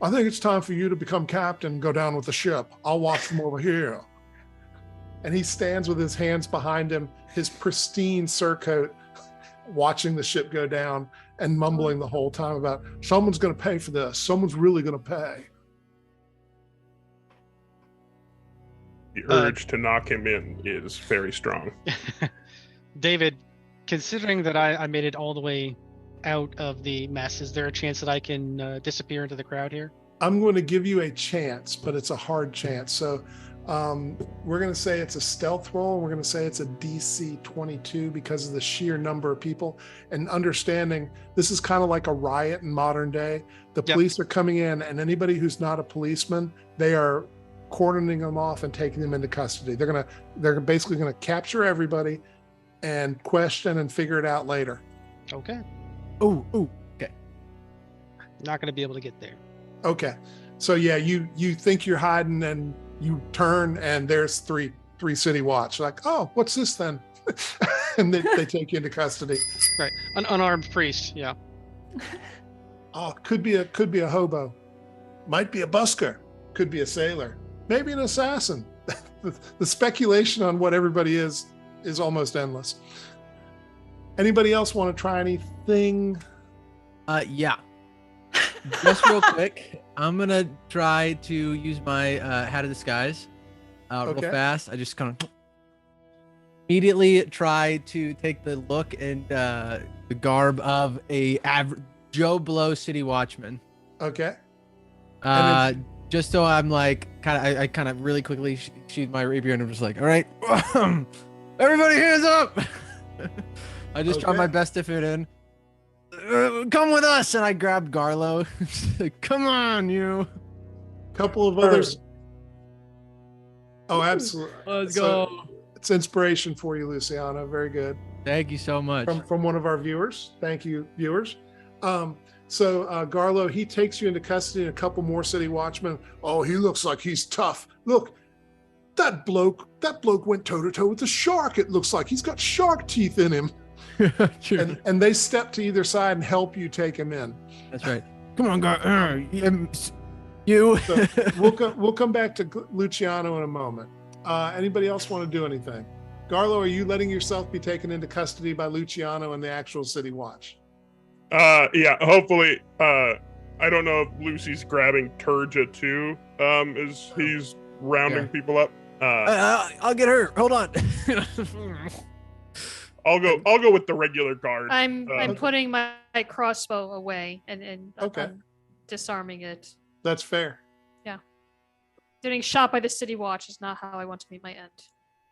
I think it's time for you to become captain and go down with the ship. I'll watch from over here. And he stands with his hands behind him, his pristine surcoat, watching the ship go down and mumbling the whole time about, someone's going to pay for this. Someone's really going to pay. The urge to knock him in is very strong. David, considering that I made it all the way out of the mess. Is there a chance that I can disappear into the crowd here? I'm going to give you a chance, but it's a hard chance. So we're going to say it's a stealth roll. We're going to say it's a DC 22 because of the sheer number of people, and understanding this is kind of like a riot in modern day. The police are coming in, and anybody who's not a policeman, they are cordoning them off and taking them into custody. They're basically going to capture everybody and question and figure it out later. Okay. Ooh, okay. Not going to be able to get there. Okay. So yeah, you think you're hiding, and you turn, and there's three city watch. Like, oh, what's this then? And they take you into custody. Right. An unarmed priest. Yeah. Oh, could be a hobo, might be a busker, could be a sailor, maybe an assassin. The speculation on what everybody is almost endless. Anybody else want to try anything? Yeah. Just real quick, I'm gonna try to use my hat of disguise real fast. I just kind of immediately try to take the look and the garb of a Joe Blow city watchman. Okay. Just so I'm like I kind of really quickly sheathe my rapier, and I'm just like, all right, everybody hands up. I just try my best to fit in. Come with us, and I grabbed Garlo. Come on, you. Couple of others. Oh, absolutely. Let's go. It's inspiration for you, Luciano. Very good. Thank you so much. From one of our viewers. Thank you, viewers. So Garlo, he takes you into custody, and a couple more city watchmen. Oh, he looks like he's tough. Look, that bloke went toe to toe with the shark. It looks like he's got shark teeth in him. Sure. And they step to either side and help you take him in. That's right. Come on, you. So we'll come back to Luciano in a moment. Anybody else want to do anything? Garlo, are you letting yourself be taken into custody by Luciano and the actual city watch? Yeah, hopefully. I don't know if Lucy's grabbing Turja too, as he's rounding people up. I'll get her. Hold on. I'll go with the regular guard. I'm putting my crossbow away and I'm disarming it. That's fair. Yeah. Getting shot by the city watch is not how I want to meet my end.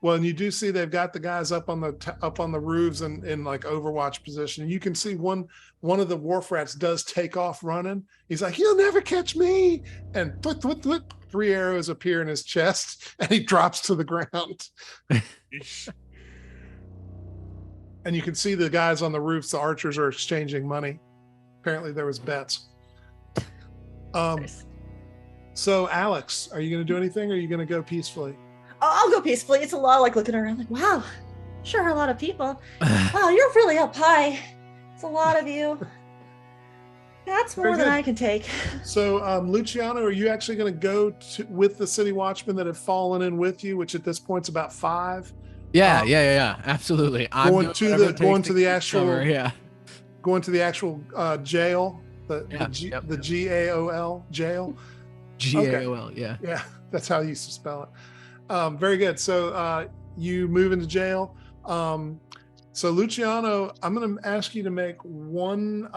Well, and you do see they've got the guys up on the roofs and in like Overwatch position. And you can see one of the wharf rats does take off running. He's like, "You'll never catch me!" And 3 arrows appear in his chest, and he drops to the ground. And you can see the guys on the roofs, the archers, are exchanging money. Apparently there was bets. So Alex, are you going to do anything, or are you going to go peacefully? Oh, I'll go peacefully. It's a lot like looking around like, wow, sure are a lot of people. Wow, you're really up high. It's a lot of you. That's more than I can take. So Luciano, are you actually going to go with the city watchmen that have fallen in with you, which at this point's about 5? Yeah, absolutely. Going to the actual jail, the GAOL jail. GAOL, yeah. Yeah, that's how you used to spell it. Very good. So you move into jail. So Luciano, I'm going to ask you to make one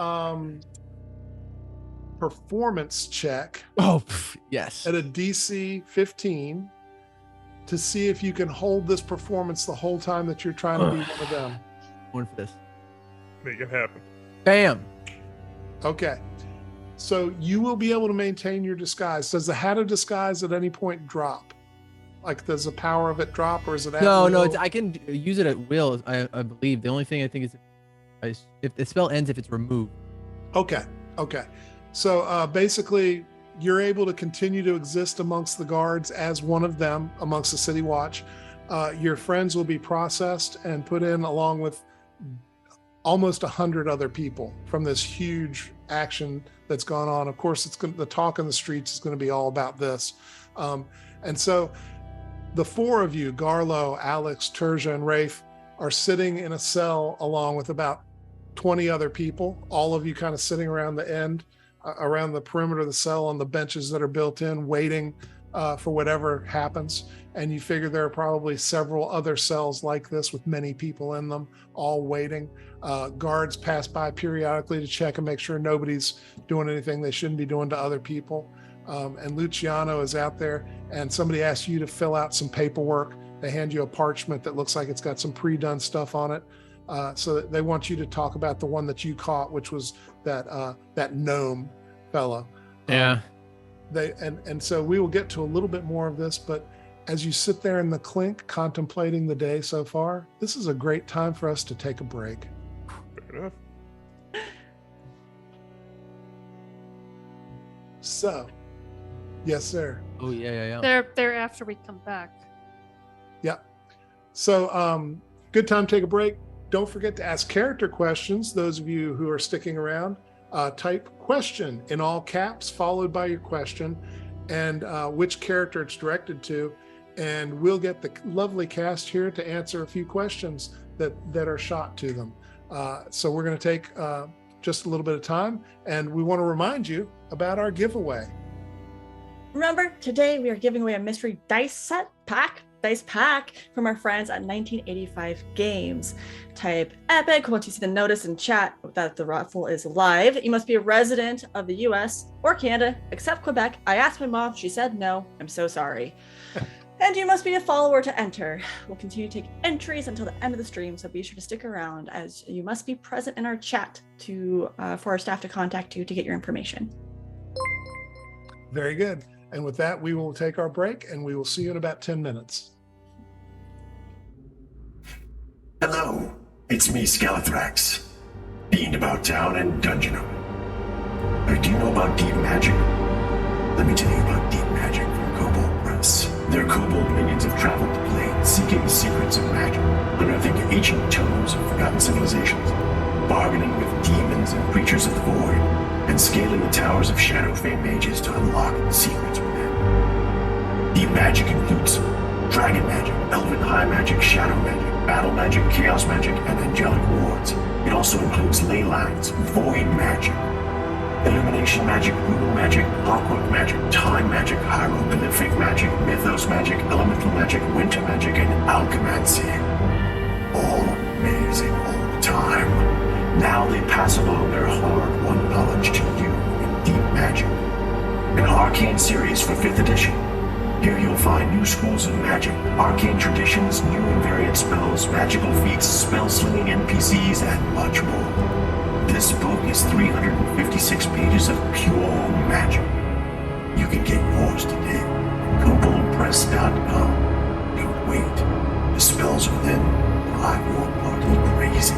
performance check. Oh, yes. At a DC 15 to see if you can hold this performance the whole time that you're trying to be one of them. One for this. Make it happen. Bam. Okay. So you will be able to maintain your disguise. Does the hat of disguise at any point drop? Like, does the power of it drop, or is it at will? I can use it at will, I believe. The only thing I think is if the spell ends if it's removed. Okay. So basically, you're able to continue to exist amongst the guards as one of them, amongst the city watch. Your friends will be processed and put in along with almost 100 other people from this huge action that's gone on. Of course, the talk in the streets is going to be all about this. And so the 4 of you, Garlo, Alex, Turja, and Rafe, are sitting in a cell along with about 20 other people, all of you kind of sitting around the end, around the perimeter of the cell on the benches that are built in, waiting for whatever happens. and you figure there are probably several other cells like this with many people in them, all waiting. Guards pass by periodically to check and make sure nobody's doing anything they shouldn't be doing to other people. And Luciano is out there, and somebody asks you to fill out some paperwork. They hand you a parchment that looks like it's got some pre-done stuff on it. So that they want you to talk about the one that you caught, which was that gnome fellow. Yeah. And so we will get to a little bit more of this, but as you sit there in the clink contemplating the day so far, this is a great time for us to take a break. Fair enough. So, yes, sir. Oh yeah. They're after we come back. Yeah. So, good time to take a break. Don't forget to ask character questions. Those of you who are sticking around, type question in all caps, followed by your question and which character it's directed to. And we'll get the lovely cast here to answer a few questions that are shot to them. So we're going to take just a little bit of time, and we want to remind you about our giveaway. Remember, today we are giving away a mystery dice pack from our friends at 1985 Games. Type epic once you see the notice in chat that the raffle is live. You must be a resident of the US or Canada, except Quebec. I asked my mom, she said no. I'm so sorry. And you must be a follower to enter. We'll continue to take entries until the end of the stream, so be sure to stick around, as you must be present in our chat for our staff to contact you to get your information. Very good. And with that, we will take our break, and we will see you in about 10 minutes. Hello, it's me, Skeletrax. Fiend about town and dungeon owner. Do you know about deep magic? Let me tell you about deep magic from Kobold Press. Their kobold minions have traveled the plane, seeking the secrets of magic, unearthing ancient tomes of forgotten civilizations, bargaining with demons and creatures of the void, and scaling the towers of Shadowfang mages to unlock the secrets within. Deep magic includes dragon magic, elven high magic, shadow magic, battle magic, chaos magic, and angelic wards. It also includes ley lines, void magic, illumination magic, rune magic, clockwork magic, time magic, hieroglyphic magic, mythos magic, elemental magic, winter magic, and alchemancy. All amazing all the time. Now they pass along their hard-won knowledge to you in deep magic. An arcane series for 5th edition. Here you'll find new schools of magic, arcane traditions, new and variant spells, magical feats, spell-slinging NPCs, and much more. This book is 356 pages of pure magic. You can get yours today at koboldpress.com. Don't wait. The spells within drive your party crazy.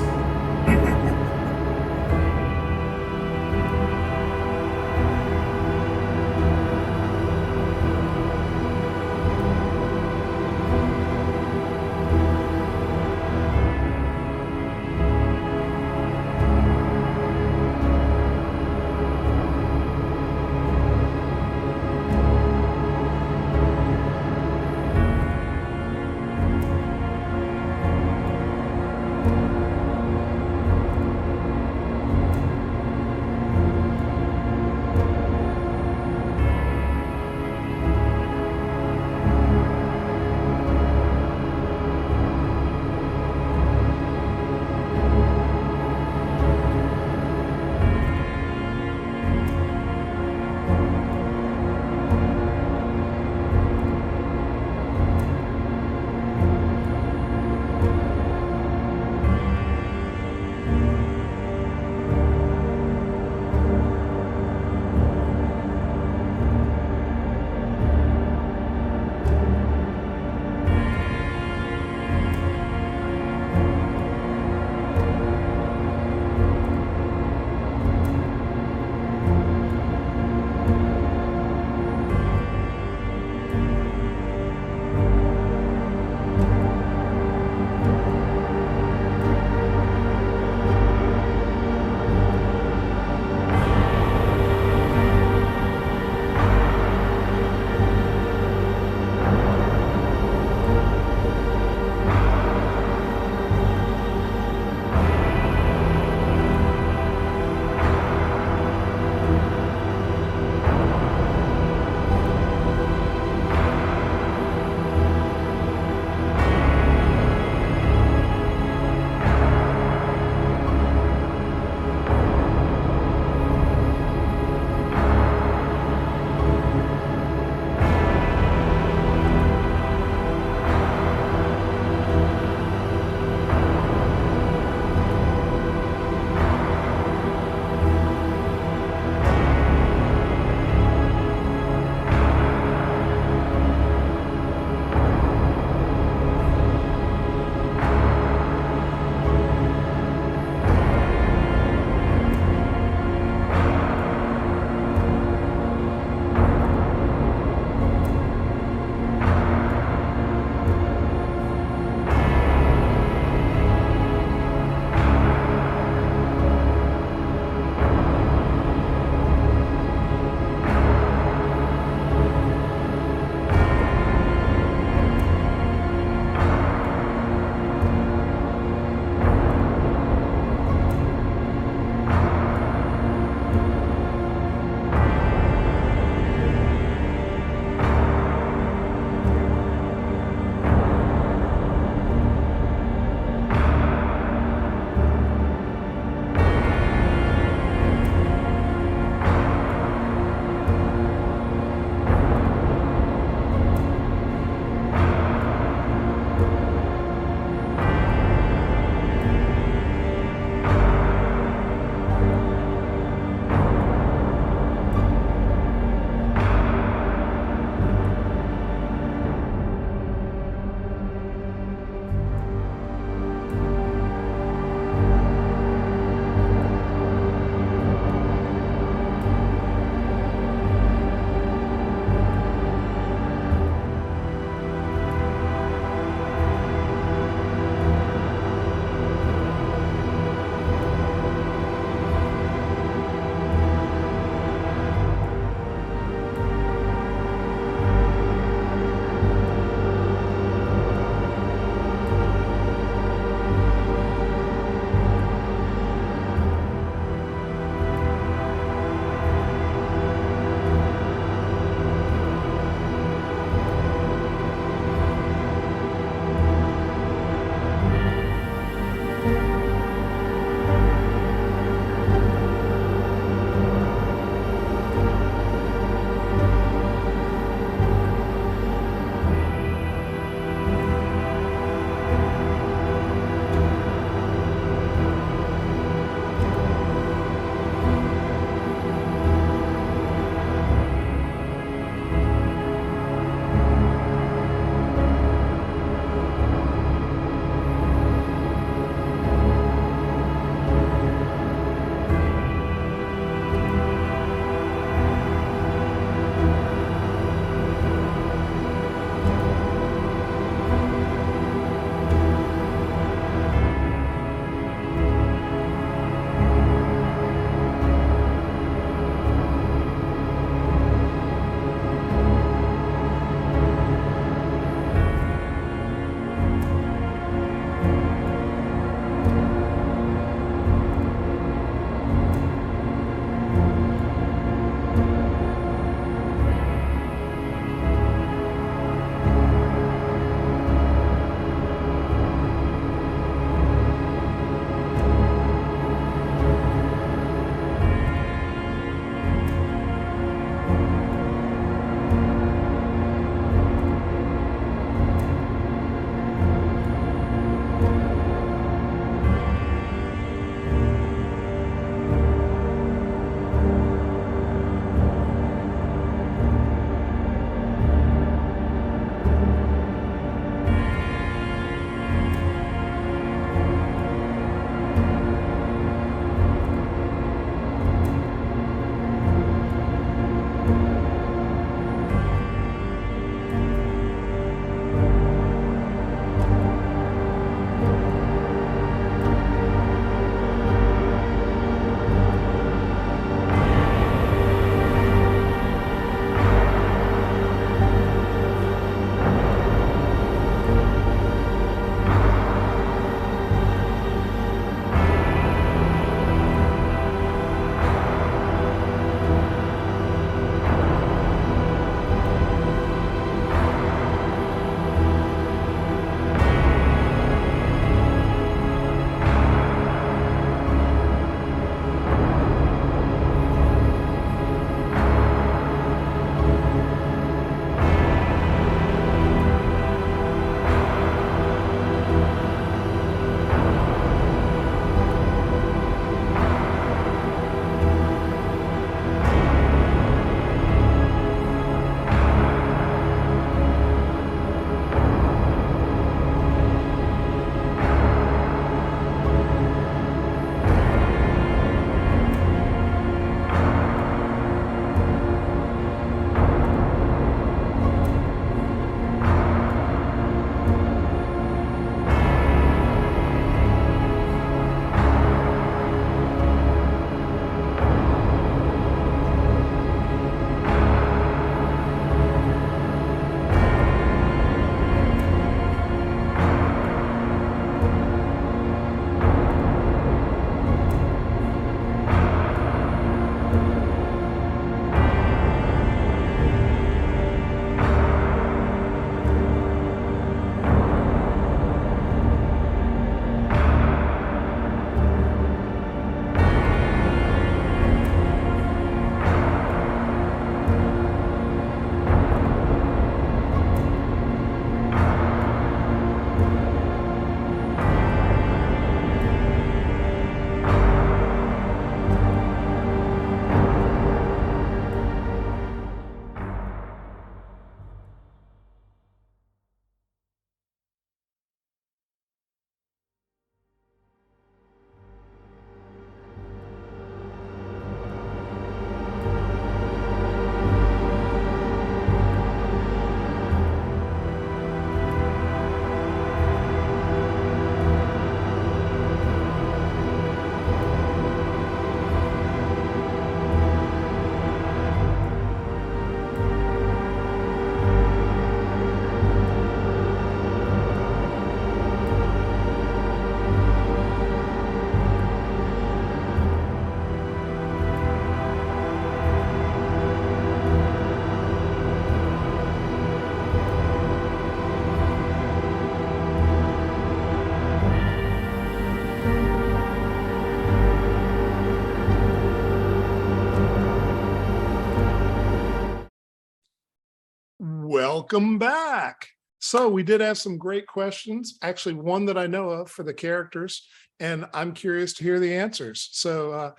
Welcome back. So we did have some great questions, actually one that I know of for the characters, and I'm curious to hear the answers. So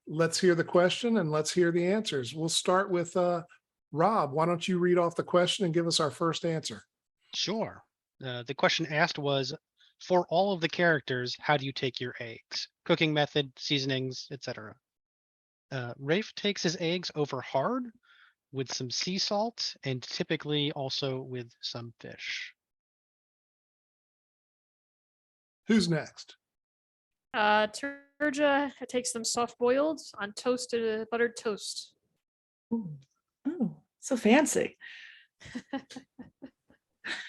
let's hear the question and let's hear the answers. We'll start with Rob. Why don't you read off the question and give us our first answer? Sure. The question asked was, for all of the characters, how do you take your eggs? Cooking method, seasonings, etc. Rafe takes his eggs over hard with some sea salt and typically also with some fish. Who's next? Turja takes them soft boiled on toasted buttered toast. Ooh. Oh, so fancy.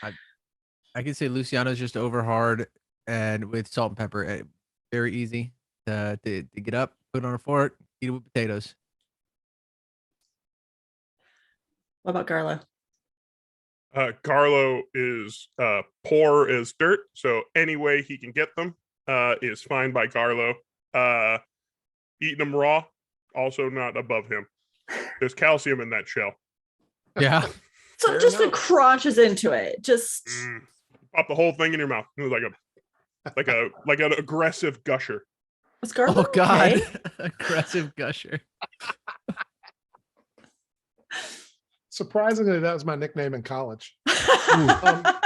I can say Luciano's just over hard and with salt and pepper. Very easy to get up, put it on a fork, eat it with potatoes. What about Garlo? Garlo is poor as dirt, so any way he can get them is fine by Garlo. Eating them raw, also not above him. There's calcium in that shell. Yeah. So Fair just the enough. crunches into it. Just Pop the whole thing in your mouth. It was like an aggressive gusher. was Garlo Oh God. okay? Aggressive gusher. Surprisingly, that was my nickname in college. I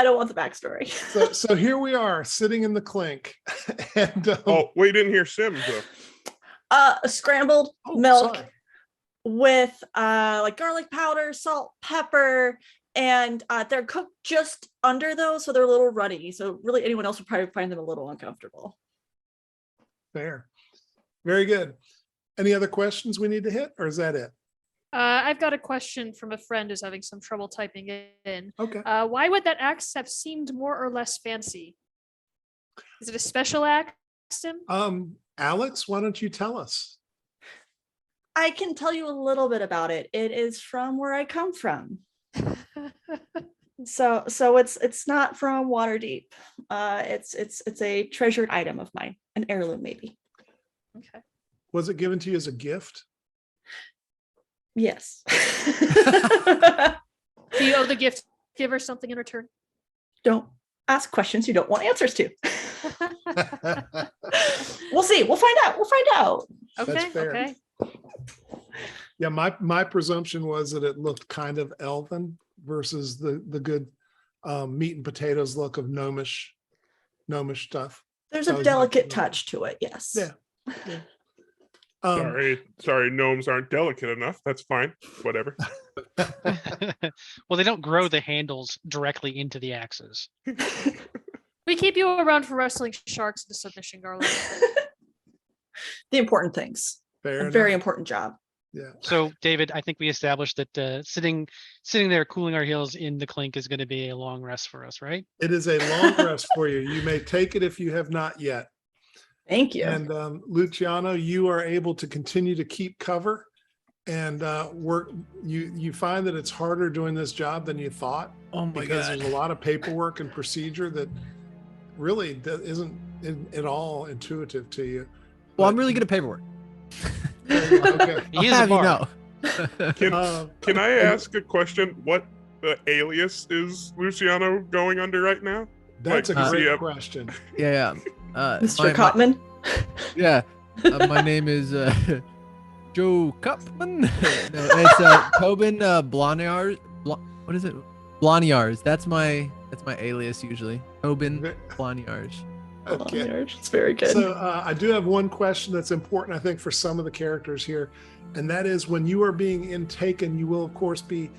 don't want the backstory. So here we are sitting in the clink. And Oh, we didn't hear Sims though. Scrambled oh, milk sorry. with like garlic powder, salt, pepper, and they're cooked just under those, so they're a little runny. So really anyone else would probably find them a little uncomfortable. Fair. Very good. Any other questions we need to hit, or is that it? I've got a question from a friend who's having some trouble typing in. Okay. Why would that axe have seemed more or less fancy? Is it a special axe? Alex, why don't you tell us? I can tell you a little bit about it. It is from where I come from. So it's not from Waterdeep. It's a treasured item of mine, an heirloom maybe. Okay. Was it given to you as a gift? Yes. Do you owe the gift giver something in return? Don't ask questions you don't want answers to. We'll see. We'll find out. That's Okay. fair. Okay. Yeah, my presumption was that it looked kind of elven versus the good meat and potatoes look of gnomish stuff. There's That a was delicate my- touch to it. Yes. Yeah. Sorry, gnomes aren't delicate enough. That's fine. Whatever. Well, they don't grow the handles directly into the axes. We keep you around for wrestling sharks into submission, Garland. The important things. Fair A very enough. important job. Yeah. So, David, I think we established that sitting there cooling our heels in the clink is going to be a long rest for us, right? It is a long rest for you. You may take it if you have not yet. Thank you. And Luciano, you are able to continue to keep cover and work. You find that it's harder doing this job than you thought Oh my because God. there's a lot of paperwork and procedure that really isn't at all intuitive to you. Well, I'm But- really good at paperwork. Okay. He I'll is a have you bard. know. Can I ask a question? What alias is Luciano going under right now? That's a Like, great yeah. question. Yeah. Mr. Cotman. Yeah. My name is Joe Cupman. No, it's Tobin Blaniars. What is it? Blaniars. That's my alias usually. Tobin Blaniars. Okay. It's very good. So I do have one question that's important, I think, for some of the characters here. And that is when you are being intaken, you will, of course, be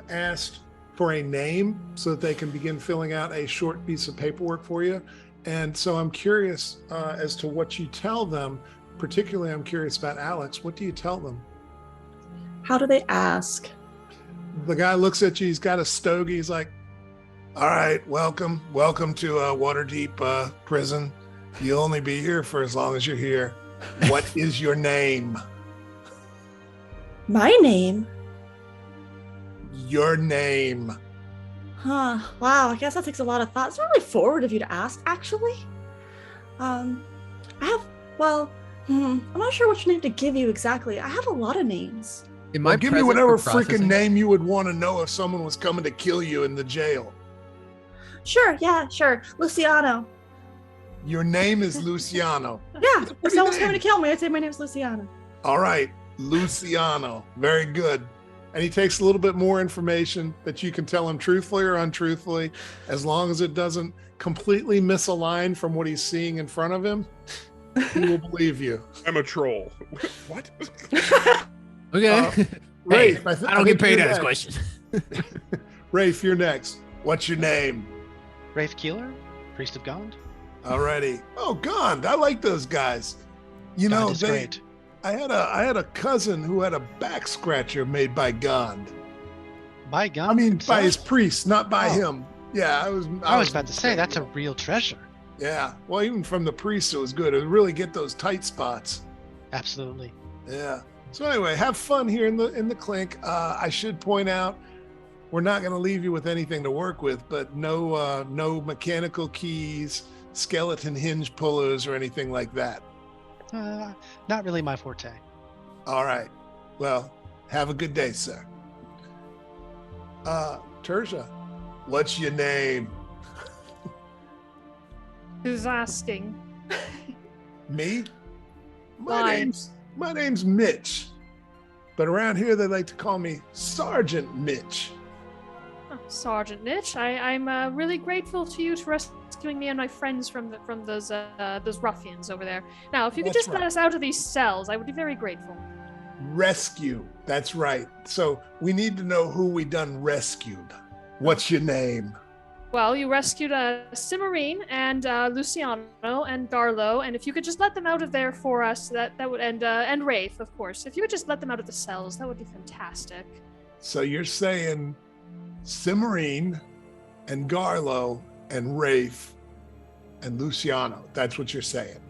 asked for a name so that they can begin filling out a short piece of paperwork for you. And so I'm curious as to what you tell them. Particularly, I'm curious about Alex. What do you tell them? How do they ask? The guy looks at you. He's got a stogie. He's like, all right, welcome to Waterdeep prison. You'll only be here for as long as you're here. What is your name? My name? Your name. Huh. Wow. I guess that takes a lot of thought. It's not really forward of you to ask, actually. I'm not sure which name to give you exactly. I have a lot of names. In Well, my give me present whatever for freaking processing- name you would want to know if someone was coming to kill you in the jail. Sure, yeah, sure. Luciano. Your name is Luciano. Yeah, It's a if pretty someone's name. coming to kill me, I'd say my name's Luciano. All right, Luciano. Very good. And he takes a little bit more information that you can tell him truthfully or untruthfully, as long as it doesn't completely misalign from what he's seeing in front of him. He will believe you. I'm a troll. What? Okay. Rafe, I I don't get think paid you're to ask next. questions. Rafe, you're next. What's your name? Rafe Keeler, Priest of Gond. Alrighty. Oh, Gond. I like those guys. You know, Gond is great. I had a cousin who had a back scratcher made by Gond. By Gond. I mean, himself? by his priest, not by Oh. him. Yeah, I was about to say that's a real treasure. Yeah. Well, even from the priest, it was good. It would really get those tight spots. Absolutely. Yeah. So anyway, have fun here in the clink. I should point out, we're not going to leave you with anything to work with, but no mechanical keys, skeleton hinge pullers, or anything like that. Not really my forte. All right. Well, have a good day, sir. Tertia, what's your name? Who's asking? Me? Why? My name's Mitch. But around here they like to call me Sergeant Mitch. Oh, Sergeant Mitch, I'm really grateful to you for rescuing me and my friends from those ruffians over there. Now, if you could That's just let right. us out of these cells, I would be very grateful. Rescue. That's right. So we need to know who we done rescued. What's your name? Well, you rescued Cimarine and Luciano and Garlo, and if you could just let them out of there for us, that would and Rafe, of course. If you could just let them out of the cells, that would be fantastic. So you're saying Cimarine and Garlo and Rafe and Luciano. That's what you're saying.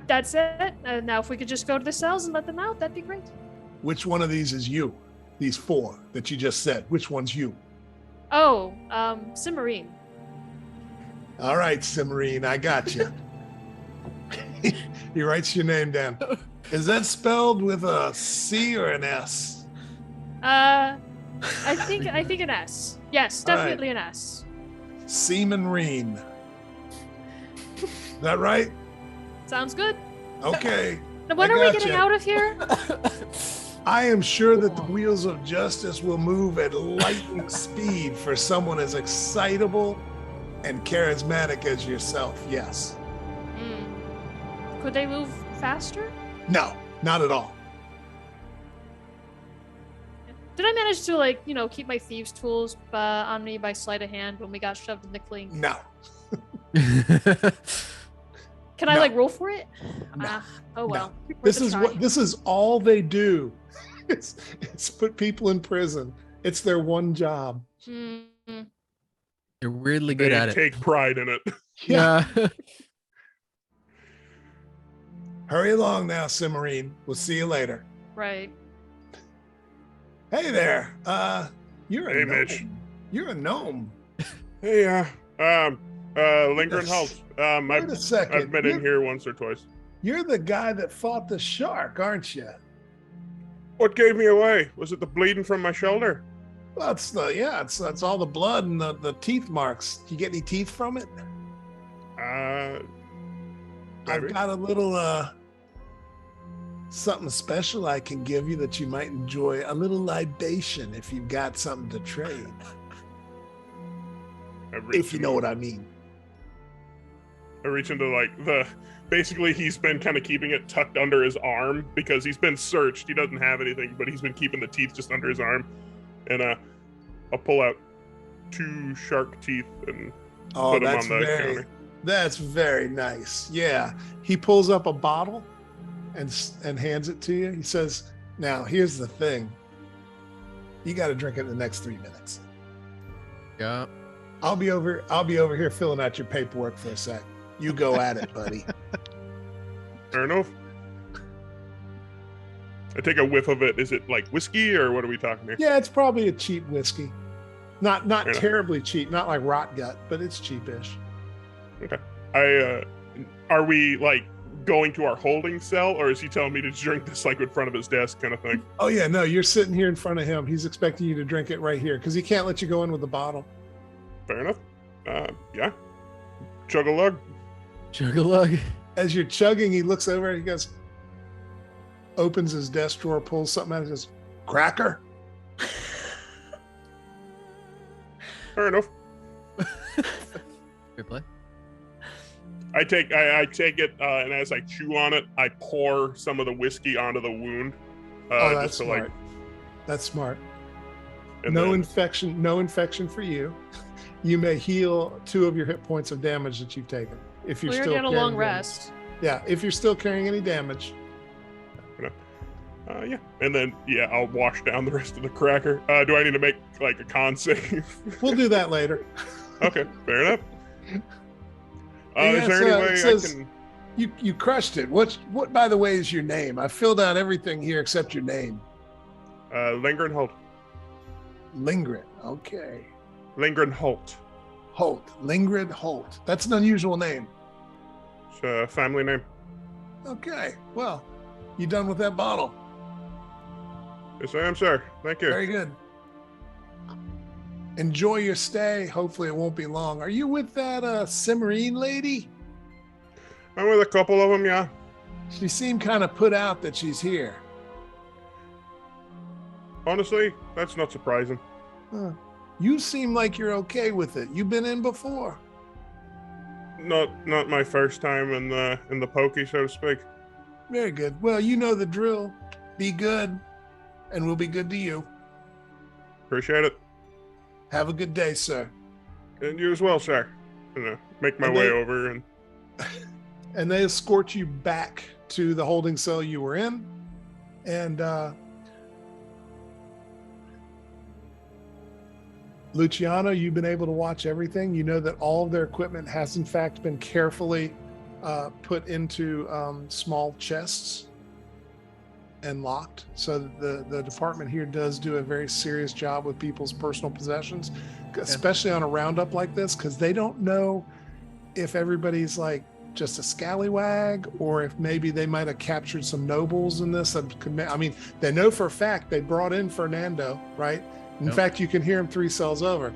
That's it. Now, if we could just go to the cells and let them out, that'd be great. Which one of these is you? These four that you just said. Which one's you? Oh, Cimarine. All right, Cimarine, I got you. He writes your name down. Is that spelled with a C or an S? I think an S. Yes, All right. definitely an S. Seamanreen. Is that right? Sounds good. Okay. Now, when I are we gotcha. getting out of here? I am sure that the wheels of justice will move at lightning speed for someone as excitable and charismatic as yourself. Yes. Could they move faster? No, not at all. Did I manage to keep my thieves' tools on me by sleight of hand when we got shoved in the clink? No. Can I No. roll for it? No. Oh well. This is all they do. It's put people in prison. It's their one job. Mm-hmm. You're weirdly good They at it. take pride in it. Yeah. Hurry along now, Cimarine. We'll see you later. Right. Hey there. You're a Hey, gnome. Mitch. You're a gnome. Hey, Lingering Halt. Wait a second. I've been in here once or twice. You're the guy that fought the shark, aren't you? What gave me away? Was it the bleeding from my shoulder? Well, that's all the blood and the teeth marks. Do you get any teeth from it? Maybe. I've got a little something special I can give you that you might enjoy. A little libation if you've got something to trade. If you know what I mean. I reach into basically he's been kind of keeping it tucked under his arm because he's been searched. He doesn't have anything, but he's been keeping the teeth just under his arm. And I'll pull out 2 shark teeth and put them on the counter. That's very nice. Yeah. He pulls up a bottle and hands it to you. He says, "Now, here's the thing. You got to drink it in the next 3 minutes. Yeah. I'll be over here filling out your paperwork for a sec. You go at it, buddy." Fair enough. I take a whiff of it. Is it like whiskey or what are we talking here? Yeah, it's probably a cheap whiskey. Not Fair terribly cheap, not like rot gut, but it's cheapish. Okay. Are we going to our holding cell, or is he telling me to drink this like in front of his desk kind of thing? Oh yeah, no, you're sitting here in front of him. He's expecting you to drink it right here because he can't let you go in with the bottle. Fair enough. Yeah. Chug a lug. Chug a lug. As you're chugging, he looks over and he goes, opens his desk drawer, pulls something out and says, "Cracker." Fair enough. Fair play. I take it, and as I chew on it, I pour some of the whiskey onto the wound. Oh, that's just to, smart. That's smart. and No then- infection. No infection for you. You may heal 2 of your hit points of damage that you've taken. If you're We still already had a carrying long damage. rest. Yeah, if you're still carrying any damage. Yeah, and then I'll wash down the rest of the cracker. Do I need to make like a con save? We'll do that later. Okay, fair enough. Yeah, Is there so any it way says- I can? You crushed it. What by the way is your name? I filled out everything here except your name. Lindgren Holt. Lindgren. Okay. Lindgren Holt. Holt. Lindgren Holt. That's an unusual name. It's a family name. Okay. Well, you done with that bottle? Yes, I am, sir. Thank you. Very good. Enjoy your stay. Hopefully it won't be long. Are you with that Cimarine lady? I'm with a couple of them, yeah. She seemed kind of put out that she's here. Honestly, that's not surprising. Huh. You seem like you're okay with it. You've been in before. Not my first time in the pokey, so to speak. Very good. Well, you know the drill. Be good, and we'll be good to you. Appreciate it. Have a good day, sir. And you as well, sir. Make my And way they- over and And they escort you back to the holding cell you were in. And Luciano, you've been able to watch everything. You know that all of their equipment has in fact been carefully put into small chests and locked. So the department here does do a very serious job with people's personal possessions, especially on a roundup like this, because they don't know if everybody's like just a scallywag or if maybe they might have captured some nobles in this. I mean, they know for a fact they brought in Fernando, right? In Yep. fact, you can hear him 3 cells over.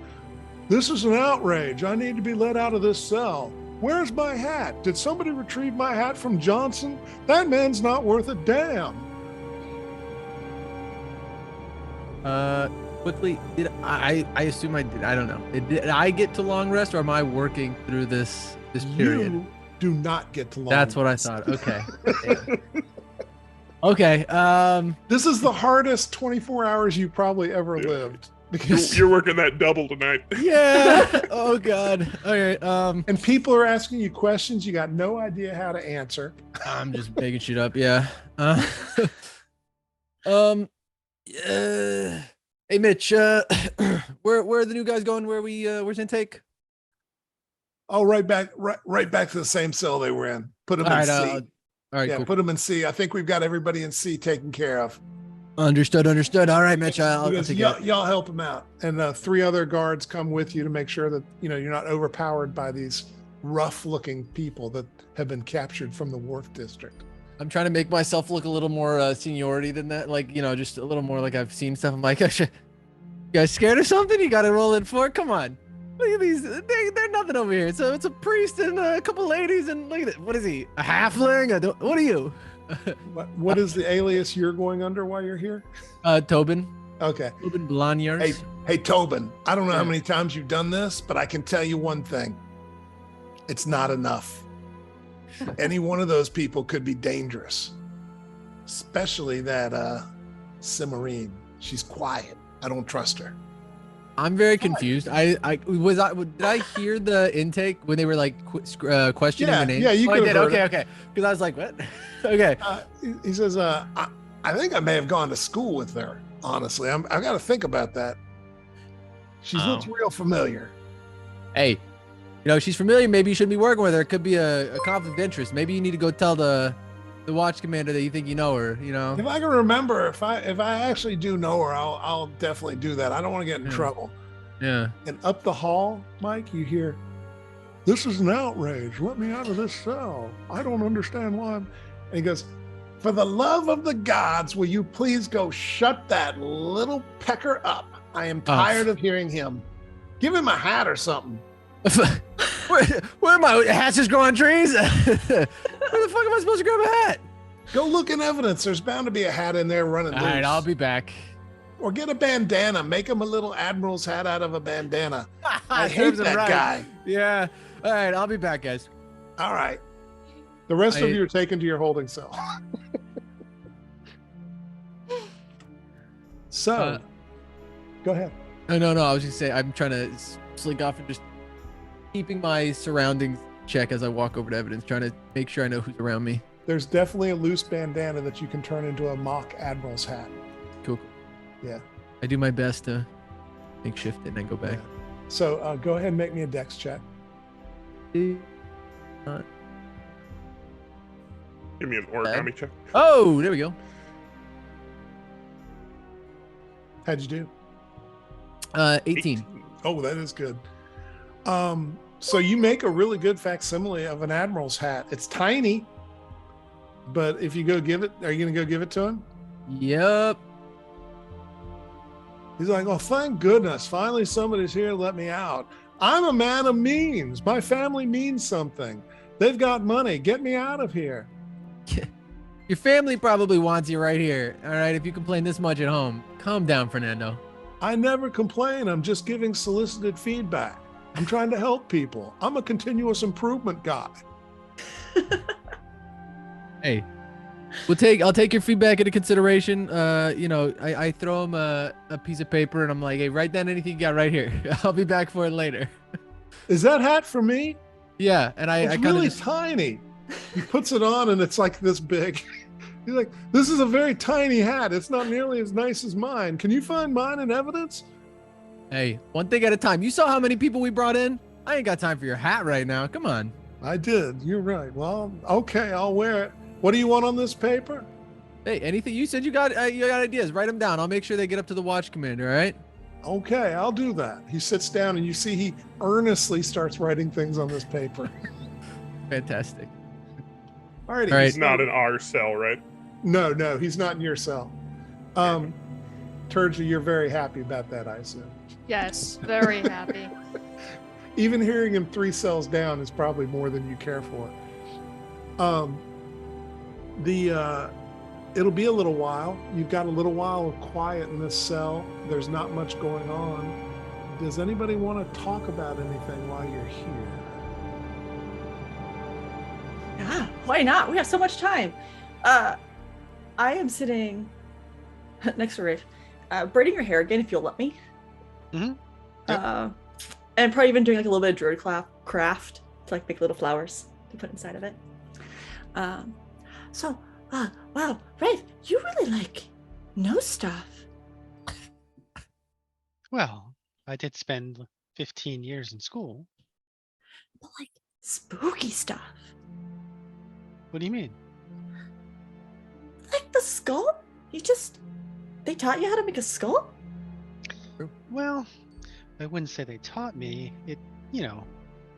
"This is an outrage. I need to be let out of this cell. Where's my hat? Did somebody retrieve my hat from Johnson? That man's not worth a damn." Quickly, did I assume I did. I don't know. Did I get to long rest, or am I working through this period? You do not get to long That's what I rest. thought. Okay. Okay. This is the hardest 24 hours you probably ever lived. Because you're working that double tonight. Yeah. Oh God. All right. and people are asking you questions you got no idea how to answer. I'm just making shit up. Yeah. Hey Mitch. Where are the new guys going? Where's intake? Oh, right back to the same cell they were in. Put them All in right. C. All right. Yeah, Cool. put them in C. I think we've got everybody in C taken care of. Understood. All right, Mitch. I'll Because take y'all, it. y'all help them out, and 3 other guards come with you to make sure that you're not overpowered by these rough-looking people that have been captured from the Wharf District. I'm trying to make myself look a little more seniority than that. Like, just a little more like I've seen stuff. I'm like, you guys scared of something? You got to roll in for it. Come on. Look at these. They're nothing over here. So it's a priest and a couple ladies. And look at it. What is he? A halfling? What are you? What is the alias you're going under while you're here? Tobin. Okay. Tobin Blanyers. Hey, Tobin, I don't know how Yeah. many times you've done this, but I can tell you one thing. It's not enough. Any one of those people could be dangerous, especially that Cimarine. She's quiet. I don't trust her. I'm very confused. Did I hear the intake when they were like questioning Yeah, the name? yeah, you I could've did. heard Okay. Because I was like, what? Okay. He says, I think I may have gone to school with her, honestly. I've got to think about that. She looks real familiar. Hey, she's familiar. Maybe you shouldn't be working with her. It could be a conflict of interest. Maybe you need to go tell the watch commander that you think you know her. If I can remember, if I actually do know her, I'll definitely do that. I don't want to get in Yeah. trouble. Yeah. And up the hall, Mike, you hear, This is an outrage. Let me out of this cell. I don't understand why. And he goes, for the love of the gods, will you please go shut that little pecker up? I am tired of hearing him. Give him a hat or something. Where am I? Hats just grow on trees? Where the fuck am I supposed to grab a hat? Go look in evidence. There's bound to be a hat in there running All loose. right, I'll be back. Or get a bandana. Make him a little admiral's hat out of a bandana. I hate Serves him that right. guy. Yeah. All right, I'll be back, guys. All right. The rest of you are taken to your holding cell. So, go ahead. No. I was just saying, I'm trying to slink off and just keeping my surroundings check as I walk over to evidence, trying to make sure I know who's around me. There's definitely a loose bandana that you can turn into a mock admiral's hat. Cool. Yeah. I do my best to make shift it and then go back. Yeah. So go ahead and make me a dex check. Give me an origami check. Oh, there we go. How'd you do? 18. Oh, that is good. So you make a really good facsimile of an admiral's hat. It's tiny, but if you go give it, are you going to go give it to him? Yep. He's like, oh, thank goodness. Finally, somebody's here to let me out. I'm a man of means. My family means something. They've got money. Get me out of here. Your family probably wants you right here. All right, if you complain this much at home, calm down, Fernando. I never complain. I'm just giving solicited feedback. I'm trying to help people. I'm a continuous improvement guy. Hey, I'll take your feedback into consideration. I throw him a piece of paper and I'm like, hey, write down anything you got right here. I'll be back for it later. Is that hat for me? Yeah, and It's I kind of really tiny. He puts it on and it's like this big. He's like, this is a very tiny hat. It's not nearly as nice as mine. Can you find mine in evidence? Hey, one thing at a time. You saw how many people we brought in? I ain't got time for your hat right now. Come on. I did. You're right. Well, okay, I'll wear it. What do you want on this paper? Hey, anything you said you got ideas, write them down. I'll make sure they get up to the watch commander, all right? Okay, I'll do that. He sits down and you see he earnestly starts writing things on this paper. Fantastic. All right. He's not in our cell, right? No, he's not in your cell. Turgia, you're very happy about that, I assume. Yes, very happy. Even hearing him 3 cells down is probably more than you care for. It'll be a little while. You've got a little while of quiet in this cell. There's not much going on. Does anybody want to talk about anything while you're here? Yeah, why not? We have so much time. I am sitting next to Rafe, braiding your hair again, if you'll let me. Mm-hmm. Yep. And probably even doing like a little bit of druid craft to like make little flowers to put inside of it. Wow, Rafe, you really like know stuff. Well, I did spend 15 years in school. But like spooky stuff. What do you mean? Like the skull? They taught you how to make a skull? Well, I wouldn't say they taught me. It,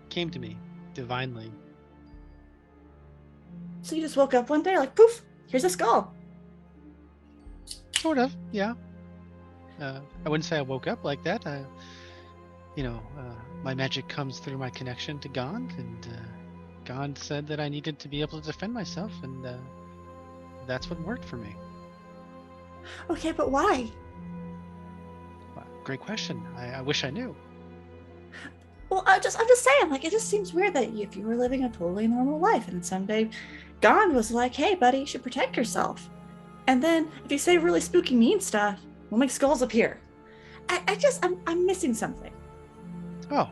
came to me divinely. So you just woke up one day like, poof, here's a skull. Sort of, yeah. I wouldn't say I woke up like that. My magic comes through my connection to Gond, and Gond said that I needed to be able to defend myself, and that's what worked for me. Okay, but why? Well, great question. I wish I knew. Well, I'm just saying, like, it just seems weird that if you were living a totally normal life and someday Gond was like, hey, buddy, you should protect yourself. And then if you say really spooky, mean stuff, we'll make skulls appear. I'm missing something. Oh,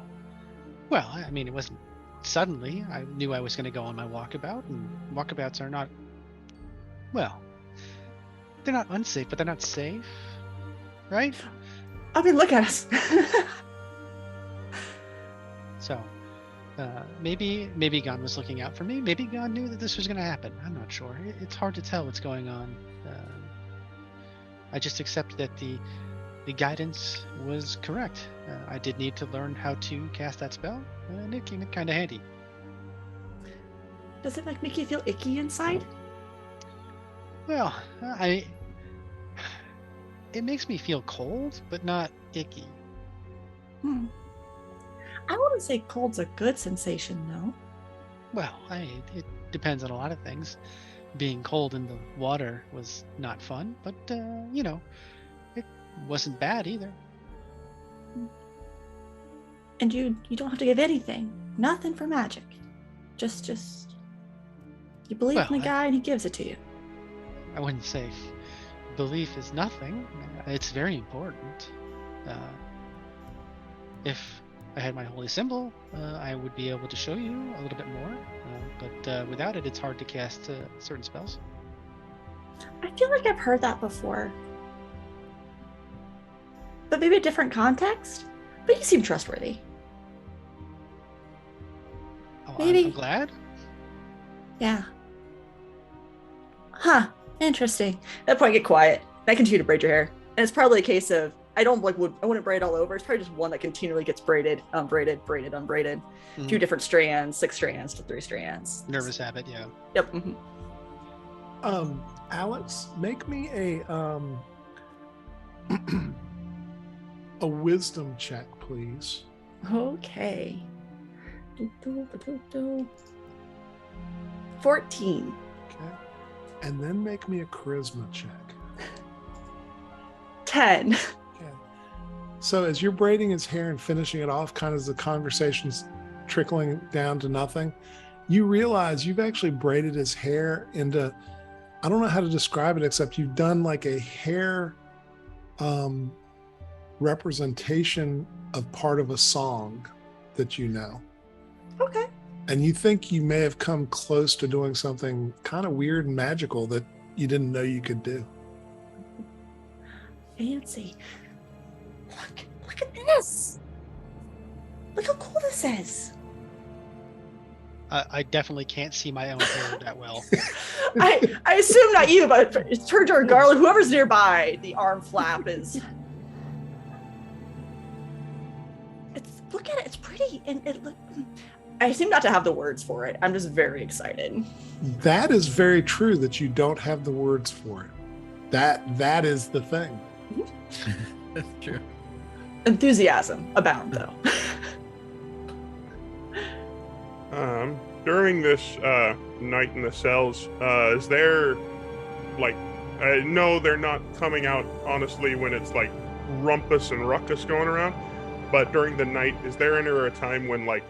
well, I mean, it wasn't suddenly. I knew I was going to go on my walkabout, and walkabouts are not, well, they're not unsafe, but they're not safe, right? I mean, look at us. So, maybe Gon was looking out for me. Maybe Gon knew that this was going to happen. I'm not sure. It's hard to tell what's going on. I just accept that the the guidance was correct. I did need to learn how to cast that spell, and it came in kind of handy. Does it make you feel icky inside? Well, it makes me feel cold, but not icky. I wouldn't say cold's a good sensation, though. Well, it depends on a lot of things. Being cold in the water was not fun, but, it wasn't bad either. And you don't have to give anything. Nothing for magic. Just you believe in the guy and he gives it to you. I wouldn't say belief is nothing. It's very important. If I had my holy symbol, I would be able to show you a little bit more. But without it, it's hard to cast certain spells. I feel like I've heard that before. But maybe a different context? But you seem trustworthy. Oh, Maybe. I'm glad. Yeah. Huh. Interesting. At that point, get quiet. I continue to braid your hair. And it's probably a case of, I wouldn't braid all over. It's probably just one that continually gets braided, unbraided, braided, unbraided. 2 different strands, 6 strands to 3 strands. Nervous habit, yeah. Yep. Alex, make me a a wisdom check, please. Okay. 14. Okay. And then make me a charisma check. 10. Okay. So as you're braiding his hair and finishing it off, kind of as the conversation's trickling down to nothing, you realize you've actually braided his hair into, I don't know how to describe it, except you've done like a hair representation of part of a song that you know. Okay. And you think you may have come close to doing something kind of weird and magical that you didn't know you could do. Fancy. Look at this. Look how cool this is. I definitely can't see my own hair that well. I assume not you, but it's turned to Garland, whoever's nearby, the arm flap is. Look at it, it's pretty. And I seem not to have the words for it. I'm just very excited. That is very true that you don't have the words for it. That is the thing. That's true. Enthusiasm abound, though. During this night in the cells, is there like, no, they're not coming out honestly when it's like rumpus and ruckus going around, but during the night, is there ever a time when like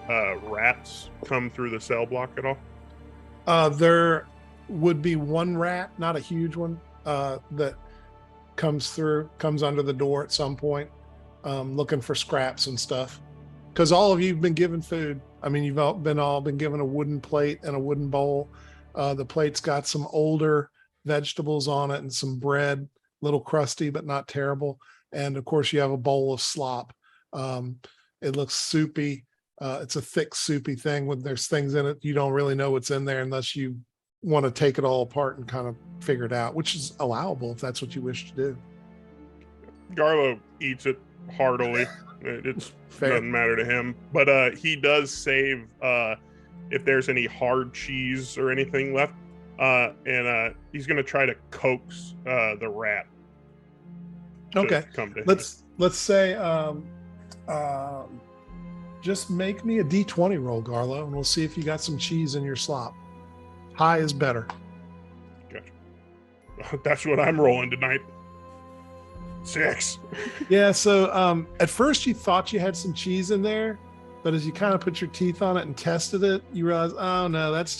rats come through the cell block at all? There would be one rat, not a huge one, that comes under the door at some point, looking for scraps and stuff. Because all of you've been given food. I mean, you've all been given a wooden plate and a wooden bowl. The plate's got some older vegetables on it and some bread, a little crusty, but not terrible. And of course, you have a bowl of slop. It looks soupy. It's a thick, soupy thing when there's things in it. You don't really know what's in there unless you want to take it all apart and kind of figure it out, which is allowable if that's what you wish to do. Garlo eats it heartily. It doesn't matter to him, but he does save if there's any hard cheese or anything left, and he's going to try to coax the rat. Okay, come to let's say just make me a D20 roll, Garlo, and we'll see if you got some cheese in your slop. High is better. Gotcha. That's what I'm rolling tonight. 6. Yeah, so at first you thought you had some cheese in there, but as you kind of put your teeth on it and tested it, you realize, oh no, that's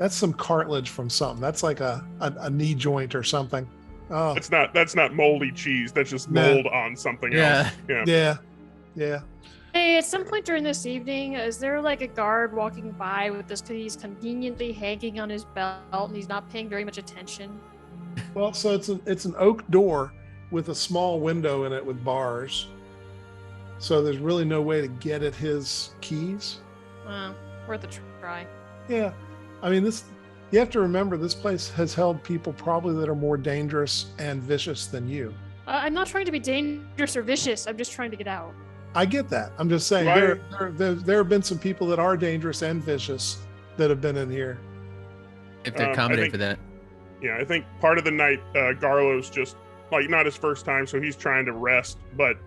some cartilage from something. That's like a knee joint or something. Oh, that's not moldy cheese. That's just mold on something else. Yeah. Hey, at some point during this evening, is there like a guard walking by with this? Because he's conveniently hanging on his belt and he's not paying very much attention. Well, so it's an oak door with a small window in it with bars. So there's really no way to get at his keys. Worth a try. Yeah. I mean, you have to remember this place has held people probably that are more dangerous and vicious than you. I'm not trying to be dangerous or vicious. I'm just trying to get out. I get that. I'm just saying Right. there have been some people that are dangerous and vicious that have been in here. If they I accommodate think- for that. Yeah, I think part of the night, Garlo's just like not his first time, so he's trying to rest. But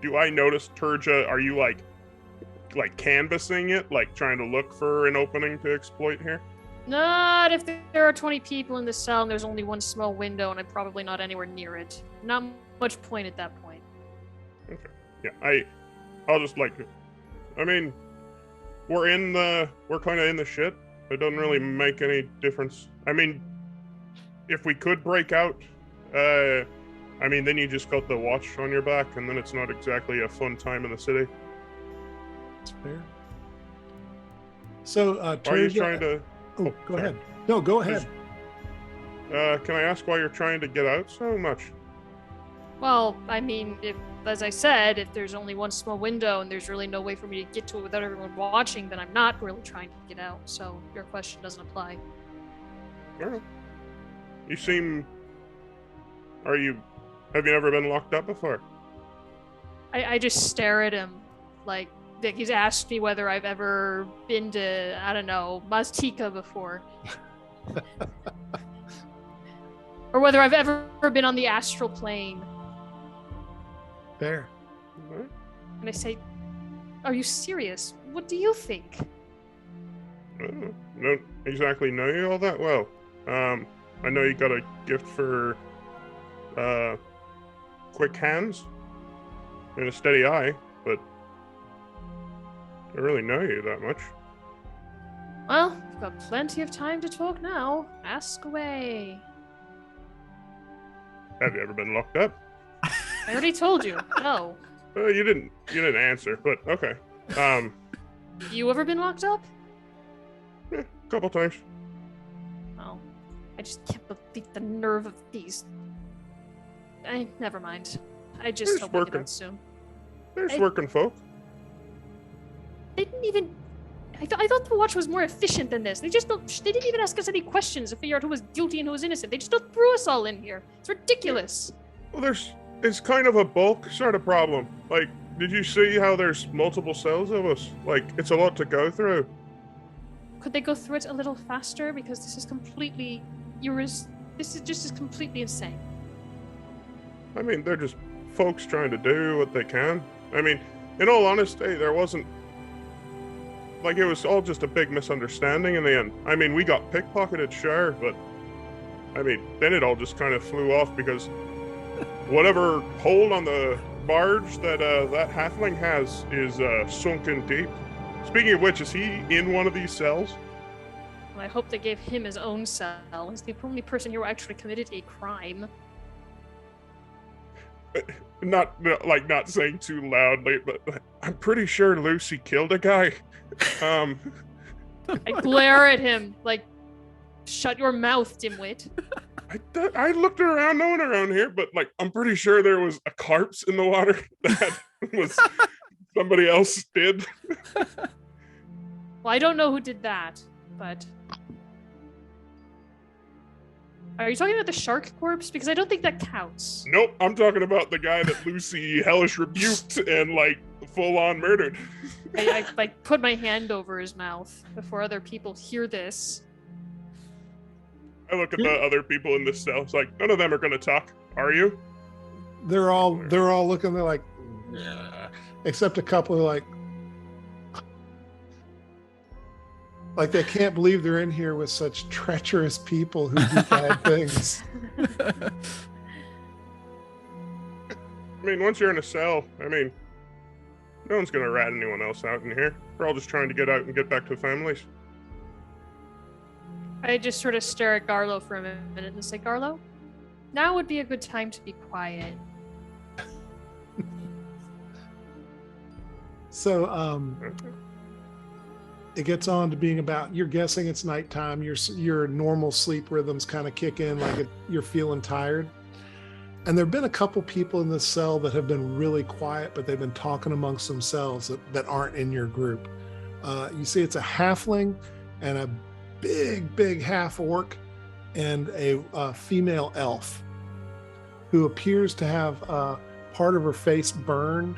do I notice, Turja, are you like canvassing it, like trying to look for an opening to exploit here? Not if there are 20 people in the cell and there's only one small window and I'm probably not anywhere near it. Not much point at that point. Yeah, I'll just like, I mean, we're kind of in the shit. It doesn't really make any difference. I mean, if we could break out, I mean, then you just got the watch on your back, and then it's not exactly a fun time in the city. That's fair. So, Why are you Turja- trying to? Oh, go sorry. ahead. No, go ahead. Can I ask why you're trying to get out so much? Well, I mean, as I said, if there's only one small window and there's really no way for me to get to it without everyone watching, then I'm not really trying to get out. So your question doesn't apply. I don't know. You seem. Have you ever been locked up before? I just stare at him like he's asked me whether I've ever been to, I don't know, Maztica before. Or whether I've ever been on the astral plane. Fair. Alright. And I say, are you serious? What do you think? I don't exactly know you all that well. I know you got a gift for quick hands and a steady eye, but I don't really know you that much. Well, we've got plenty of time to talk now. Ask away. Have you ever been locked up? I already told you. No. You didn't answer, but okay. You ever been locked up? A couple times. Oh. I just can't believe the nerve of these. Never mind. I just It's hope I get working. out soon. There's I- working folk. They didn't even. I thought the watch was more efficient than this. They didn't even ask us any questions to figure out who was guilty and who was innocent. They just threw us all in here. It's ridiculous. Well, it's kind of a bulk sort of problem. Like, did you see how there's multiple cells of us? Like, it's a lot to go through. Could they go through it a little faster? Because this is completely. This is just completely insane. I mean, they're just folks trying to do what they can. I mean, in all honesty, there wasn't. Like, it was all just a big misunderstanding in the end. I mean, we got pickpocketed, sure, but. I mean, then it all just kind of flew off because whatever hold on the barge that that halfling has is sunken deep. Speaking of which, is he in one of these cells? I hope they gave him his own cell. He's the only person here who actually committed a crime. Not saying too loudly, but I'm pretty sure Lucy killed a guy. I glare at him like, shut your mouth, dimwit. I looked around, no one around here, but like I'm pretty sure there was a corpse in the water that was somebody else did. Well, I don't know who did that, but. Are you talking about the shark corpse? Because I don't think that counts. Nope, I'm talking about the guy that Lucy hellish rebuked and like full on murdered. I like put my hand over his mouth before other people hear this. I look at the other people in this cell. It's like none of them are going to talk. Are you? They're all looking. They're like, except a couple are like they can't believe they're in here with such treacherous people who do bad things. I mean, once you're in a cell, I mean, no one's going to rat anyone else out in here. We're all just trying to get out and get back to families. I just sort of stare at Garlo for a minute and say, Garlo, now would be a good time to be quiet. So, it gets on to being about, you're guessing it's nighttime, your normal sleep rhythms kind of kick in, like you're feeling tired. And there have been a couple people in this cell that have been really quiet, but they've been talking amongst themselves that aren't in your group. You see it's a halfling and a big half orc and a female elf. who appears to have part of her face burned,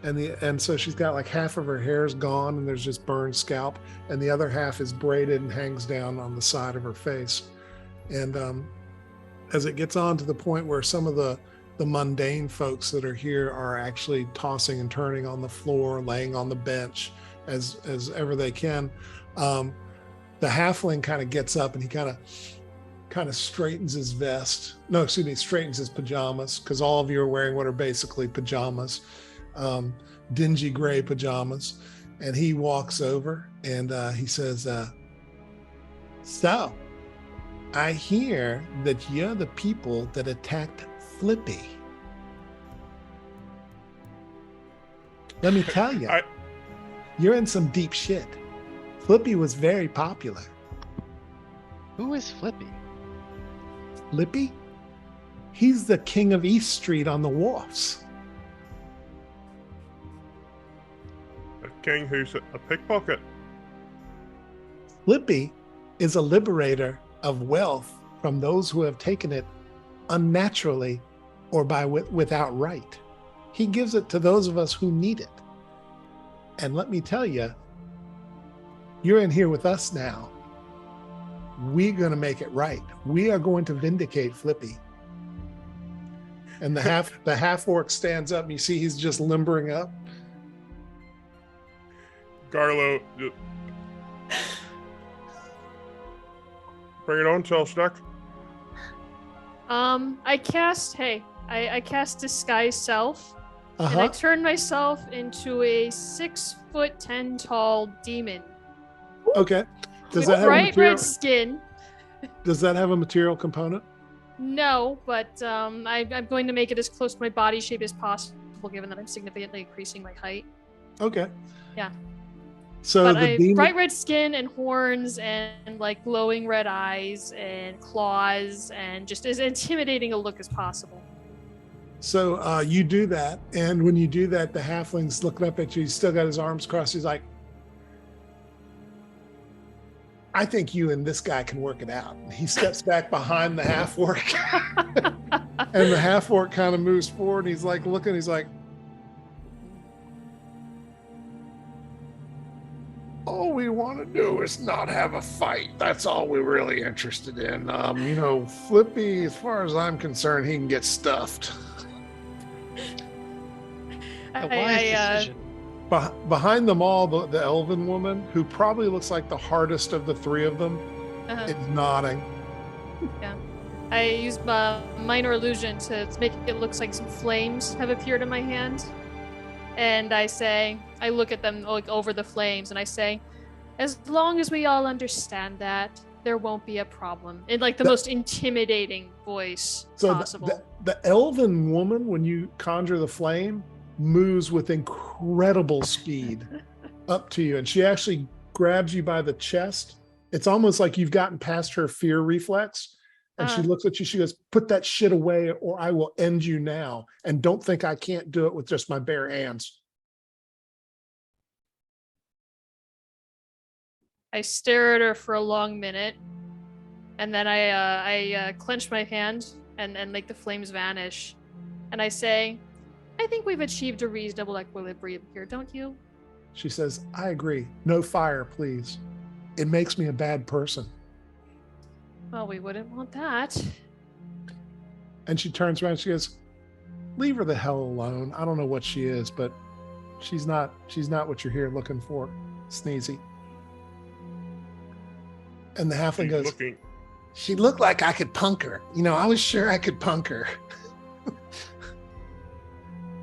and so she's got like half of her hair's gone and there's just burned scalp, and the other half is braided and hangs down on the side of her face. And as it gets on to the point where some of the mundane folks that are here are actually tossing and turning on the floor, laying on the bench as ever they can, the halfling kind of gets up and he kind of straightens his vest. No, excuse me, straightens his pajamas, because all of you are wearing what are basically pajamas, dingy gray pajamas. And he walks over and he says, so I hear that you're the people that attacked Flippy. Let me tell you, you're in some deep shit. Flippy was very popular. Who is Flippy? Flippy? He's the king of East Street on the wharfs. A king who's a pickpocket. Flippy is a liberator of wealth from those who have taken it unnaturally or without right. He gives it to those of us who need it. And let me tell you, you're in here with us now. We're going to make it right. We are going to vindicate Flippy. And the half orc stands up, and you see he's just limbering up. Garlo, bring it on, Telstack. I cast Disguise Self, and I turn myself into a 6'10" tall demon. Okay. Does with that have bright red skin. Does that have a material component? No, but I'm going to make it as close to my body shape as possible, given that I'm significantly increasing my height. Okay. Yeah. So but the demon... bright red skin and horns and like glowing red eyes and claws and just as intimidating a look as possible. So you do that, and when you do that, the halfling's looking up at you. He's still got his arms crossed. He's like, I think you and this guy can work it out. He steps back behind the half orc, and the half orc kind of moves forward. He's like looking, he's like, all we want to do is not have a fight. That's all we're really interested in. Flippy, as far as I'm concerned, he can get stuffed. A wise decision. Behind them all, the elven woman, who probably looks like the hardest of the three of them, is nodding. Yeah. I use minor illusion to make it look like some flames have appeared in my hand. And I look at them like over the flames, and I say, as long as we all understand that, there won't be a problem. In like the most intimidating voice possible. The elven woman, when you conjure the flame, moves with incredible speed up to you, and she actually grabs you by the chest. It's almost like you've gotten past her fear reflex, and she looks at you. She goes, put that shit away or I will end you now, and don't think I can't do it with just my bare hands. I stare at her for a long minute, and then I clench my hand and make the flames vanish, and I say, I think we've achieved a reasonable equilibrium here, don't you? She says, I agree. No fire, please. It makes me a bad person. Well, we wouldn't want that. And she turns around and she goes, leave her the hell alone. I don't know what she is, but she's not what you're here looking for. Sneezy. And the halfling goes, she looked like I could punk her. I was sure I could punk her.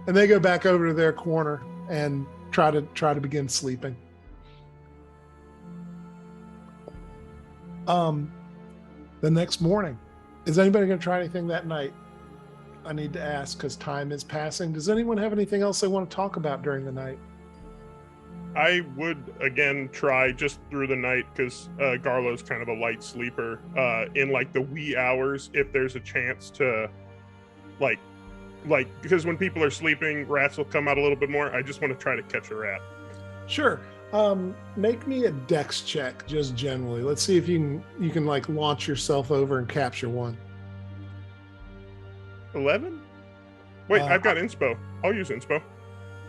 And they go back over to their corner and try to begin sleeping. The next morning, is anybody going to try anything that night? I need to ask because time is passing. Does anyone have anything else they want to talk about during the night? I would again try just through the night because Garlo's kind of a light sleeper. In like the wee hours, if there's a chance to, like because when people are sleeping, rats will come out a little bit more. I just want to try to catch a rat. Sure. Make me a dex check, just generally. Let's see if you can like launch yourself over and capture one. 11? Wait, Uh, I've got inspo. I'll use inspo.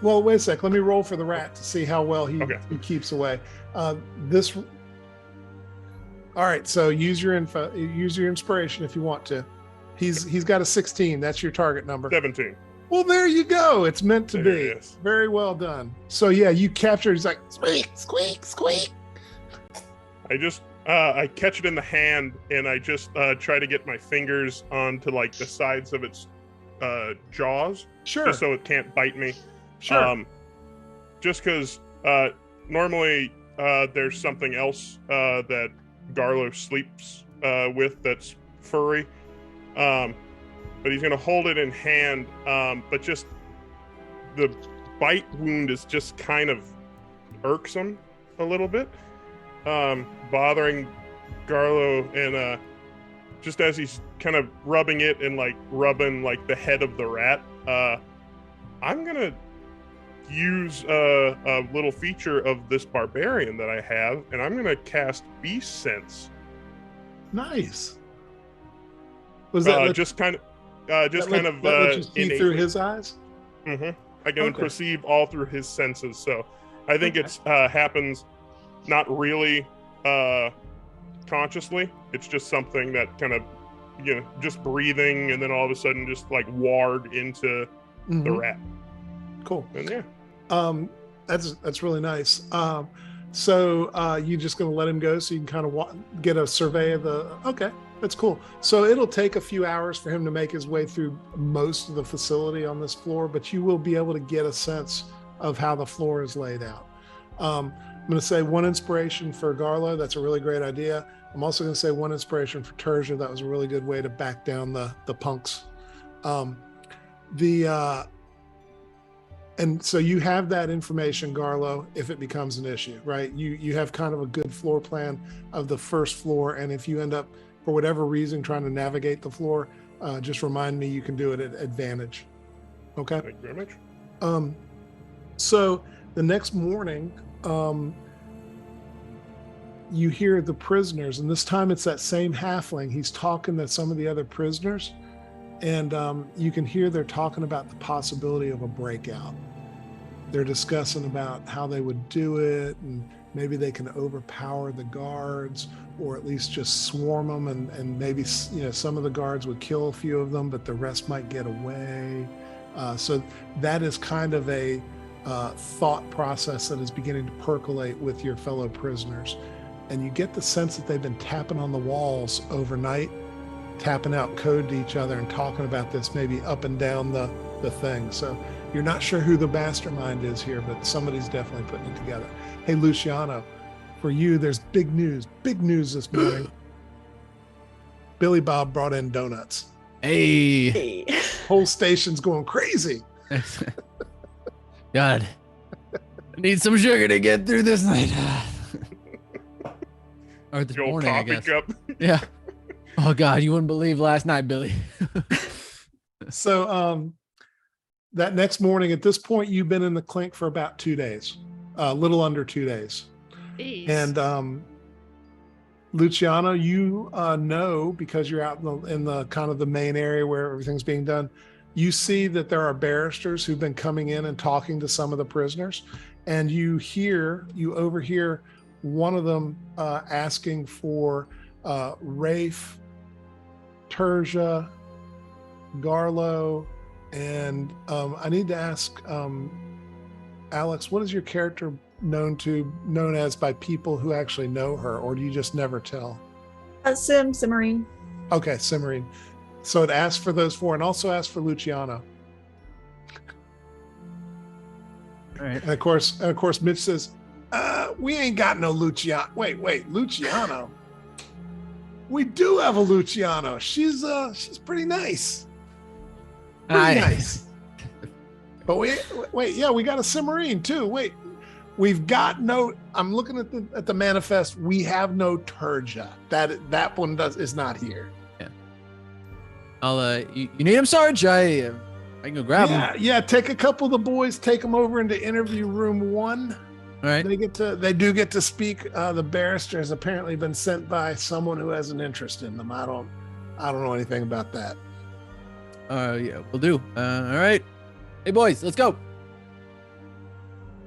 Well, wait a sec. Let me roll for the rat to see how well he Okay. keeps away. This. All right. So use your inspiration if you want to. He's got a 16. That's your target number. 17. Well, there you go. It's meant to There be. it is. Very well done. So yeah, you capture. He's like squeak, squeak, squeak. I catch it in the hand, and I just try to get my fingers onto like the sides of its jaws, Sure. just so it can't bite me. Sure. Just because normally there's something else that Garlo sleeps with that's furry, but he's gonna hold it in hand. But just the bite wound is just kind of irksome a little bit, bothering Garlo, and just as he's kind of rubbing it and like rubbing like the head of the rat, I'm gonna use a little feature of this barbarian that I have, and I'm gonna cast Beast Sense. Nice. Was that Just kind of you see through his eyes? Mm-hmm. I can Okay. perceive all through his senses, so I think it's happens not really consciously. It's just something that kind of, just breathing, and then all of a sudden just like ward into the Mhm. rat. Cool. And yeah, That's really nice. So you just gonna let him go so you can kind of get a survey of the. Okay, that's cool. So it'll take a few hours for him to make his way through most of the facility on this floor, but you will be able to get a sense of how the floor is laid out. I'm going to say 1 inspiration for Garlo. That's a really great idea. I'm also going to say 1 inspiration for Tertia. That was a really good way to back down the punks. And so you have that information, Garlo, if it becomes an issue, right? You have kind of a good floor plan of the first floor. And if you end up, for whatever reason, trying to navigate the floor, just remind me you can do it at advantage. Okay? thank you very much. So the next morning, you hear the prisoners, and this time it's that same halfling. He's talking to some of the other prisoners, and you can hear they're talking about the possibility of a breakout. They're discussing about how they would do it, and maybe they can overpower the guards, or at least just swarm them, and maybe some of the guards would kill a few of them, but the rest might get away. So that is kind of a thought process that is beginning to percolate with your fellow prisoners. And you get the sense that they've been tapping on the walls overnight, tapping out code to each other and talking about this maybe up and down the thing. So you're not sure who the mastermind is here, but somebody's definitely putting it together. Hey, Luciano, for you, there's big news this morning. Billy Bob brought in donuts. Hey. Hey. Whole station's going crazy. God. I need some sugar to get through this night. Or this The old morning, I coffee guess. cup. Yeah. Oh God, you wouldn't believe last night, Billy. So that next morning, at this point, you've been in the clink for about 2 days, a little under 2 days. Jeez. And Luciano, you know, because you're out in the kind of the main area where everything's being done, you see that there are barristers who've been coming in and talking to some of the prisoners, and you overhear one of them asking for Rafe, Tertia, Garlo, and I need to ask Alex, what is your character known as by people who actually know her, or do you just never tell? Simmarine. Okay, Simmarine. So it asks for those 4, and also asks for Luciano. All right. And of course, Mitch says, "We ain't got no Luciano." Wait, Luciano. We do have a Luciano. She's pretty nice. Pretty nice. But we got a Simmarine too. Wait, we've got no. I'm looking at the manifest. We have no Tertia. That one is not here. Yeah. I'll you need him, Sarge? I can go grab him. Yeah. Take a couple of the boys. Take them over into interview room 1. All right. They do get to speak. The barrister has apparently been sent by someone who has an interest in them. I don't know anything about that. Yeah, we'll do. All right. Hey, boys, let's go.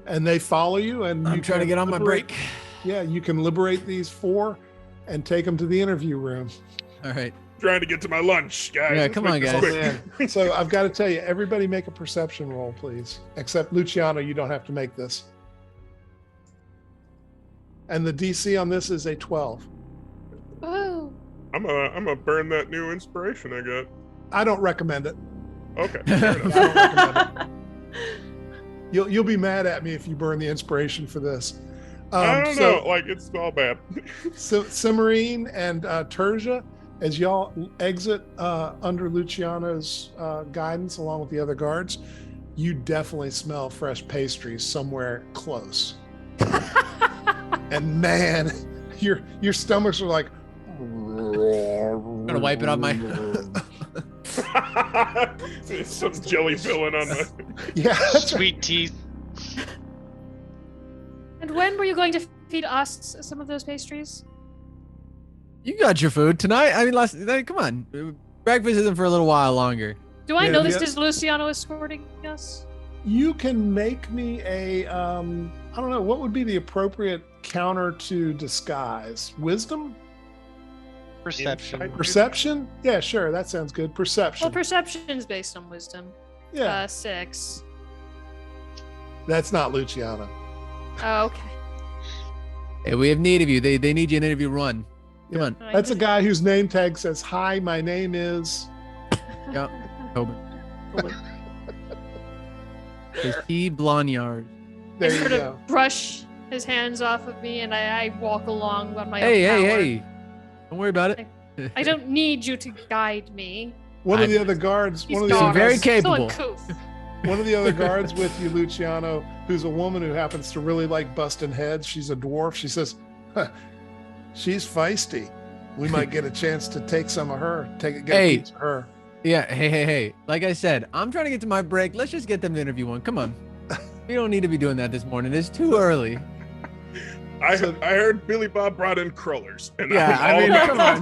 And they follow you, and I'm you trying to can get on my liberate- break. Yeah, you can liberate these 4 and take them to the interview room. All right. Trying to get to my lunch, guys. Yeah, Let's come make on, this guys. quick. So I've got to tell you, everybody make a perception roll, please. Except Luciano, you don't have to make this. And the DC on this is a 12. Woo. I'm gonna burn that new inspiration I got. I don't recommend it. Okay. I Fair enough. don't recommend it. You'll be mad at me if you burn the inspiration for this. I don't know. Like, it's all bad. So Cimarine and Tertia, as y'all exit under Luciano's guidance along with the other guards, you definitely smell fresh pastries somewhere close. And man, your stomachs are like. I'm gonna wipe it on my. Some jelly filling on the. Yeah, that's right. Sweet teeth. And when were you going to feed us some of those pastries? You got your food tonight. I mean, come on. Breakfast isn't for a little while longer. Do I Yeah, know this yeah. is Luciano escorting us? You can make me a I don't know, what would be the appropriate counter to disguise? Wisdom? Perception. Insight. Perception? Yeah, sure, that sounds good. Perception. Well, perception is based on wisdom. Yeah, 6. that's not Luciano. Oh, okay. Hey, we have need of you. They need you in interview run. Come on. That's a guy whose name tag says, "Hi, my name is." Yep. Tobin. There's T. Blonyard. There I you sort go. of brush his hands off of me, and I walk along on my Hey, own power. hey. Don't worry about it. I don't need you to guide me. One of I- the other guards. He's One of the dark. other very guards, capable. So uncouth. one of the other guards with you, Luciano, who's a woman who happens to really like busting heads. She's a dwarf. She says, huh, "She's feisty. We might get a chance to take some of her. Get Hey. a piece of her." Yeah, hey. Like I said, I'm trying to get to my break. Let's just get them to interview one. Come on. We don't need to be doing that this morning. It's too early. I heard Billy Bob brought in crullers. And Yeah, I mean, all come about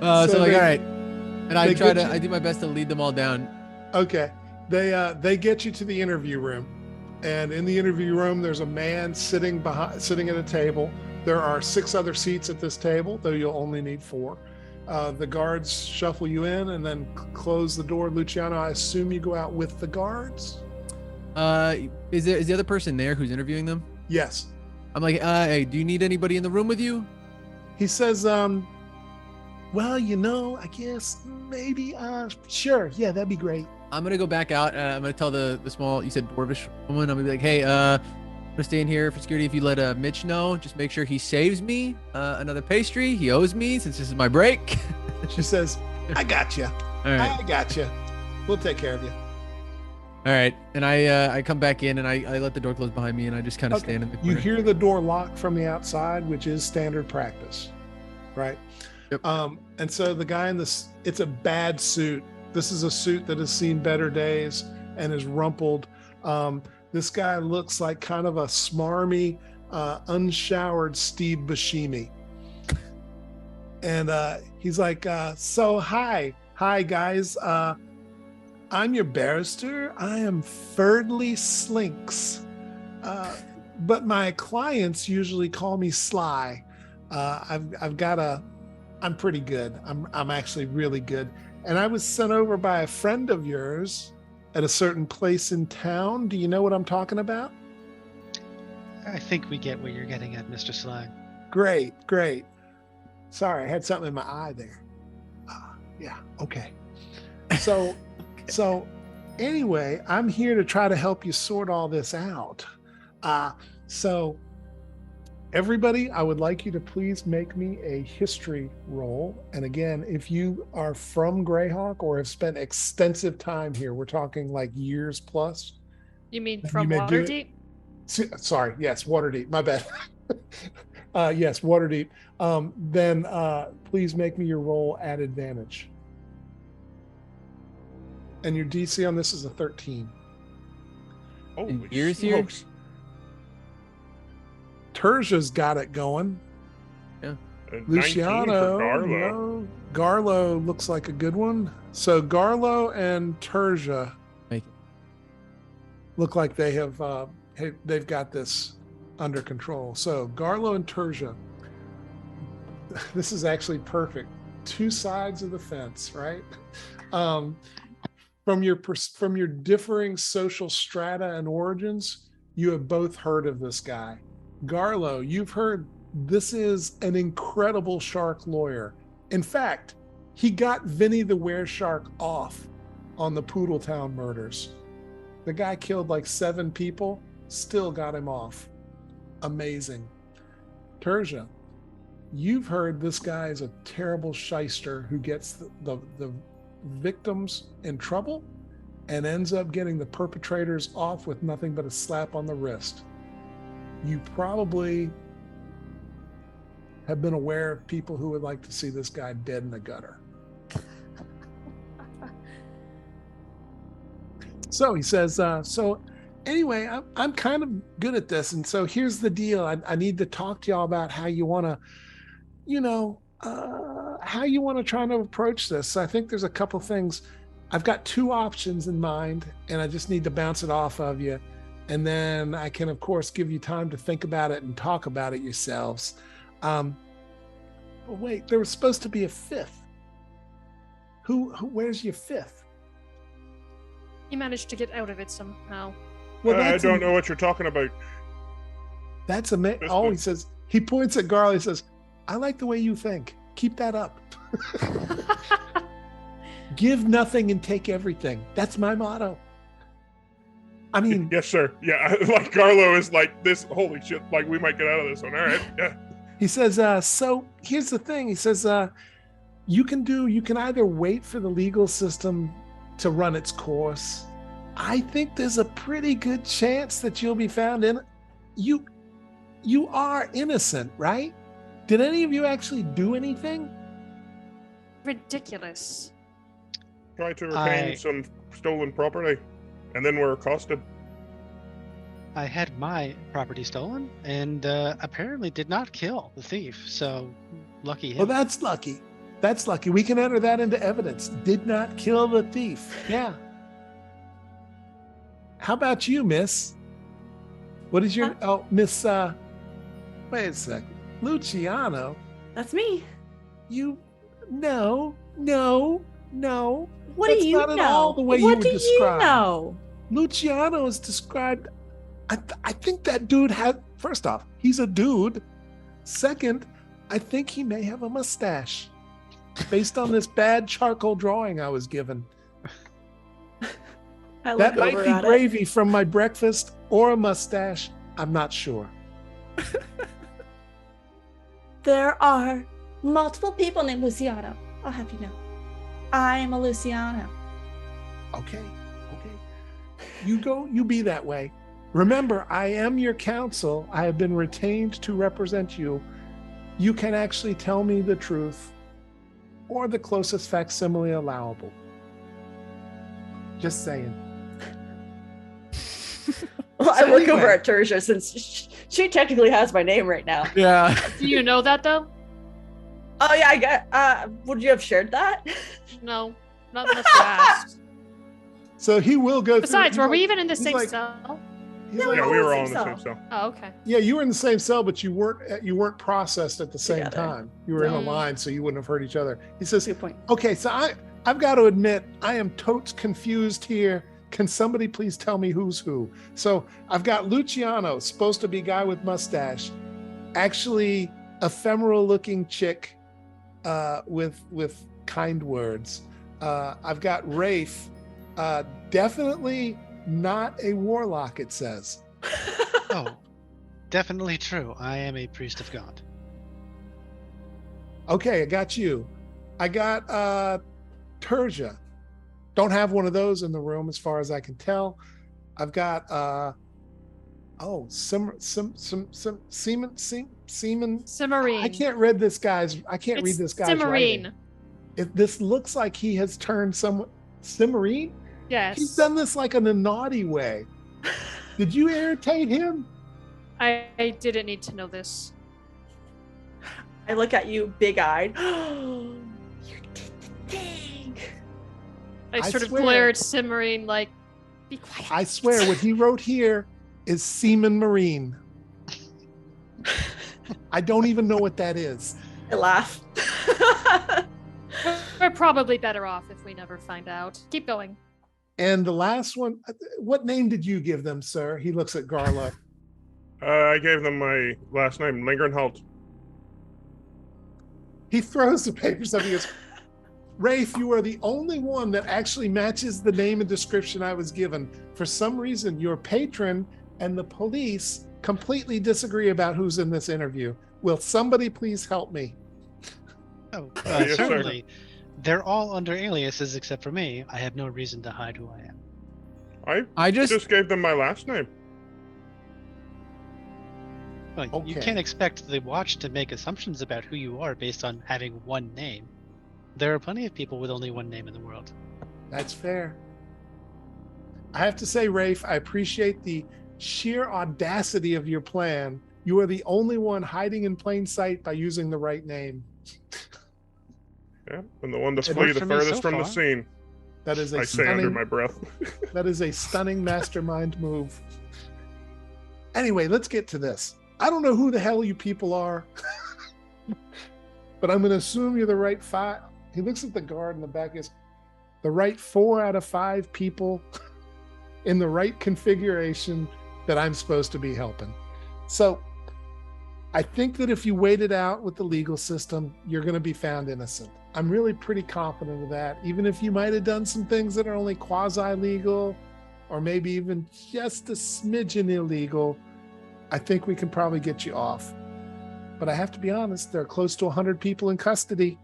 on. So Like, they- all right. And I they try get to, you- I do my best to lead them all down. Okay. They get you to the interview room, and in the interview room, there's a man sitting at a table. There are 6 other seats at this table, though you'll only need 4. The guards shuffle you in and then close the door. Luciano, I assume you go out with the guards? Is the other person there who's interviewing them? Yes. I'm like, hey, do you need anybody in the room with you? He says, well, I guess maybe, sure. Yeah, that'd be great. I'm gonna go back out. I'm gonna tell the small, you said dwarvish woman. I'm gonna be like, hey, I'm gonna stay in here for security. If you let Mitch know, just make sure he saves me another pastry. He owes me since this is my break. She says, I got you. All right, I got you. We'll take care of you. all right. And I come back in and I let the door close behind me and I just kind of Okay. stand in the You corner. hear the door lock from the outside, which is standard practice, right? Yep. And so the guy in this, it's a bad suit. This is a suit that has seen better days and is rumpled. This guy looks like kind of a smarmy, unshowered Steve Buscemi. And he's like, so hi guys. I'm your barrister. I am Ferdley Slinks. But my clients usually call me Sly. I'm pretty good. I'm actually really good. And I was sent over by a friend of yours at a certain place in town. Do you know what I'm talking about? I think we get what you're getting at, Mr. Sly. Great. Sorry, I had something in my eye there. Yeah, okay. So anyway, I'm here to try to help you sort all this out. So everybody, I would like you to please make me a history roll. And again, if you are from Greyhawk or have spent extensive time here, we're talking like years plus. You mean You from may do it. Waterdeep? Sorry, yes, Waterdeep. My bad. Yes, Waterdeep. Then please make me your roll at advantage. And your DC on this is a 13. Holy Years here? smokes. Tertia's got it going. Yeah. 19 Luciano, for Garlo. no. Garlo looks like a good one. So Garlo and Terja Make it. look like they have they've got this under control. So Garlo and Terja, this is actually perfect. Two sides of the fence, right? From your differing social strata and origins, you have both heard of this guy. Garlo, you've heard this is an incredible shark lawyer. In fact, he got Vinny the Wereshark off on the Poodletown murders. The guy killed like 7 people, still got him off. Amazing. Terja, you've heard this guy is a terrible shyster who gets the victims in trouble and ends up getting the perpetrators off with nothing but a slap on the wrist. You probably have been aware of people who would like to see this guy dead in the gutter. So he says, so anyway, I'm kind of good at this. And so here's the deal. I need to talk to y'all about how you want to, how you want to try to approach this. So I think there's a couple things. I've got 2 options in mind, and I just need to bounce it off of you. And then I can, of course, give you time to think about it and talk about it yourselves. But wait, there was supposed to be a 5th. Where's your 5th? He managed to get out of it somehow. Well, I don't know what you're talking about. That's amazing. Oh, he says, he points at Garly. He says, I like the way you think. Keep that up. Give nothing and take everything. That's my motto. I mean, Yes, sir. Yeah, like Garlo is like this. Holy shit! Like we might get out of this one. All right. Yeah. he says, so here's the thing. He says, you can either wait for the legal system to run its course. I think there's a pretty good chance that you'll be found in. You are innocent, right? Did any of you actually do anything? Ridiculous. Try to retain some stolen property, and then we're accosted. I had my property stolen and apparently did not kill the thief. So lucky him. Well, that's lucky. That's lucky. We can enter that into evidence. Did not kill the thief. Yeah. How about you, miss? What is your, miss, wait a second. Luciano, That's me. no. What That's do you not know? at all the way you what would do describe. you know? Luciano is described. I think that dude had. First off, he's a dude. Second, I think he may have a mustache, based on this bad charcoal drawing I was given. I look That might over be at it. gravy from my breakfast or a mustache. I'm not sure. There are multiple people named Luciano. I'll have you know. I am a Luciano. Okay. You be that way. Remember, I am your counsel. I have been retained to represent you. You can actually tell me the truth or the closest facsimile allowable. Just saying. Well, So I look anyway. over at Tertia since she technically has my name right now. Yeah. Do you know that though? Oh yeah, I got. Would you have shared that? No, not unless you asked. So he will go Besides, through. were we even in the he's same like- cell? He's No, like, Yeah, we were all in in the the same cell. Oh, okay. yeah, you were in the same cell, but you weren't processed at the same Together. time. You were in a Mm. line, so you wouldn't have heard each other. He says, Good point. okay, so I've got to admit, I am totes confused here. Can somebody please tell me who's who? So I've got Luciano, supposed to be guy with mustache, actually ephemeral looking chick with kind words. I've got Rafe, definitely not a warlock, it says. Oh, definitely true. I am a priest of God. Okay, I got you. I got Terja. Don't have one of those in the room as far as I can tell. I've got Seaman. Cimarine. I can't read this guy's It's read this guy's Cimarine. writing. If this looks like he has turned some Cimarine, Yes. he's done this like in a naughty way. Did you irritate him? I didn't need to know this. I look at you big-eyed. You did the thing. I sort of swear. glared, simmering, like, be quiet. I swear what he wrote here is Seaman Marine. I don't even know what that is. I laugh. We're probably better off if we never find out. Keep going. And the last one, what name did you give them, sir? He looks at Garlo. I gave them my last name, Lingernholt. He throws the papers up. He goes, Rafe, you are the only one that actually matches the name and description I was given. For some reason, your patron and the police completely disagree about who's in this interview. Will somebody please help me? Oh, Yes, sir. certainly. They're all under aliases except for me. I have no reason to hide who I am. I just Gave them my last name. Well, You Okay. can't expect the watch to make assumptions about who you are based on having one name. There are plenty of people with only one name in the world. That's fair. I have to say, Rafe, I appreciate the sheer audacity of your plan. You are the only one hiding in plain sight by using the right name. Yeah, and the one to It flee worked the for me furthest so from the far. scene. That is a I say under stunning, my breath. that is a stunning mastermind move. Anyway, let's get to this. I don't know who the hell you people are, but I'm going to assume you're the right 5. He looks at the guard in the back. Is the right 4 out of 5 people in the right configuration that I'm supposed to be helping. So I think that if you wait it out with the legal system, you're going to be found innocent. I'm really pretty confident of that. Even if you might have done some things that are only quasi-legal or maybe even just a smidgen illegal, I think we can probably get you off. But I have to be honest, there are close to 100 people in custody.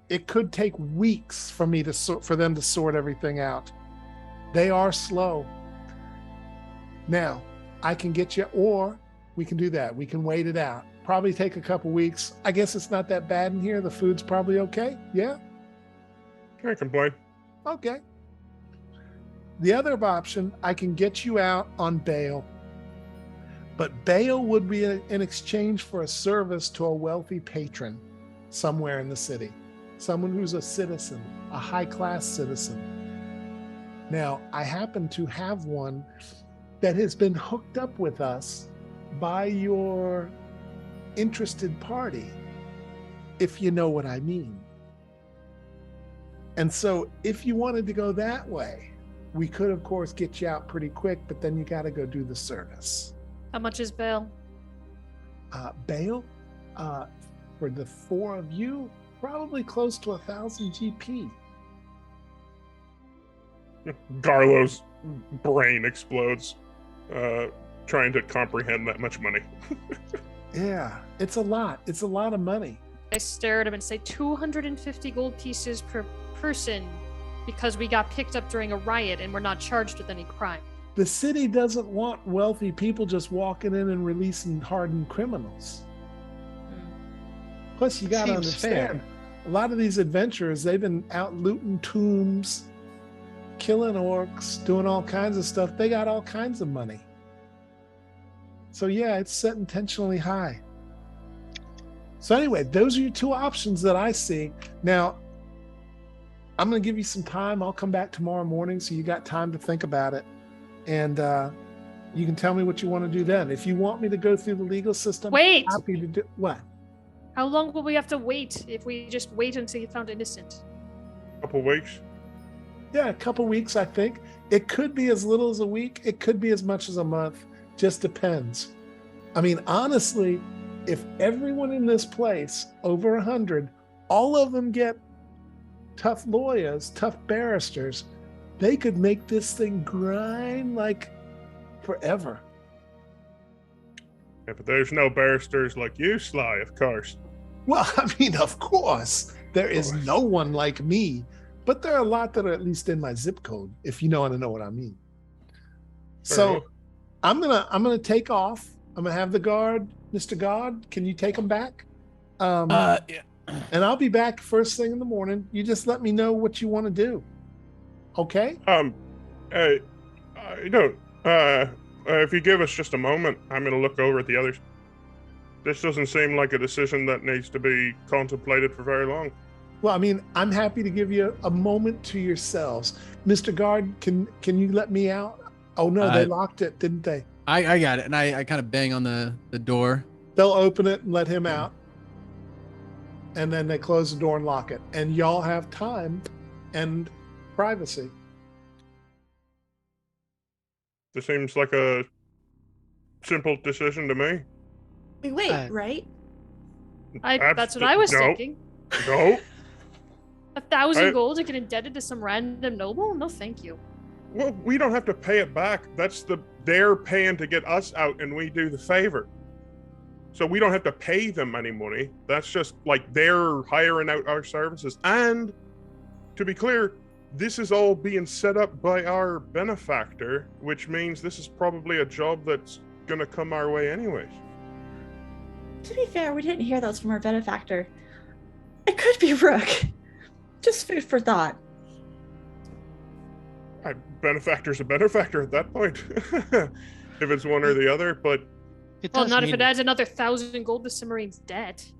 It could take weeks for me to for them to sort everything out. They are slow. Now, I can get you, or we can do that. We can wait it out. Probably take a couple weeks. I guess it's not that bad in here. The food's probably okay. Yeah? Can't complain. Okay. The other option, I can get you out on bail. But bail would be in exchange for a service to a wealthy patron somewhere in the city. Someone who's a citizen, a high-class citizen. Now, I happen to have one that has been hooked up with us by your interested party, if you know what I mean. And so if you wanted to go that way, we could, of course, get you out pretty quick, but then you got to go do the service. How much is bail? Bail, for the 4 of you, probably close to 1,000 GP. Garlo's brain explodes, trying to comprehend that much money. Yeah, it's a lot. It's a lot of money. I stare at him and say 250 gold pieces per person because we got picked up during a riot and we're not charged with any crime. The city doesn't want wealthy people just walking in and releasing hardened criminals. Plus, you got to Seems understand, fair. a lot of these adventurers, they've been out looting tombs, killing orcs, doing all kinds of stuff. They got all kinds of money. So yeah, it's set intentionally high. So anyway, those are your 2 options that I see. Now, I'm going to give you some time. I'll come back tomorrow morning so you got time to think about it. And you can tell me what you want to do then. If you want me to go through the legal system, Wait! I'm happy to do what? How long will we have to wait if we just wait until you're found innocent? Couple weeks. Yeah, a couple weeks, I think. It could be as little as a week. It could be as much as a month. Just depends. I mean, honestly, if everyone in this place, over 100, all of them get tough lawyers, tough barristers, they could make this thing grind like forever. Yeah, but there's no barristers like you, Sly, of course. Well, I mean, of course, there is no one like me, but there are a lot that are at least in my zip code, if you want to know what I mean. Fair So enough. I'm gonna take off. I'm gonna have the guard, Mr. God. Can you take him back? yeah. And I'll be back first thing in the morning. You just let me know what you want to do. Okay? If you give us just a moment, I'm going to look over at the others. This doesn't seem like a decision that needs to be contemplated for very long. Well, I mean, I'm happy to give you a moment to yourselves. Mr. Guard, can you let me out? Oh no, they locked it, didn't they? I got it, and I kind of bang on the door. They'll open it and let him out. And then they close the door and lock it. And y'all have time and privacy. This seems like a simple decision to me. We wait, right? That's what I was thinking. No. 1,000 gold to get indebted to some random noble? No, thank you. Well, we don't have to pay it back. They're paying to get us out, and we do the favor. So we don't have to pay them any money. That's just like they're hiring out our services. And to be clear, this is all being set up by our benefactor, which means this is probably a job that's gonna come our way anyways. To be fair, we didn't hear those from our benefactor. It could be Rook. Just food for thought. Benefactor's a benefactor at that point. If it's one or the other, but... Well, not if it adds another 1,000 gold to Cimmerine's debt.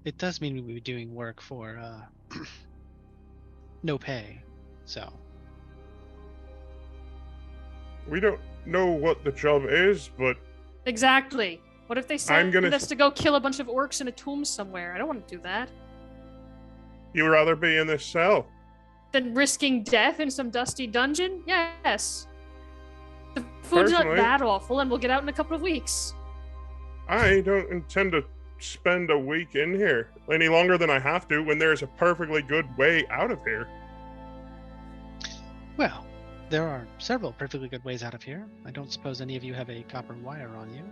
It does mean we'll be doing work for no pay, so... We don't know what the job is, but... Exactly. What if they send us to go kill a bunch of orcs in a tomb somewhere? I don't want to do that. You would rather be in this cell? Than risking death in some dusty dungeon? Yes. The food's not that awful, and we'll get out in a couple of weeks. I don't intend to spend a week in here any longer than I have to when there's a perfectly good way out of here. Well, there are several perfectly good ways out of here. I don't suppose any of you have a copper wire on you.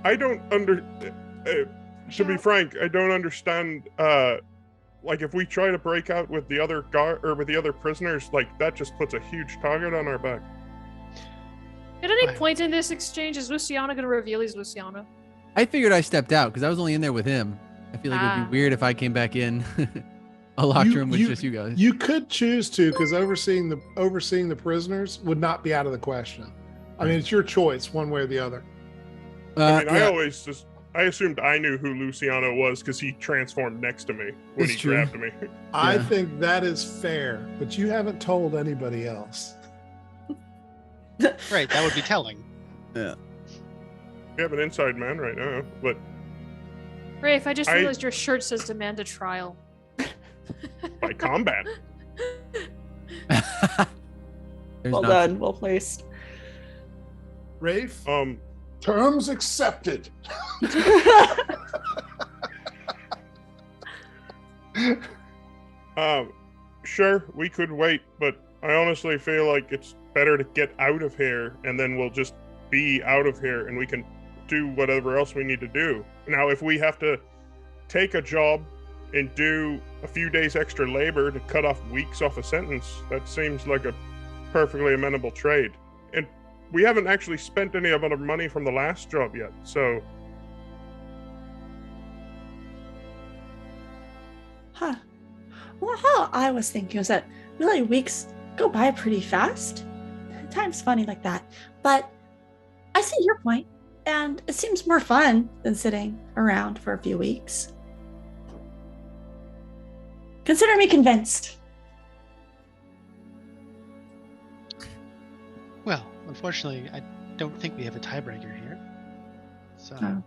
I don't to be frank, I don't understand, like if we try to break out with the other with the other prisoners, like that just puts a huge target on our back. At any point in this exchange, is Luciano going to reveal he's Luciano? I figured I stepped out because I was only in there with him. I feel like it would be weird if I came back in a locked room with just you guys. You could choose to, because overseeing the prisoners would not be out of the question. I mean, it's your choice, one way or the other. I assumed I knew who Luciano was because he transformed next to me when he grabbed me. I think that is fair, but you haven't told anybody else. Right, that would be telling. Yeah. We have an inside man right now, but... Rafe, I just realized your shirt says demand a trial. By combat. Well done, well placed. Rafe? Terms accepted. Sure, we could wait, but I honestly feel like it's better to get out of here, and then we'll just be out of here, and we can do whatever else we need to do. Now, if we have to take a job and do a few days extra labor to cut off weeks off a sentence, that seems like a perfectly amenable trade. And we haven't actually spent any of our money from the last job yet, so... Huh. Well, how I was thinking was that really weeks go by pretty fast. Time's funny like that. But I see your point, and it seems more fun than sitting around for a few weeks. Consider me convinced. Well, unfortunately, I don't think we have a tiebreaker here. So,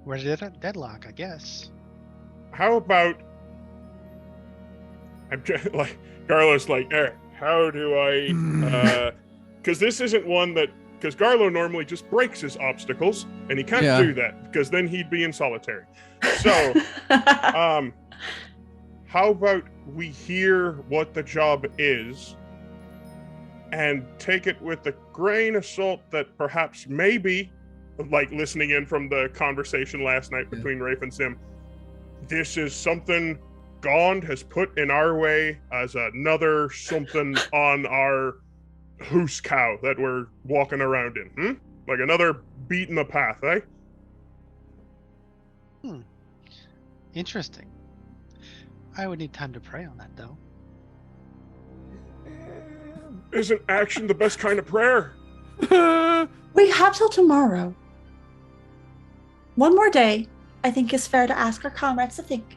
we're at a deadlock, I guess. How about... I'm just like... Garlo's like, how do I... Because this isn't one that... Because Garlo normally just breaks his obstacles, and he can't do that, because then he'd be in solitary. So, how about we hear what the job is, and take it with a grain of salt that perhaps maybe, like listening in from the conversation last night between Rafe and Sim, this is something Gond has put in our way as another something on our hoose cow that we're walking around in. Like another beat in the path, eh? Interesting. I would need time to pray on that, though. Isn't action the best kind of prayer? We have till tomorrow. One more day, I think, is fair to ask our comrades to think.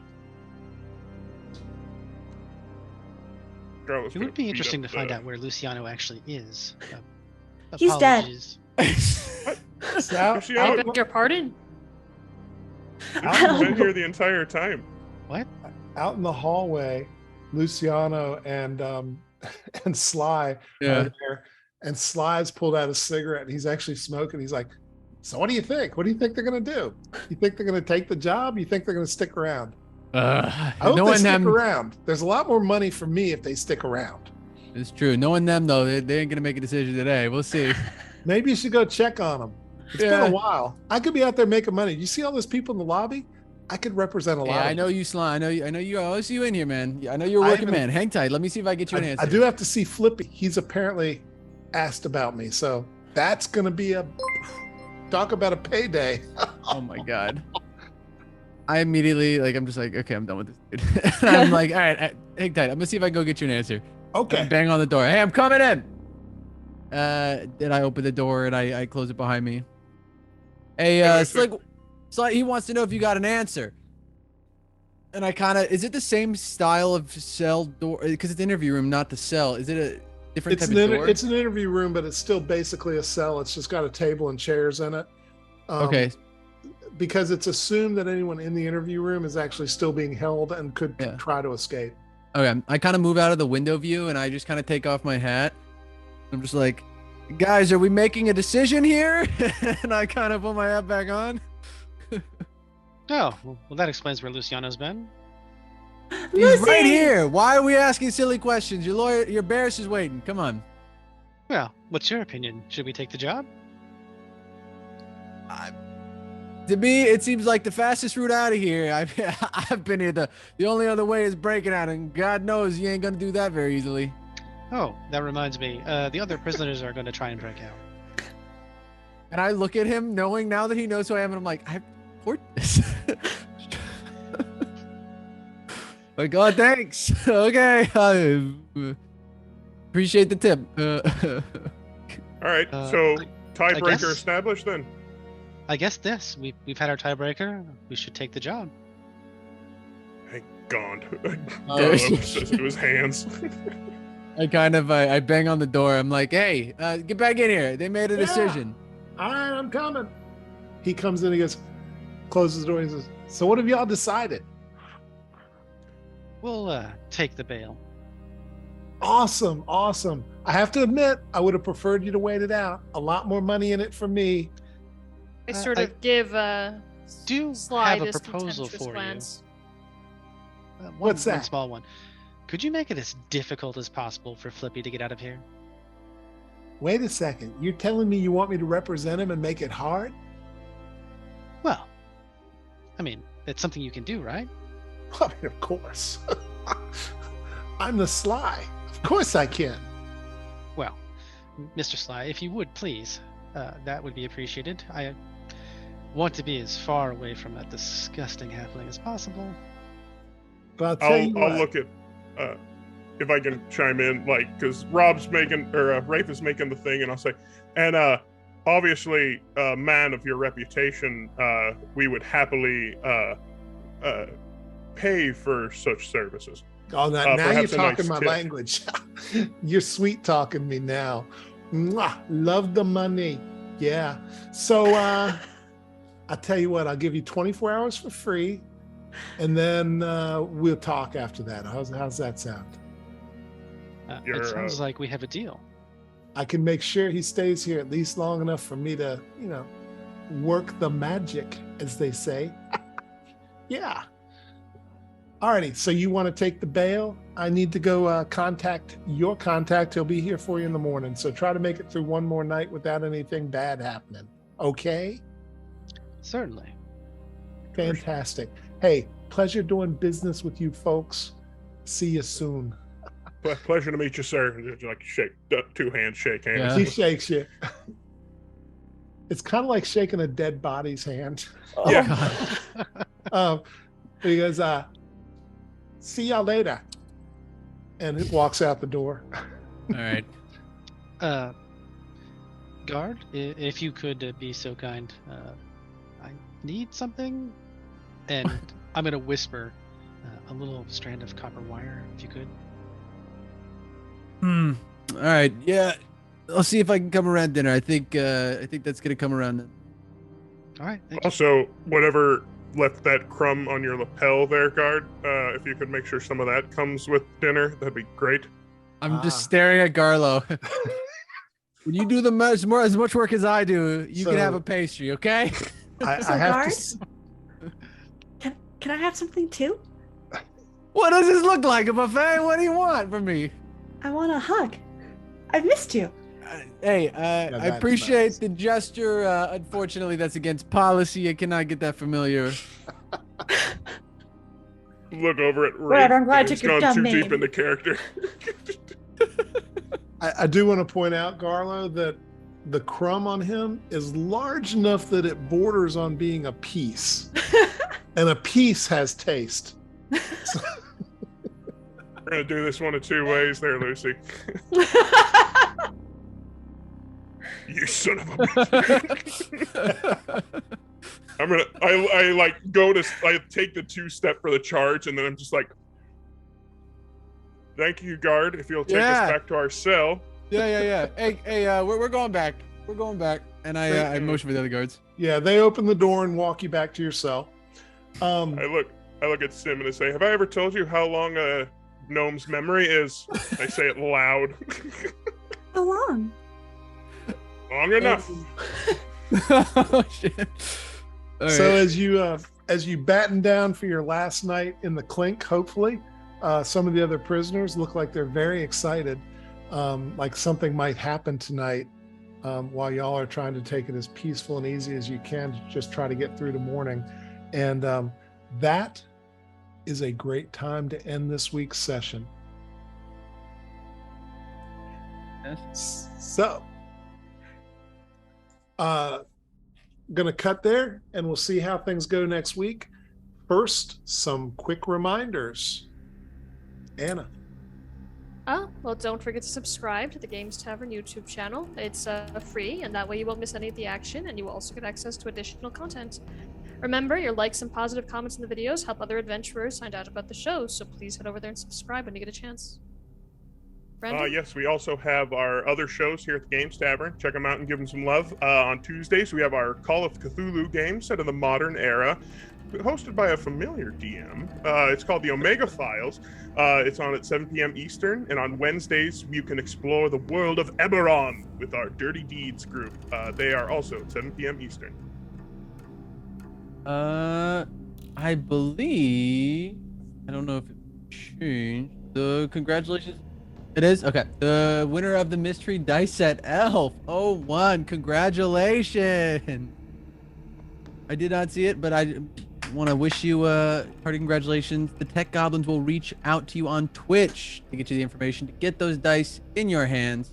It would be interesting to find out where Luciano actually is. He's dead. Apologies. I beg your pardon? I've been here the entire time. What? Out in the hallway, Luciano and Sly are there, and Sly's pulled out a cigarette and he's actually smoking. He's like, "So what do you think? What do you think they're going to do? You think they're going to take the job? You think they're going to stick around?" I hope they stick around. There's a lot more money for me if they stick around. It's true. Knowing them though, they ain't gonna make a decision today. We'll see. Maybe you should go check on them. It's been a while. I could be out there making money. You see all those people in the lobby? I could represent a lot. Yeah, I know you, Sly. I know you. I always see you in here, man. I know you're a working man. Hang tight. Let me see if I get you an answer. I do have to see Flippy. He's apparently asked about me, so that's gonna be talk about a payday. Oh my god. I immediately I'm just like, okay, I'm done with this dude. And I'm like, all right, hang tight. I'm gonna see if I can go get you an answer. Okay. And bang on the door. Hey, I'm coming in. Then I open the door and I close it behind me. Hey, Slick, he wants to know if you got an answer. And I is it the same style of cell door? Because it's interview room, not the cell. Is it a different type of door? It's an interview room, but it's still basically a cell. It's just got a table and chairs in it. Okay. Because it's assumed that anyone in the interview room is actually still being held and could try to escape. Okay, I kind of move out of the window view and I just kind of take off my hat. I'm just like, guys, are we making a decision here? And I kind of put my hat back on. Oh, well, that explains where Luciano's been. He's right here. Why are we asking silly questions? Your Barris is waiting. Come on. Well, what's your opinion? Should we take the job? To me, it seems like the fastest route out of here. I've been here. The only other way is breaking out, and God knows you ain't gonna do that very easily. Oh, that reminds me. The other prisoners are going to try and break out. And I look at him, knowing now that he knows who I am, and I'm like, I report this. My God, thanks. Okay, appreciate the tip. All right, so tiebreaker established then. I guess we've had our tiebreaker. We should take the job. Thank God. It was hands. I bang on the door. I'm like, hey, get back in here. They made a decision. All right, I'm coming. He comes in, he goes, closes the door, and he says, "So what have y'all decided?" We'll take the bail. Awesome. I have to admit, I would have preferred you to wait it out. A lot more money in it for me. I sort of give Sly have a this proposal contemptuous for glance. you. What's that? One small one. Could you make it as difficult as possible for Flippy to get out of here? Wait a second. You're telling me you want me to represent him and make it hard? Well, I mean, it's something you can do, right? I mean, of course. I'm the Sly. Of course I can. Well, Mr. Sly, if you would, please, that would be appreciated. I want to be as far away from that disgusting halfling as possible. But I'll look at if I can chime in, because Rob's making, or Rafe is making the thing, and I'll say, and obviously, man of your reputation, we would happily pay for such services. Oh, now you're talking my language. You're sweet talking me now. Mwah, love the money. Yeah. So I'll tell you what, I'll give you 24 hours for free, and then we'll talk after that. How's that sound? It sounds like we have a deal. I can make sure he stays here at least long enough for me to, work the magic, as they say. Yeah. Alrighty, so you want to take the bail? I need to go contact your contact. He'll be here for you in the morning. So try to make it through one more night without anything bad happening. Okay? Certainly. Fantastic. Hey, pleasure doing business with you folks. See you soon. Pleasure to meet you, sir. Shake, 2 hands, shake hands. Yeah. He shakes you. It's kind of like shaking a dead body's hand. Yeah. He goes, see y'all later. And it walks out the door. All right. Guard, if you could be so kind, I need something. And I'm going to whisper a little strand of copper wire, if you could. All right. Yeah. I'll see if I can come around dinner. I think that's going to come around then. All right. Thank you. Also, whatever left that crumb on your lapel there, guard, if you could make sure some of that comes with dinner, that'd be great. I'm just staring at Garlo. When you do as much work as I do, you can have a pastry, okay? I So, have guard? to. Can I have something too? What does this look like, a buffet? What do you want from me? I want a hug. I've missed you. Hey, I that's appreciate nice. the gesture. Unfortunately, that's against policy. I cannot get that familiar. Look over at Ray. Whatever, I'm glad I He's took your gone dumb too deep name. into character. I do want to point out, Garlo, that the crumb on him is large enough that it borders on being a piece. And a piece has taste. We're gonna do this one of two ways there, Lucy. You son of a bitch. I take the 2-step for the charge, and then I'm just like, thank you, guard, if you'll take us back to our cell. Yeah. Hey, we're going back. We're going back. And I motion for the other guards. Yeah, they open the door and walk you back to your cell. I look at Sim and I say, have I ever told you how long a gnome's memory is? I say it loud. How long? Long enough. Oh, shit. All So right. as you batten down for your last night in the clink, hopefully, some of the other prisoners look like they're very excited, like something might happen tonight, while y'all are trying to take it as peaceful and easy as you can to just try to get through the morning. And that is a great time to end this week's session. Yes. So, gonna cut there, and we'll see how things go next week. First, some quick reminders. Anna. Well, don't forget to subscribe to the Games Tavern YouTube channel. It's free, and that way you won't miss any of the action, and you will also get access to additional content. Remember, your likes and positive comments in the videos help other adventurers find out about the show, so please head over there and subscribe when you get a chance. Brandon? Yes, we also have our other shows here at the Games Tavern. Check them out and give them some love. On Tuesdays, we have our Call of Cthulhu game set in the modern era, hosted by a familiar DM. It's called the Omega Files. It's on at 7 p.m. Eastern, and on Wednesdays, you can explore the world of Eberron with our Dirty Deeds group. They are also at 7 p.m. Eastern. I believe, I don't know if it changed. The congratulations. It is? Okay. The winner of the mystery dice set, Elf 01. Congratulations. I did not see it, but I want to wish you hearty congratulations. The Tech Goblins will reach out to you on Twitch to get you the information to get those dice in your hands.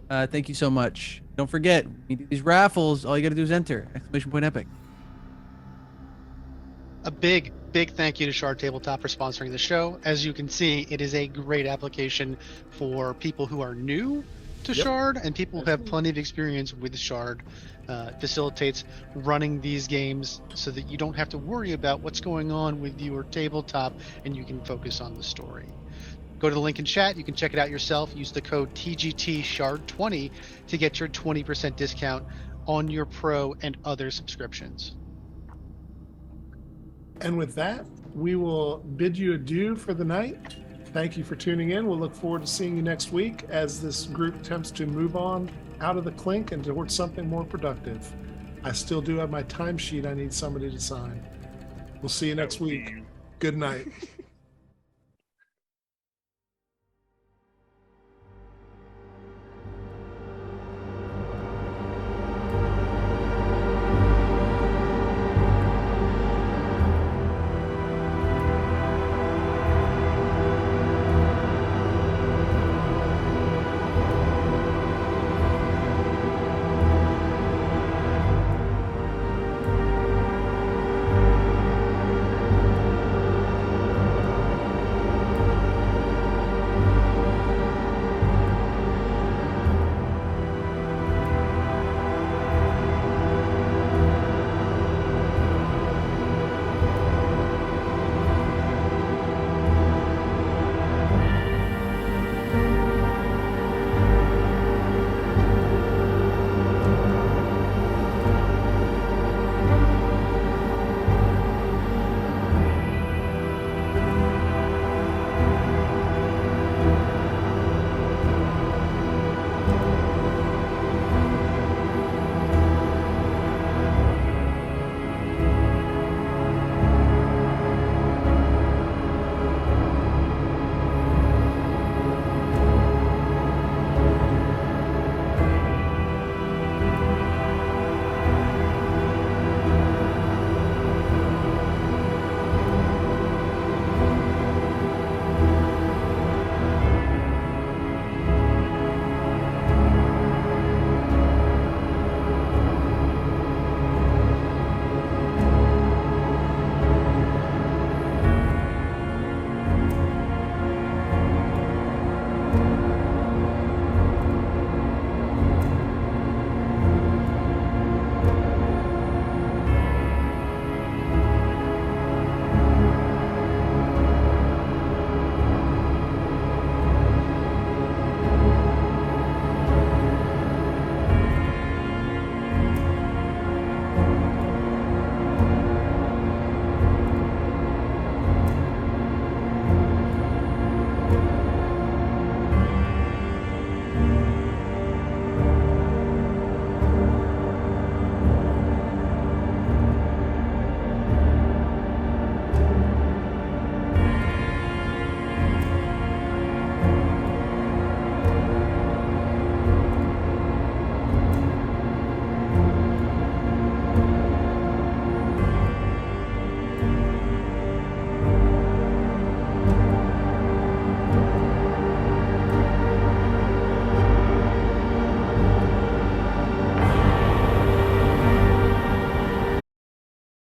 Thank you so much. Don't forget, you do these raffles. All you got to do is enter. !Epic. A big thank you to Shard Tabletop for sponsoring the show. As you can see, it is a great application for people who are new to Shard and people who have plenty of experience with Shard. Facilitates running these games so that you don't have to worry about what's going on with your tabletop and you can focus on the story. Go to the link in chat. You can check it out yourself. Use the code TGTShard20 to get your 20% discount on your Pro and other subscriptions. And with that, we will bid you adieu for the night. Thank you for tuning in. We'll look forward to seeing you next week as this group attempts to move on out of the clink and towards something more productive. I still do have my timesheet I need somebody to sign. We'll see you next week. Good night.